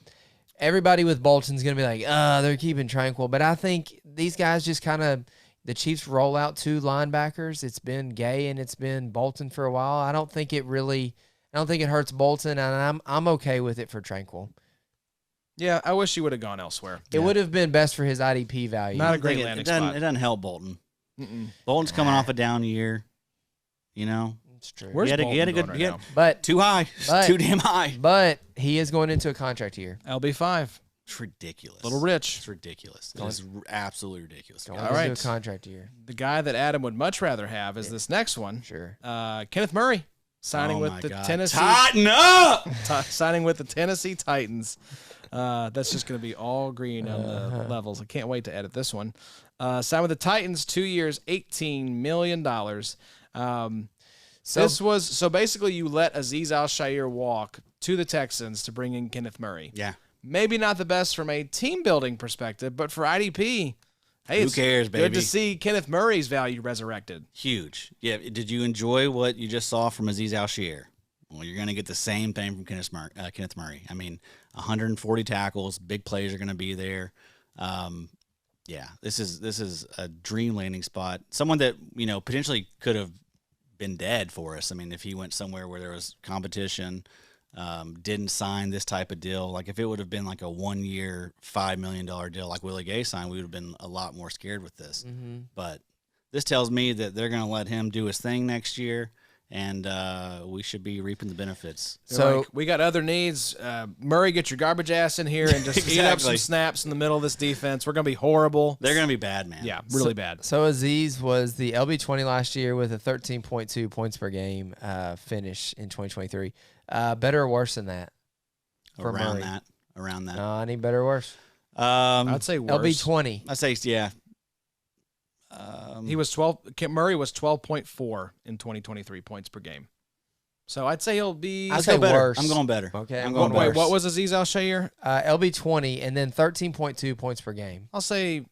Everybody with Bolton's going to be like, they're keeping Tranquill. But I think these guys just kind of – the Chiefs roll out 2 linebackers. It's been Gay and it's been Bolton for a while. I don't think it hurts Bolton, and I'm okay with it for Tranquill. Yeah, I wish he would have gone elsewhere. It would have been best for his IDP value. Not a great landing spot. It doesn't help Bolton. Bolton's coming off a down year. You know, It's true. Where's he had a Bolton good, going right now? But too high, too damn high. But he is going into a contract year. LB5. It's ridiculous. Little rich. It's ridiculous. It's absolutely ridiculous. Going All into right. a contract year. The guy that Adam would much rather have is this next one. Sure. Kenneth Murray signing with my the God. Tennessee Tighten up. signing with the Tennessee Titans. That's just going to be all green on the levels. I can't wait to edit this one. Signed with the Titans, 2 years, $18 million. So basically you let Azeez Al-Shaair walk to the Texans to bring in Kenneth Murray. Yeah. Maybe not the best from a team building perspective, but for IDP, hey, Who it's cares, good baby? to see Kenneth Murray's value resurrected. Huge. Yeah. Did you enjoy what you just saw from Azeez Al-Shaair? Well, you're going to get the same thing from Kenneth Murray. I mean, 140 tackles, big plays are going to be there. Yeah, this is a dream landing spot. Someone that, potentially could have been dead for us. I mean, if he went somewhere where there was competition, didn't sign this type of deal, like if it would have been like a 1 year, $5 million deal like Willie Gay signed, we would have been a lot more scared with this. Mm-hmm. But this tells me that they're going to let him do his thing next year, and we should be reaping the benefits. So we got other needs. Murray, get your garbage ass in here and just eat up some snaps in the middle of this defense. We're going to be horrible. They're going to be bad, man. Yeah, really bad. So Azeez was the LB20 last year with a 13.2 points per game finish in 2023. Better or worse than that? For around Murray? Around that. No, I need better or worse. I'd say worse. LB20. I'd say, yeah. He was 12. Murray was 12.4 in 2023 points per game. So I'd say he'll be. I'd say better. worse. I'm going better. Okay, I'm going going Wait, worse. what was Azeez Al-Shaair? LB20 and then 13.2 points per game. I'll say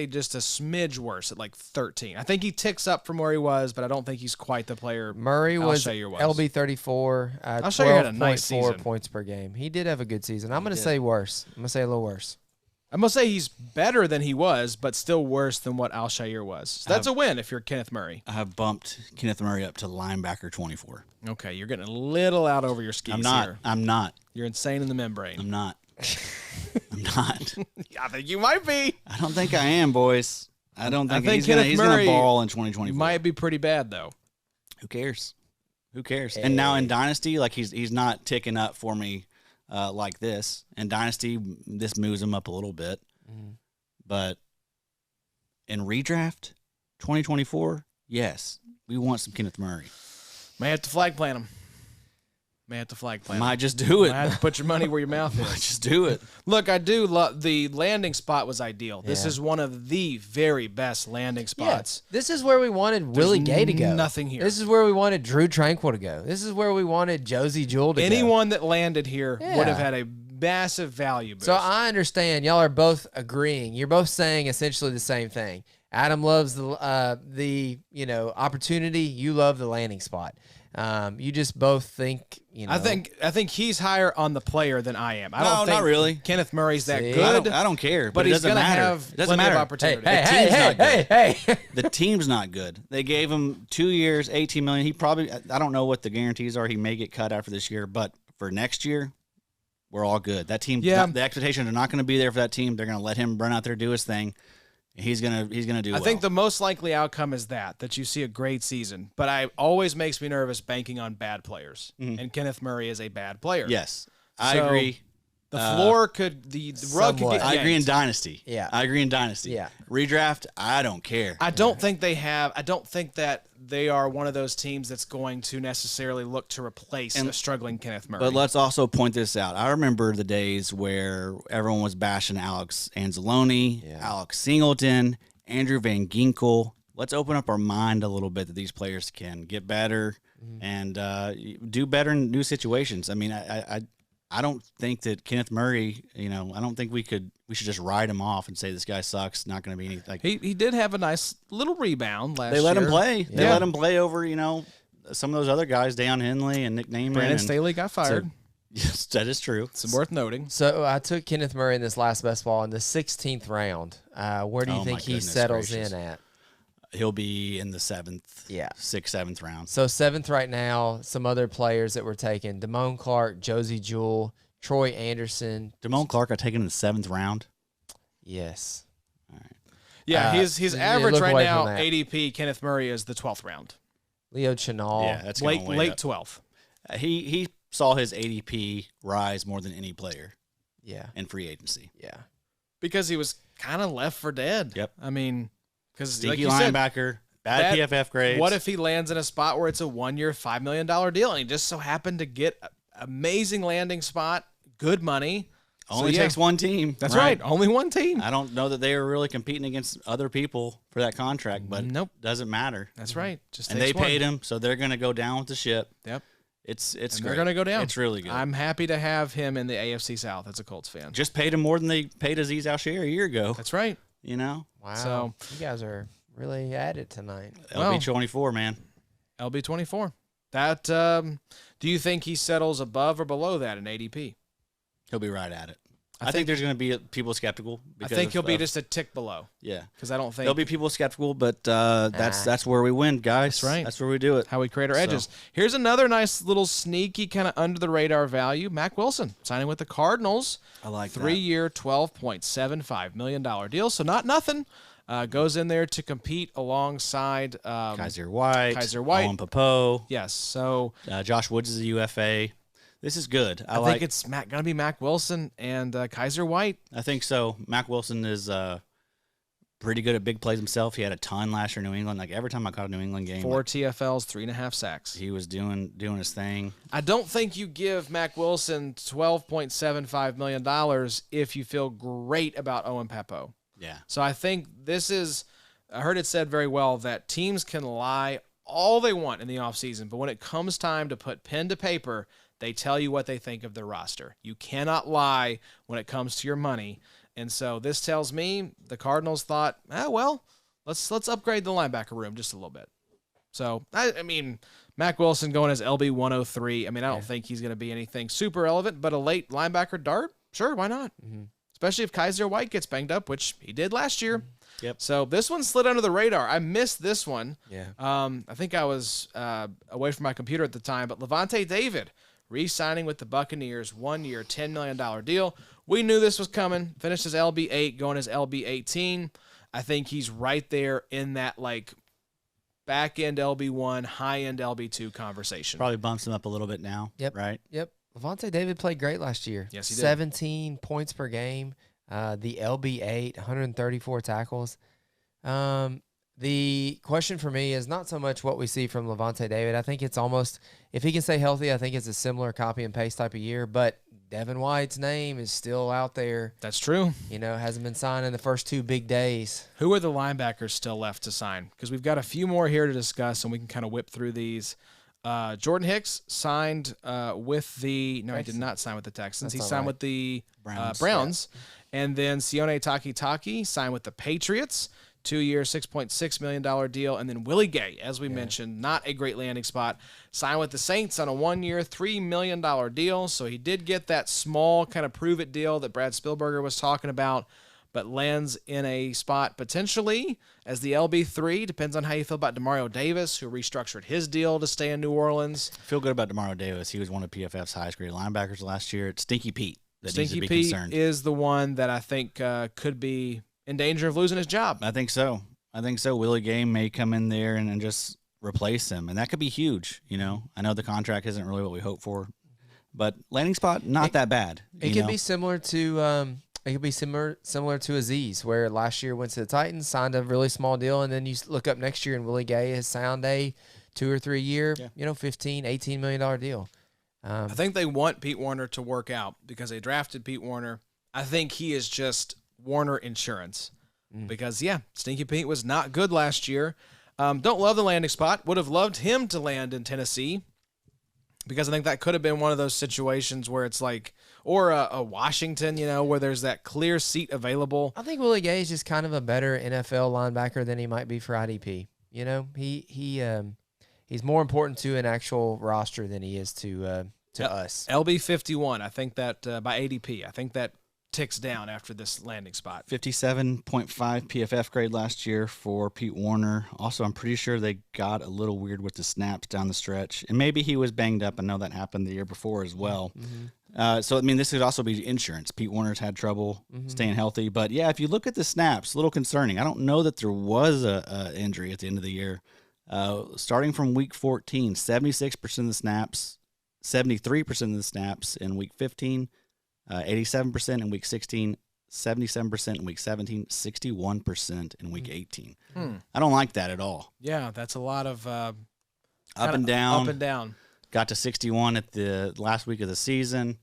just a smidge worse at like 13. I think he ticks up from where he was, but I don't think he's quite the player Murray was Al-Shaair was. LB34, Al-Shaair had a nice 12.4 season. points per game. He did have a good season. I'm going to say worse. I'm going to say a little worse. I'm going to say he's better than he was, but still worse than what Al-Shaair was. So that's a win if you're Kenneth Murray. I have bumped Kenneth Murray up to linebacker 24. Okay, you're getting a little out over your skis here. I'm not. You're insane in the membrane. I'm not. I'm not. I think you might be. I don't think I am, boys. I don't think, he's Kenneth gonna Murray ball in 2024. Might be pretty bad though. Who cares? Who cares? And now in Dynasty, like he's not ticking up for me like this. In Dynasty, this moves him up a little bit. But in redraft 2024, yes, we want some Kenneth Murray. May have to flag plant him. Might just do it. Might have to put your money where your mouth Might is. just do it. Look, I do love the landing spot was ideal. This Yeah. is one of the very best landing spots. This is where we wanted Willie Gay to go. Nothing here. This is where we wanted Drew Tranquill to go. This is where we wanted Josie Jewell to go. Anyone that landed here Yeah. would have had a massive value boost. So I understand y'all are both agreeing. You're both saying essentially the same thing. Adam loves the opportunity. You love the landing spot. You just both think I think he's higher on the player than I am. I No, don't think not really. Kenneth Murray's that See? good. I don't care, but it he's doesn't gonna matter. have It doesn't plenty matter. of opportunity. Hey. The team's not good. They gave him 2 years, $18 million. He probably, I don't know what the guarantees are. He may get cut after this year, but for next year, we're all good. That team, the expectations are not going to be there for that team. They're going to let him run out there, do his thing. He's gonna do well. I think the most likely outcome is that you see a great season. But I always makes me nervous banking on bad players. And Kenneth Murray is a bad player. Yes, I agree. The floor could the rug could get I agree in yanked. Dynasty. Yeah. I agree in Dynasty. Yeah. Redraft, I don't care. I don't think that they are one of those teams that's going to necessarily look to replace a struggling Kenneth Murray. But let's also point this out. I remember the days where everyone was bashing Alex Anzalone, Alex Singleton, Andrew Van Ginkel. Let's open up our mind a little bit that these players can get better and do better in new situations. I mean, I don't think that Kenneth Murray, I don't think we should just write him off and say this guy sucks, not going to be anything. Like, he did have a nice little rebound last year. They let him play. Yeah. They let him play over, some of those other guys, Deion Henley and Nick Naaman. Brandon Staley got fired. Yes, that is true. It's worth noting. So I took Kenneth Murray in this last best ball in the 16th round. Where do you think he settles in at? He'll be in the 6th, 7th round. So 7th right now. Some other players that were taken: Damone Clark, Josie Jewell, Troy Anderson. Damone Clark got taken in the 7th round. Yes. All right. Yeah, his average right now, ADP, Kenneth Murray is the 12th round. Leo Chenal. Yeah, that's late 12th. He saw his ADP rise more than any player. Yeah. In free agency. Yeah. Because he was kind of left for dead. Yep. I mean, because stinky linebacker, bad PFF grades. What if he lands in a spot where it's a 1-year, $5 million deal, and he just so happened to get an amazing landing spot, good money? Only takes one team. That's right. Only one team. I don't know that they are really competing against other people for that contract, but doesn't matter. That's right. And they paid him, so they're going to go down with the ship. Yep. It's they're going to go down. It's really good. I'm happy to have him in the AFC South as a Colts fan. Just paid him more than they paid Azeez Al-Shaair a year ago. That's right. Wow. So you guys are really at it tonight. LB24, man. LB24. That do you think he settles above or below that in ADP? He'll be right at it. I think there's going to be people skeptical. I think he'll be just a tick below. Yeah, because I don't think there'll be people skeptical, but that's where we win, guys. That's right. That's where we do it. How we create our edges. Here's another nice little sneaky kind of under the radar value. Mack Wilson signing with the Cardinals. I like 3-year, $12.75 million deal. So not nothing. Goes in there to compete alongside Kaiser White, Owen Popo. Yes. So Josh Woods is a UFA. This is good. I think it's going to be Mack Wilson and Kaiser White. I think so. Mack Wilson is pretty good at big plays himself. He had a ton last year in New England. Like every time I caught a New England game, 4 TFLs, 3.5 sacks. He was doing his thing. I don't think you give Mack Wilson $12.75 million if you feel great about Owen Popo. Yeah. So I think I heard it said very well that teams can lie all they want in the offseason, but when it comes time to put pen to paper, they tell you what they think of their roster. You cannot lie when it comes to your money. And so this tells me the Cardinals thought, let's upgrade the linebacker room just a little bit. So, I mean, Mack Wilson going as LB 103. I mean, I don't think he's going to be anything super relevant, but a late linebacker dart, sure, why not? Mm-hmm. Especially if Kaiser White gets banged up, which he did last year. Yep. So this one slid under the radar. I missed this one. Yeah. I think I was away from my computer at the time, but Levante David re-signing with the Buccaneers, 1-year, $10 million deal. We knew this was coming. Finished as LB8, going as LB18. I think he's right there in that back-end LB1, high-end LB2 conversation. Probably bumps him up a little bit now. Yep. Right? Yep. Levante David played great last year. Yes, he did. 17 points per game. The LB8, 134 tackles. The question for me is not so much what we see from Levante David. I think it's almost, if he can stay healthy, I think it's a similar copy and paste type of year. But Devin White's name is still out there. That's true. Hasn't been signed in the first 2 big days. Who are the linebackers still left to sign? Because we've got a few more here to discuss, and we can kind of whip through these. Jordan Hicks signed with the – no, he did not sign with the Texans. He signed with the Browns. Yeah. And then Sione Takitaki signed with the Patriots. 2-year, $6.6 million deal. And then Willie Gay, as we mentioned, not a great landing spot, signed with the Saints on a 1-year, $3 million deal. So he did get that small kind of prove-it deal that Brad Spielberger was talking about, but lands in a spot potentially as the LB3. Depends on how you feel about Demario Davis, who restructured his deal to stay in New Orleans. I feel good about Demario Davis. He was one of PFF's highest graded linebackers last year. It's Stinky Pete. that needs to Stinky be Pete concerned. is the one that I think could be in danger of losing his job. I think so. Willie Gay may come in there and just replace him, and that could be huge. I know the contract isn't really what we hope for, but landing spot not that bad. It could be similar to similar to Aziz, where last year went to the Titans, signed a really small deal, and then you look up next year and Willie Gay has signed a 2 or 3 year, $15, $18 million deal. I think they want Pete Werner to work out because they drafted Pete Werner. I think he is just Warner insurance because, Stinky Pete was not good last year. Don't love the landing spot. Would have loved him to land in Tennessee because I think that could have been one of those situations where it's like, or a Washington, where there's that clear seat available. I think Willie Gay is just kind of a better NFL linebacker than he might be for IDP. He's more important to an actual roster than he is to us. LB 51. I think that by ADP. I think that ticks down after this landing spot. 57.5 PFF grade last year for Pete Werner. Also, I'm pretty sure they got a little weird with the snaps down the stretch, and maybe he was banged up. I know that happened the year before as well. So, this could also be insurance. Pete Werner's had trouble staying healthy. But, if you look at the snaps, a little concerning. I don't know that there was a injury at the end of the year. Starting from week 14, 76% of the snaps, 73% of the snaps in week 15, 87% in week 16, 77% in week 17, 61% in week 18. I don't like that at all. Yeah, that's a lot of up and down. Up and down. Got to 61 at the last week of the season.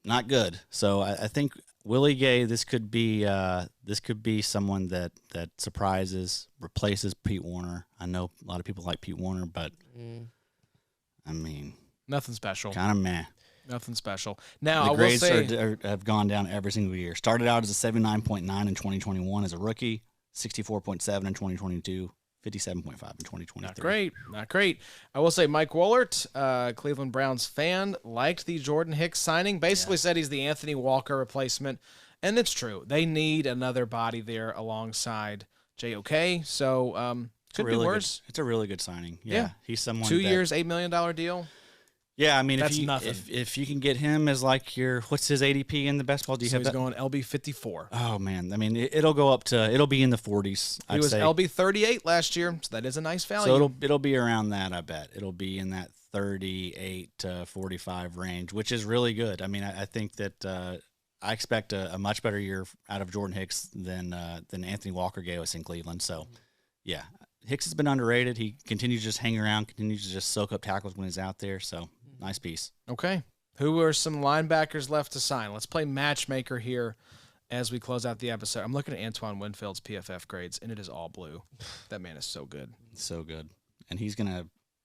Not good. So I think Willie Gay, this could be someone that surprises, replaces Pete Werner. I know a lot of people like Pete Werner, but nothing special. Kind of meh. Nothing special. Now, the grades I will say have gone down every single year. Started out as a 79.9 in 2021 as a rookie, 64.7 in 2022, 57.5 in 2023. Not great. I will say Mike Wohlert, Cleveland Browns fan, liked the Jordan Hicks signing. Basically said he's the Anthony Walker replacement, and it's true. They need another body there alongside JOK. So could be worse. It's a really good signing. Yeah. He's someone. 2 years, $8 million deal. Yeah, that's nothing. If you can get him as like what's his ADP in the best ball? Do you have he's that? Going LB 54. Oh man, it'll go up to it'll be in the 40s. He was LB 38 last year, so that is a nice value. So it'll be around that. I bet it'll be in that 38 to 45 range, which is really good. I think that I expect a much better year out of Jordan Hicks than Anthony Walker gave us in Cleveland. So yeah, Hicks has been underrated. He continues to just hang around, continues to just soak up tackles when he's out there. So. Nice piece. Okay. Who are some linebackers left to sign? Let's play matchmaker here as we close out the episode. I'm looking at Antoine Winfield's PFF grades, and it is all blue. That man is so good. So good. And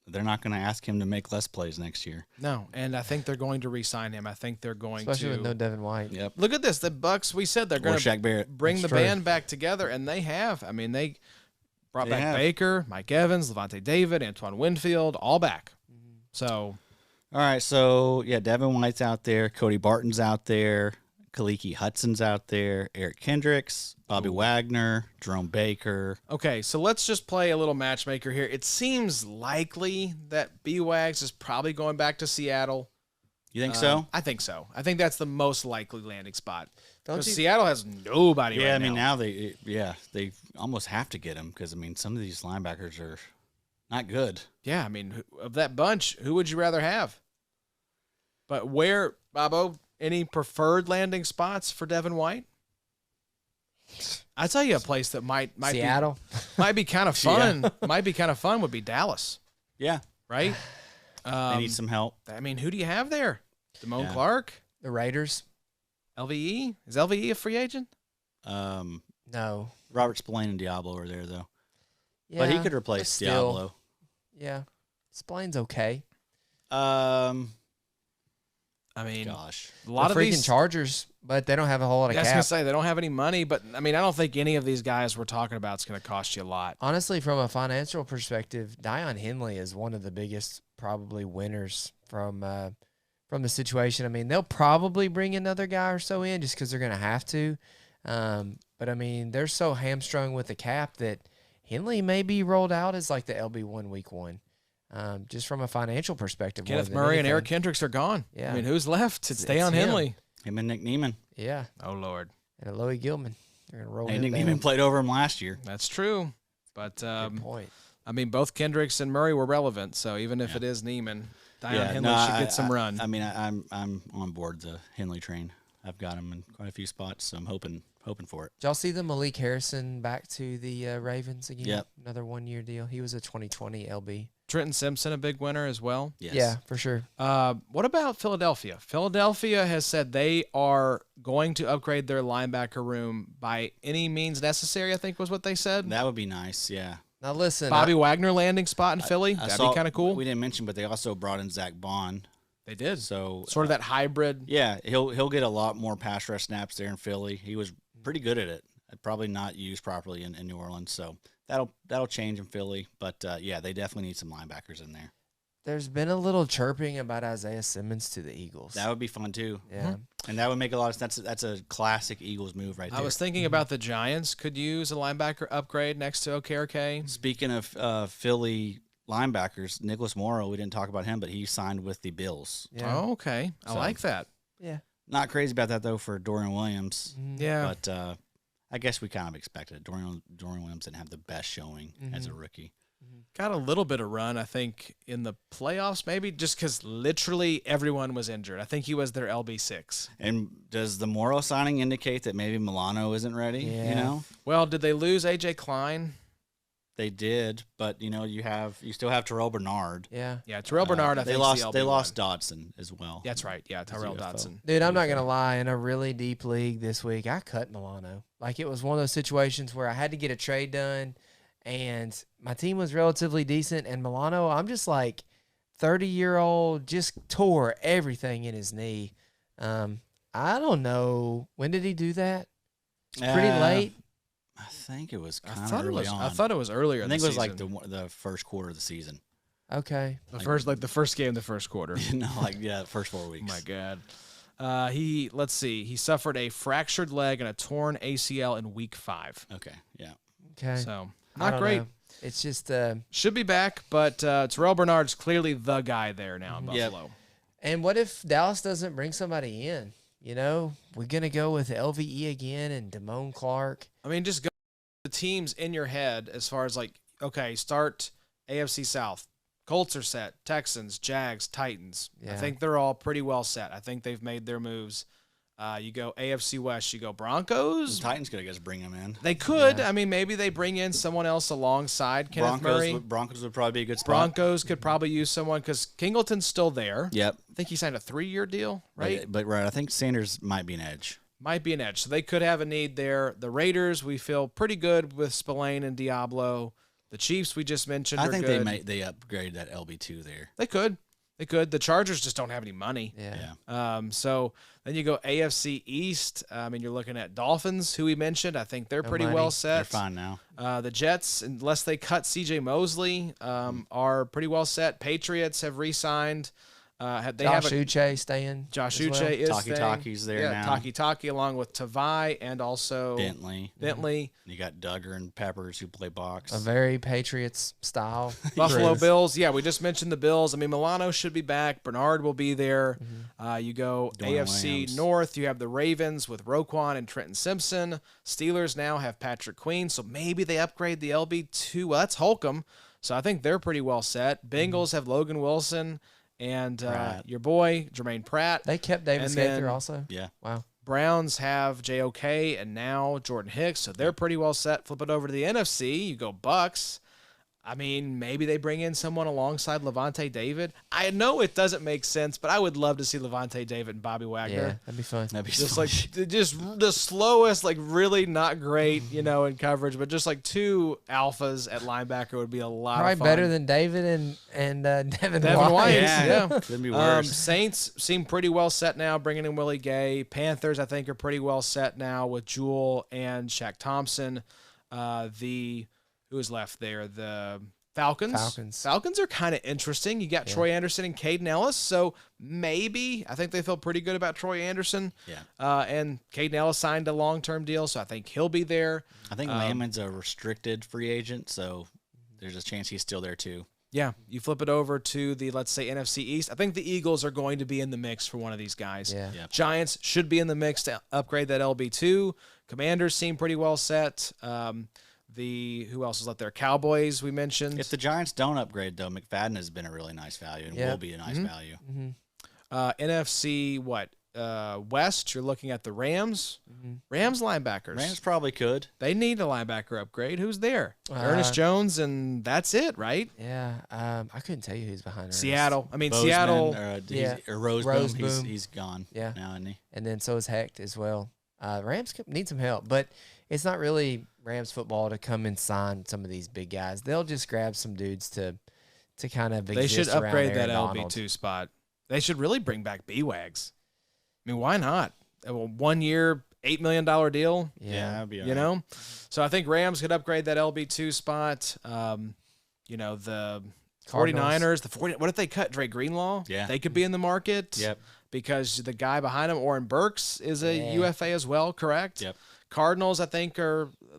they're not going to ask him to make less plays next year. No, and I think they're going to re-sign him. I think they're going Especially with no Devin White. Yep. Look at this. The Bucs, we said they're going to bring the band back together, and they have. They brought back Baker, Mike Evans, Levante David, Antoine Winfield, all back. So... All right, so, Devin White's out there. Cody Barton's out there. Kaliki Hudson's out there. Eric Kendricks, Bobby Wagner, Jerome Baker. Okay, so let's just play a little matchmaker here. It seems likely that B-Wags is probably going back to Seattle. You think so? I think so. I think that's the most likely landing spot. Because Seattle has nobody right now. Now they almost have to get him because, some of these linebackers are not good. Yeah, of that bunch, who would you rather have? But where, Bobo, any preferred landing spots for Devin White? I'll tell you a place that might Seattle might be kind of fun. Might be kind of fun would be Dallas. Yeah. Right? They need some help. Who do you have there? Damone Clark? The Raiders? LVE? Is LVE a free agent? No. Robert Spillane and Diablo are there, though. Yeah, but he could replace Diablo. Yeah. Spillane's okay. Gosh. A lot of freaking these Chargers, but they don't have a whole lot of cap. I was going to say, they don't have any money, but, I don't think any of these guys we're talking about is going to cost you a lot. Honestly, from a financial perspective, Dion Henley is one of the biggest probably winners from the situation. They'll probably bring another guy or so in just because they're going to have to. But, they're so hamstrung with the cap that Henley may be rolled out as like the LB1 week 1. Just from a financial perspective. Kenneth Murray and Eric Kendricks are gone. Yeah. Who's left? It's Deion Henley. Him and Nick Neiman. Yeah. Oh, Lord. And Aloy Gilman. They're going to roll Hey, him Nick down. Neiman played over him last year. That's true. But, Good point. I mean, both Kendricks and Murray were relevant, so even if it is Neiman, Dion Henley should get some run. I mean, I'm on board the Henley train. I've got him in quite a few spots, so I'm hoping for it. Did y'all see the Malik Harrison back to the Ravens again? Yep. Another 1-year deal. He was a 2020 LB. Trenton Simpson, a big winner as well. Yes. Yeah, for sure. What about Philadelphia? Philadelphia has said they are going to upgrade their linebacker room by any means necessary, I think was what they said. That would be nice, yeah. Now listen, Bobby Wagner landing spot in Philly. That'd be kind of cool. We didn't mention, but they also brought in Zach Bond. They did. So Sort of that hybrid. yeah, he'll get a lot more pass rush snaps there in Philly. He was pretty good at it. Probably not used properly in New Orleans, so that'll change in Philly. But yeah, they definitely need some linebackers in there. there's been a little chirping about Isaiah Simmons to the Eagles. That would be fun too. Yeah. And that would make a lot of sense. That's a classic Eagles move right there. I was thinking about the Giants could use a linebacker upgrade next to Okereke. Speaking of Philly linebackers, Nicholas Morrow, we didn't talk about him, but he signed with the Bills. Yeah. Oh, okay. I like that. Yeah. Not crazy about that, though, for Dorian Williams. Yeah. But I guess we kind of expected it. Dorian Williams didn't have the best showing as a rookie. Got a little bit of run, I think, in the playoffs, maybe, just because literally everyone was injured. I think he was their LB6. And does the Morrow signing indicate that maybe Milano isn't ready? Yeah. You know? Well, did they lose A.J. Klein? They did, but you know, you still have Terrell Bernard. Yeah. Yeah, Terrell Bernard, I they think, lost the LB1. Dodson as well. That's right. Yeah, Tyrell Dodson. Dude, I'm not going to lie. In a really deep league this week, I cut Milano. Like, it was one of those situations where I had to get a trade done, and my team was relatively decent. And Milano, I'm just like 30-year-old, just tore everything in his knee. I don't know. When did he do that? Pretty late. I think it was I kind thought of it early was. on. I thought it was earlier. I in think the it was like season. the first quarter of the season. Okay. the first game, the first quarter. The first 4 weeks. Oh my God. Let's see. He suffered a fractured leg and a torn ACL in week 5. Okay, yeah. Okay. So I not don't great. know. It's just Should be back, but Terrell Bernard's clearly the guy there now in Buffalo. and what if Dallas doesn't bring somebody in? You know, we're going to go with LVE again and Damone Clark. I mean, just go the teams in your head as far as like, okay, start AFC South. Colts are set. Texans, Jags, Titans. I Yeah. think they're all pretty well set. I think they've made their moves. You go AFC West. You go Broncos. The Titans could, I guess, bring him in. They could. Yeah. I mean, maybe they bring in someone else alongside Kenneth Murray. Broncos would probably be a good spot. Broncos could probably use someone because Kingleton's still there. Yep. I think he signed a 3-year deal, right? But I think Sanders might be an edge. Might be an edge. So they could have a need there. The Raiders, we feel pretty good with Spillane and Diablo. The Chiefs, we just mentioned, I are think good. they upgrade that LB2 there. They could. They could. The Chargers just don't have any money. Yeah. So then you go AFC East. I mean, you're looking at Dolphins, who we mentioned. I think they're No pretty money. well They're set. fine now. The Jets, unless they cut C.J. Mosley, are pretty well set. Patriots have re-signed. Josh Uche staying. Josh as Uche well. is Taki staying. Taki's there now. Taki Taki along with Tavai and also Bentley. Bentley. You got Duggar and Peppers who play box. A very Patriots style. Buffalo crew. Bills. Yeah, we just mentioned the Bills. I mean, Milano should be back. Bernard will be there. You go Dwayne AFC Williams. North. You have the Ravens with Roquan and Trenton Simpson. Steelers now have Patrick Queen, so maybe they upgrade the LB2. Well, that's Holcomb, so I think they're pretty well set. Bengals have Logan Wilson and your boy Jermaine Pratt. They kept David And then- Skater also. Yeah. Wow. Browns have JOK and now Jordan Hicks, so they're pretty well set. Flip it over to the NFC, you go Bucks. I mean, maybe they bring in someone alongside Levante David. I know it doesn't make sense, but I would love to see Levante David and Bobby Yeah, Wagner. that'd be fun. That'd be Just fun. like just the slowest, like really not great, in coverage, but just like two alphas at linebacker would be a lot Probably of fun. better than David and Devin Devin White. Yeah. Yeah. Couldn't be worse. Saints seem pretty well set now, bringing in Willie Gay. Panthers, I think, are pretty well set now with Jewell and Shaq Thompson. Who is left there? The Falcons. Falcons are kind of interesting. You got Troy Anderson and Caden Ellis, so maybe I think they feel pretty good about Troy Anderson. Yeah. And Caden Ellis signed a long-term deal, so I think he'll be there. I think Lamon's a restricted free agent, so there's a chance he's still there too. Yeah, you flip it over to the, let's say, NFC East. I think the Eagles are going to be in the mix for one of these guys. Yeah. Yep. Giants should be in the mix to upgrade that LB2. Commanders seem pretty well set. Who else is left there? Cowboys, we mentioned. If the Giants don't upgrade, though, McFadden has been a really nice value and will be a nice value. NFC, West, you're looking at the Rams. Rams linebackers. Rams probably could. They need a linebacker upgrade. Who's there? Ernest Jones, and that's it, right? Yeah. I couldn't tell you who's behind Ernest. Seattle. I mean, Bozeman, Seattle. or Roseboom. He's gone. Yeah. Now, isn't he? And then so is Hecht as well. Rams need some help, but it's not really Rams football to come and sign some of these big guys. They'll just grab some dudes to kind of They should upgrade that Donald. LB2 spot. They should really bring back B-Wags. I mean, why not? A 1 year, $8 million deal. Yeah, that'd be You know? So I think Rams could upgrade that LB2 spot. The Cardinals. 49ers. What if they cut Dre Greenlaw? Yeah. They could be in the market. Yep. Because the guy behind him, Oren Burks, is a UFA as well, correct? Yep. Cardinals, I think,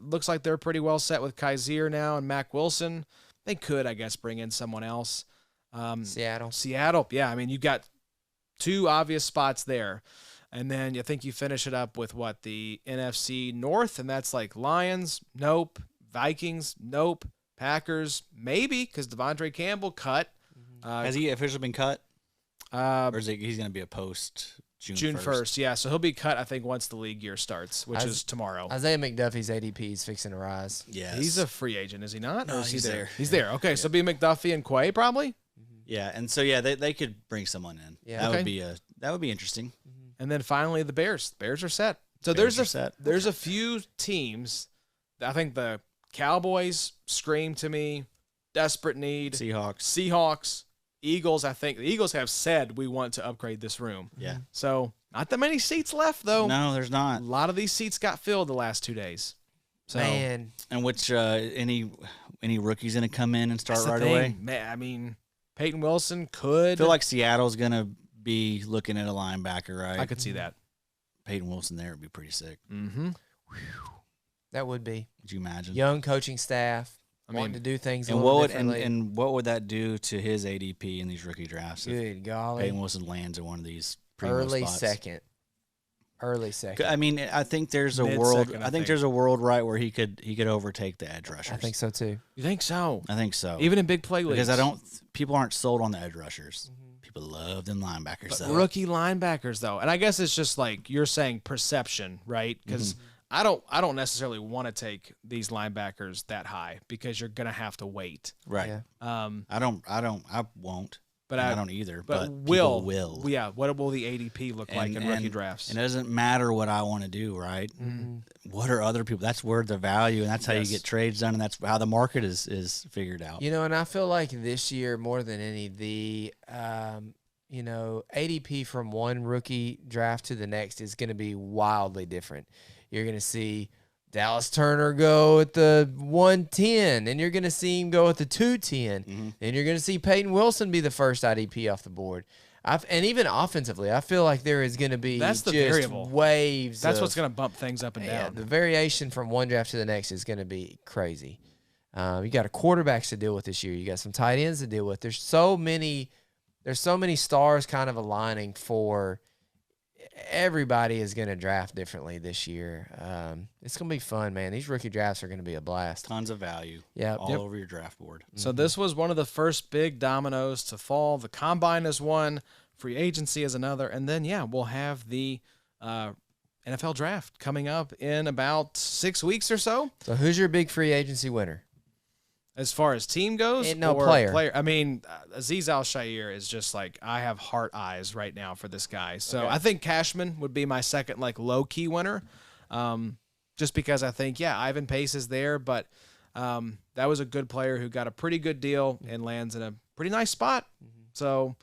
looks like they're pretty well set with Kaiser now and Mac Wilson. They could, I guess, bring in someone else. Seattle. Yeah, I mean, you've got two obvious spots there. And then I think you finish it up with the NFC North, and that's like Lions, nope. Vikings, nope. Packers, maybe, because Devondre Campbell cut. Has he officially been cut? Or is he's going to be a post June 1st? Yeah. So he'll be cut, I think, once the league year starts, which is tomorrow. Isaiah McDuffie's ADP is fixing to rise. Yes. He's a free agent, is he not? No, or is he's he there. He's there. Okay, so be McDuffie and Quay probably. Yeah, and so they could bring someone in. Yeah. That would be interesting. And then finally the Bears. The Bears are set. So there's a few teams. I think the Cowboys scream to me, desperate need. Seahawks, Eagles. I think the Eagles have said we want to upgrade this room. Yeah. So not that many seats left though. No, there's not. A lot of these seats got filled the last 2 days. So, Man. And which any rookies going to come in and start that's the right thing. away? Man, I mean, Peyton Wilson could. I feel like Seattle's going to be looking at a linebacker, right? I could see that. Peyton Wilson there would be pretty sick. Mm-hmm. That would be. Could you imagine? Young coaching staff. I mean, wanting to do things a And little what would differently. and what would that do to his ADP in these rookie drafts? If Good golly. Peyton Wilson lands in one of these primo Early spots? second. I mean, I think there's a world. I think there's a world right where he could overtake the edge rushers. I think so too. You think so? I think so. Even in big play leagues. Because people aren't sold on the edge rushers. People love them linebackers. But though. rookie linebackers though, and I guess it's just like you're saying perception, right? Because I don't necessarily want to take these linebackers that high because you're gonna have to wait. Right. Yeah. I won't. But I don't either. But people will. Yeah. What will the ADP look like in rookie drafts? And it doesn't matter what I want to do, right? What are other people? That's where the value, and that's how you get trades done, and that's how the market is figured out. You know, and I feel like this year more than any, the ADP from one rookie draft to the next is going to be wildly different. You're going to see Dallas Turner go at the 110, and you're going to see him go at the 210, and you're going to see Peyton Wilson be the first IDP off the board. And even offensively, I feel like there is going to be That's the just variable. waves. That's what's going to bump things up and down. The variation from one draft to the next is going to be crazy. You got a quarterbacks to deal with this year. You got some tight ends to deal with. There's so many stars kind of aligning for everybody is going to draft differently this year. It's going to be fun, man. These rookie drafts are going to be a blast. Tons of value. Yeah, all over your draft board. So this was one of the first big dominoes to fall. The combine is one, free agency is another, and then we'll have the NFL draft coming up in about 6 weeks or so. So who's your big free agency winner? As far as team goes, No, or player. I mean, Azeez Al-Shaair is just like, I have heart eyes right now for this guy. So I think Cashman would be my second, like, low-key winner, just because I think, Ivan Pace is there, but that was a good player who got a pretty good deal and lands in a pretty nice spot. So,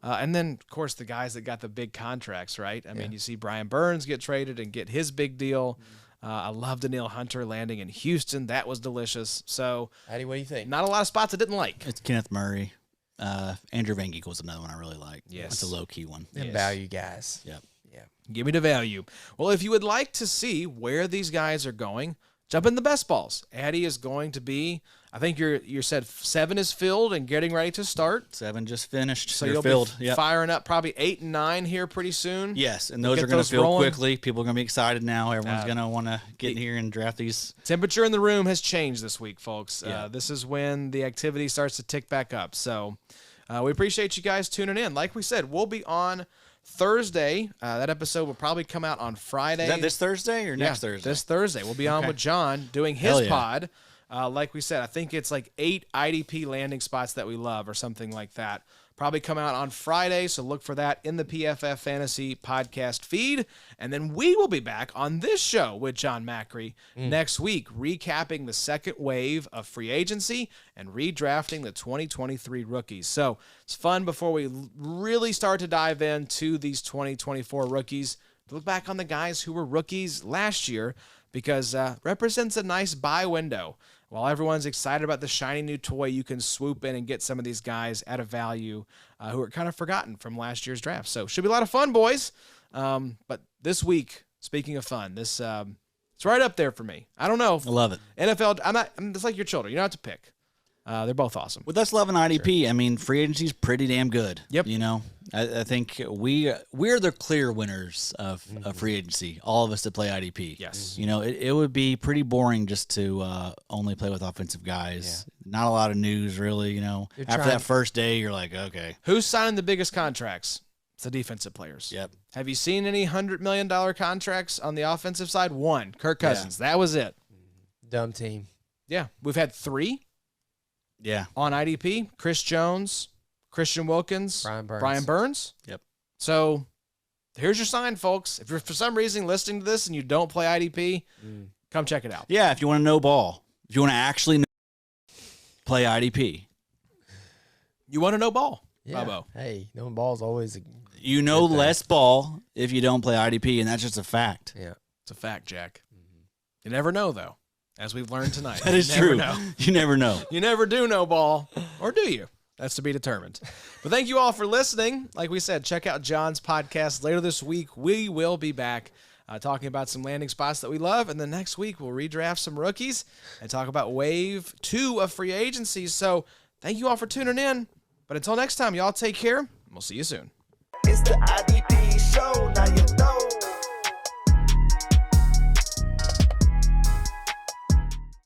and then, of course, the guys that got the big contracts, right? I mean, you see Brian Burns get traded and get his big deal. I love Danielle Hunter landing in Houston. That was delicious. So, Addy, what do you think? not a lot of spots I didn't like. It's Kenneth Murray. Andrew Van Ginkel's another one I really like. Yes. It's a low-key one. Them value guys. Yep. Yeah. Give me the value. Well, if you would like to see where these guys are going, jump in the best balls. Addy is going to be, I think you said 7 is filled and getting ready to start. 7 just finished. So They're you'll filled. be firing up probably 8 and 9 here pretty soon. Yes, and those are going to fill quickly. People are going to be excited now. Everyone's going to want to get in here and draft these. Temperature in the room has changed this week, folks. Yeah. This is when the activity starts to tick back up. So we appreciate you guys tuning in. Like we said, we'll be on Thursday. That episode will probably come out on Friday. Is that this Thursday or next Thursday? This Thursday. We'll be on with John doing his pod. Like we said, I think it's like 8 IDP landing spots that we love or something like that. Probably come out on Friday, so look for that in the PFF Fantasy podcast feed. And then we will be back on this show with John Macri next week, recapping the second wave of free agency and redrafting the 2023 rookies. So it's fun before we really start to dive into these 2024 rookies to look back on the guys who were rookies last year, because represents a nice buy window. While everyone's excited about the shiny new toy, you can swoop in and get some of these guys at a value who are kind of forgotten from last year's draft. So should be a lot of fun, boys. But this week, speaking of fun, this it's right up there for me. I don't know. I love it. NFL, it's like your children. You don't have to pick. They're both awesome. With us loving IDP, I mean, free agency is pretty damn good. Yep. You know, I think we're the clear winners of free agency. All of us that play IDP. Yes. You know, it would be pretty boring just to only play with offensive guys. Yeah. Not a lot of news, really. You know, after that first day, you're like, okay. Who's signing the biggest contracts? It's the defensive players. Yep. Have you seen any $100 million contracts on the offensive side? One, Kirk Cousins. Yeah. That was it. Dumb team. Yeah. We've had 3. Yeah. On IDP, Chris Jones, Christian Wilkins, Brian Burns. Yep. So here's your sign, folks. If you're for some reason listening to this and you don't play IDP, come check it out. Yeah, if you want to know ball, if you want to actually play IDP. You want to know ball, yeah. Bobo. Hey, knowing ball is always you know less ball if you don't play IDP, and that's just a fact. Yeah. It's a fact, Jack. You never know, though. As we've learned tonight. That is true. You never know. You never do know ball. Or do you? That's to be determined. But thank you all for listening. Like we said, check out John's podcast later this week. We will be back talking about some landing spots that we love. And then next week, we'll redraft some rookies and talk about wave 2 of free agency. So thank you all for tuning in. But until next time, y'all take care. We'll see you soon. It's the IDP show. Now you know